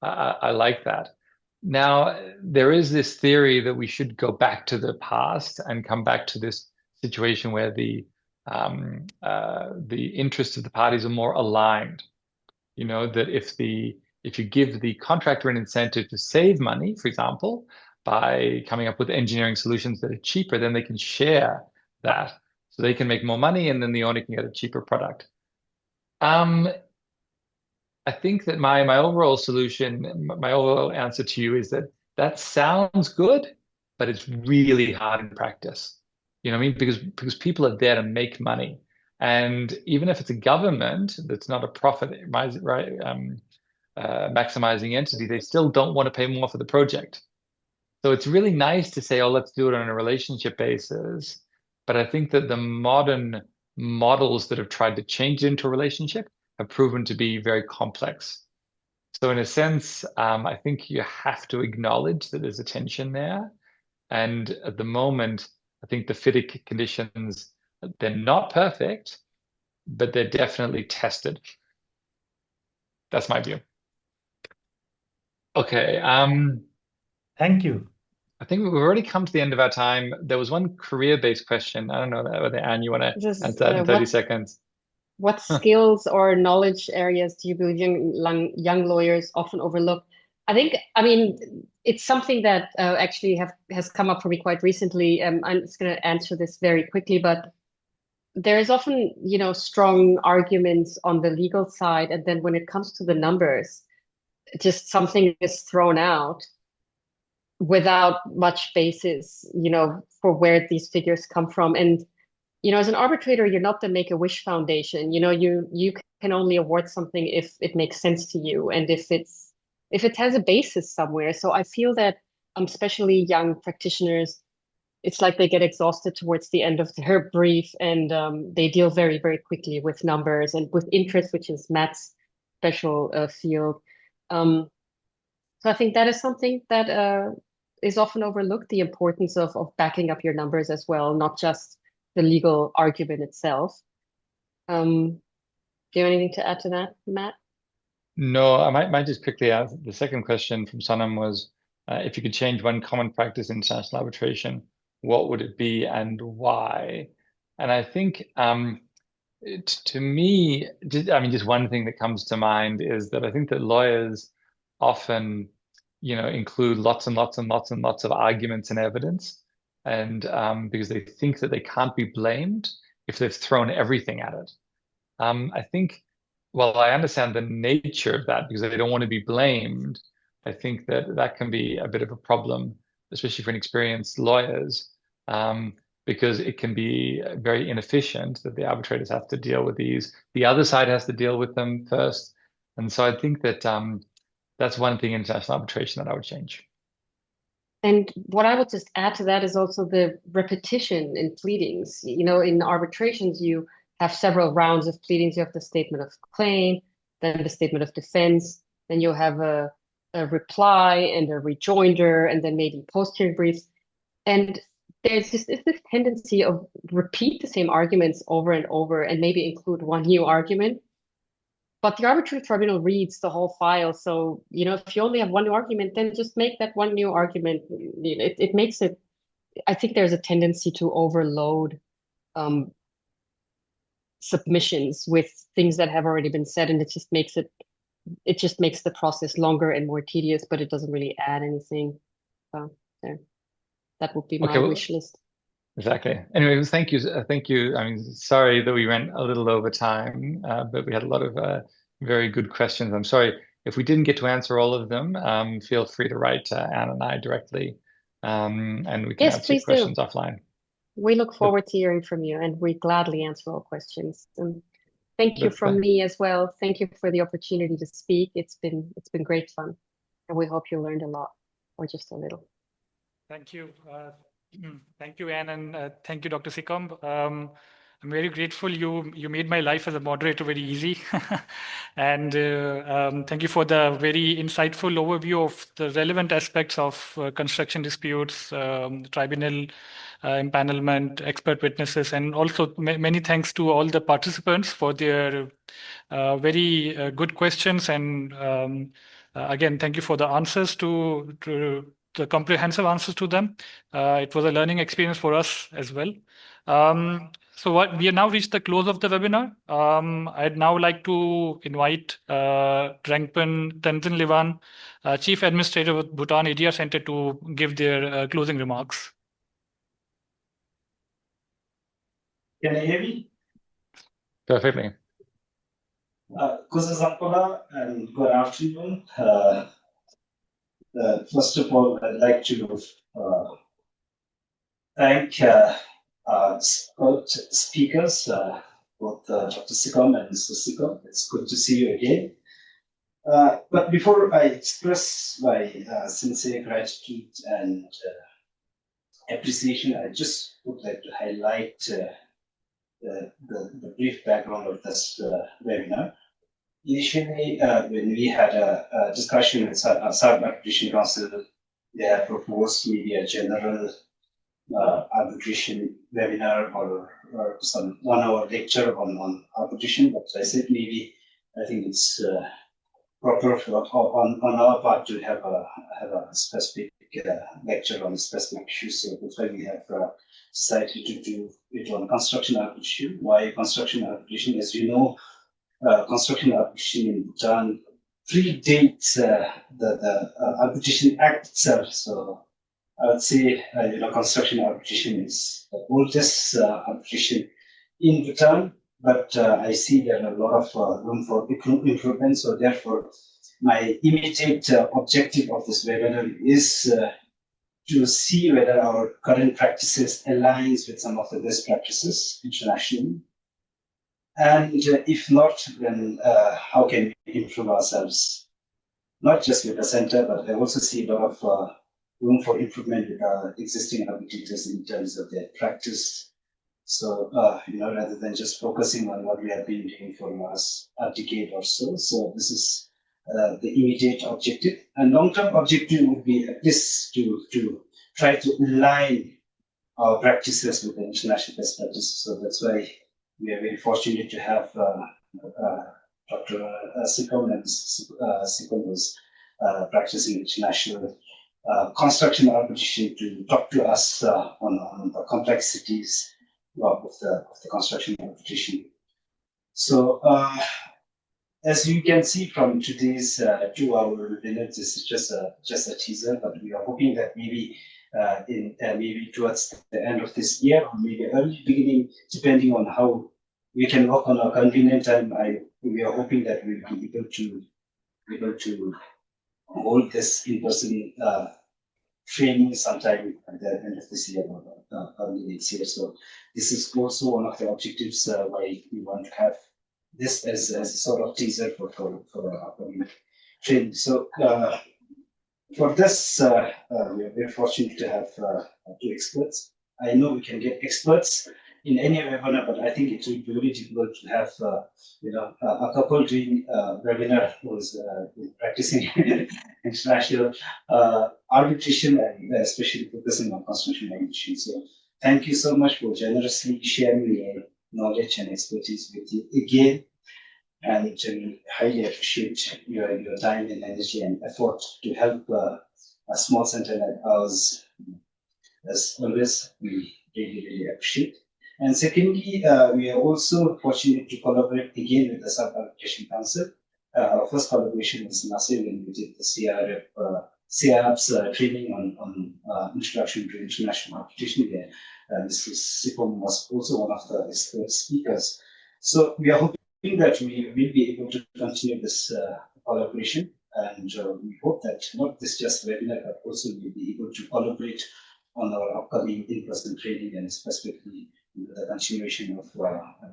I like that. Now, there is this theory that we should go back to the past and come back to this situation where the interests of the parties are more aligned. That if you give the contractor an incentive to save money, for example, by coming up with engineering solutions that are cheaper, then they can share that. So they can make more money and then the owner can get a cheaper product. I think that my overall solution, my overall answer to you is that sounds good, but it's really hard in practice. You know what I mean? Because people are there to make money. And even if it's a government that's not a profit maximizing entity, they still don't want to pay more for the project. So it's really nice to say, oh, let's do it on a relationship basis. But I think that the modern models that have tried to change it into a relationship have proven to be very complex. So in a sense, I think you have to acknowledge that there's a tension there. And at the moment, I think the FIDIC conditions, they're not perfect, but they're definitely tested. That's my view. Okay. Thank you. I think we've already come to the end of our time. There was one career-based question. I don't know whether, Anne, you want to answer that in 30 seconds. What skills or knowledge areas do you believe young lawyers often overlook? I mean, it's something that actually has come up for me quite recently. I'm just going to answer this very quickly, but there is often, strong arguments on the legal side, and then when it comes to the numbers, just something is thrown out. without much basis, for where these figures come from. And, as an arbitrator, you're not the Make-A-Wish Foundation. You can only award something if it makes sense to you and if it has a basis somewhere. So I feel that especially young practitioners, it's like they get exhausted towards the end of their brief, and they deal very, very quickly with numbers and with interest, which is Matt's special field. So I think that is something that is often overlooked, the importance of backing up your numbers as well, not just the legal argument itself. Do you have anything to add to that, Matt? No, I might just quickly add, the second question from Sonam was, if you could change one common practice in international arbitration, what would it be and why? And I think, to me, just one thing that comes to mind is that I think that lawyers often, include lots and lots and lots and lots of arguments and evidence, and because they think that they can't be blamed if they've thrown everything at it. I think, well, I understand the nature of that because they don't want to be blamed. I think that can be a bit of a problem, especially for inexperienced lawyers, because it can be very inefficient that the arbitrators have to deal with these. The other side has to deal with them first. And so I think that that's one thing in international arbitration that I would change. And what I would just add to that is also the repetition in pleadings. In arbitrations, you have several rounds of pleadings. You have the statement of claim, then the statement of defense, then you have a reply and a rejoinder, and then maybe post-hearing briefs. And there's this tendency of repeat the same arguments over and over and maybe include one new argument. But the arbitrary tribunal reads the whole file. So, if you only have one new argument, then just make that one new argument. It makes it, I think there's a tendency to overload submissions with things that have already been said, and it just makes the process longer and more tedious, but it doesn't really add anything. So there, that would be my wish list. Exactly. Anyway, thank you. Thank you. I mean, sorry that we went a little over time, but we had a lot of very good questions. I'm sorry if we didn't get to answer all of them. Feel free to write Anne and I directly, and we can answer your questions offline. We look forward to hearing from you, and we gladly answer all questions. And thank you from me as well. Thank you for the opportunity to speak. It's been great fun, and we hope you learned a lot, or just a little. Thank you. Thank you, Anne, and thank you, Dr. Seccombe. I'm very grateful you made my life as a moderator very easy. And thank you for the very insightful overview of the relevant aspects of construction disputes, tribunal empanelment, expert witnesses, and also many thanks to all the participants for their very good questions. And again, thank you for the answers to the comprehensive answers to them. It was a learning experience for us as well. So we have now reached the close of the webinar. I'd now like to invite Drangpan Tenzin Liwan, Chief Administrator of Bhutan ADR Center, to give their closing remarks. Can you hear me? Perfectly. Kusa and good afternoon. First of all, I'd like to thank speakers, both Dr. Seccombe and Mr. Seccombe. It's good to see you again. But before I express my sincere gratitude and appreciation, I just would like to highlight the brief background of this webinar. Initially, when we had a discussion with SARC Arbitration Council, they had proposed maybe a general arbitration webinar or some 1 hour lecture on arbitration. But I said maybe I think it's proper on our part to have a specific lecture on specific issues. So that's why we have decided to do it on construction arbitration. Why construction arbitration? As you know, construction arbitration in Bhutan predates the Arbitration Act itself. So I would say, construction arbitration is the oldest arbitration in Bhutan, but I see there are a lot of room for improvement. So therefore, my immediate objective of this webinar is to see whether our current practices aligns with some of the best practices internationally. And if not, then how can we improve ourselves? Not just with the center, but I also see a lot of room for improvement with our existing arbitrators in terms of their practice. So, rather than just focusing on what we have been doing for the last decade or so. So this is the immediate objective. And long-term objective would be at least to try to align our practices with the international best practices. So that's why we are very fortunate to have Dr. Sikon and Sikon was practicing international construction arbitration to talk to us on the complexities of the construction arbitration. So as you can see from today's 2-hour webinar, this is just a teaser, but we are hoping that maybe maybe towards the end of this year or maybe early beginning, depending on how we can work on our convenient time, we are hoping that we'll be able to hold this in-person training sometime at the end of this year or early next year. So this is also one of the objectives why we want to have this as a sort of teaser for our upcoming training. So for this, we are very fortunate to have 2 experts. I know we can get experts in any webinar, but I think it will be very difficult to have a couple doing webinar who is practicing international arbitration and especially focusing on construction arbitration. So thank you so much for generously sharing your knowledge and expertise with you again. And we highly appreciate your time and energy and effort to help a small center like ours. As always, we really appreciate. And secondly, we are also fortunate to collaborate again with the SARC Arbitration Council. Our first collaboration was massive when we did the CRF's training on introduction to international arbitration there. Mr. Sipom was also one of the expert speakers. So we are hoping that we will be able to continue this collaboration. And we hope that not this just webinar, but also we'll be able to collaborate on our upcoming in-person training and specifically the continuation of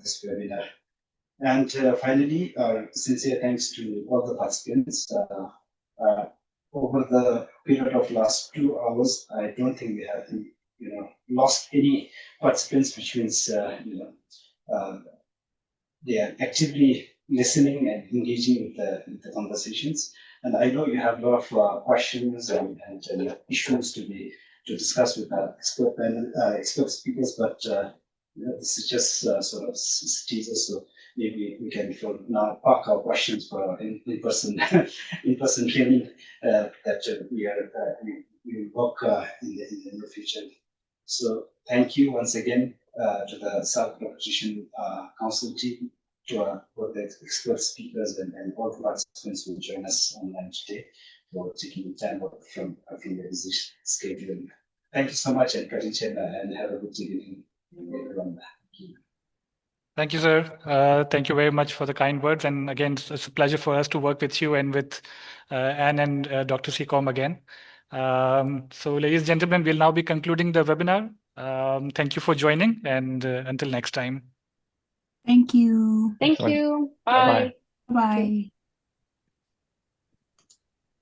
this webinar. And finally, sincere thanks to all the participants. Over the period of last 2 hours, I don't think we have lost any participants, which means they are actively listening and engaging with the conversations. And I know you have a lot of questions and issues to discuss with our expert speakers, but this is just sort of teaser. So maybe we can for now park our questions for our in-person training that we will work in the near future. So thank you once again to the SARC Arbitration Council team, to the expert speakers and all the participants who join us online today for taking time out from their busy schedule. Thank you so much, and have a good evening, everyone. Thank you, sir. Thank you very much for the kind words. And again, it's a pleasure for us to work with you and with Anne and Dr. Seacom again. So, ladies and gentlemen, we'll now be concluding the webinar. Thank you for joining, and until next time. Thank you. Thank you. Bye. Bye.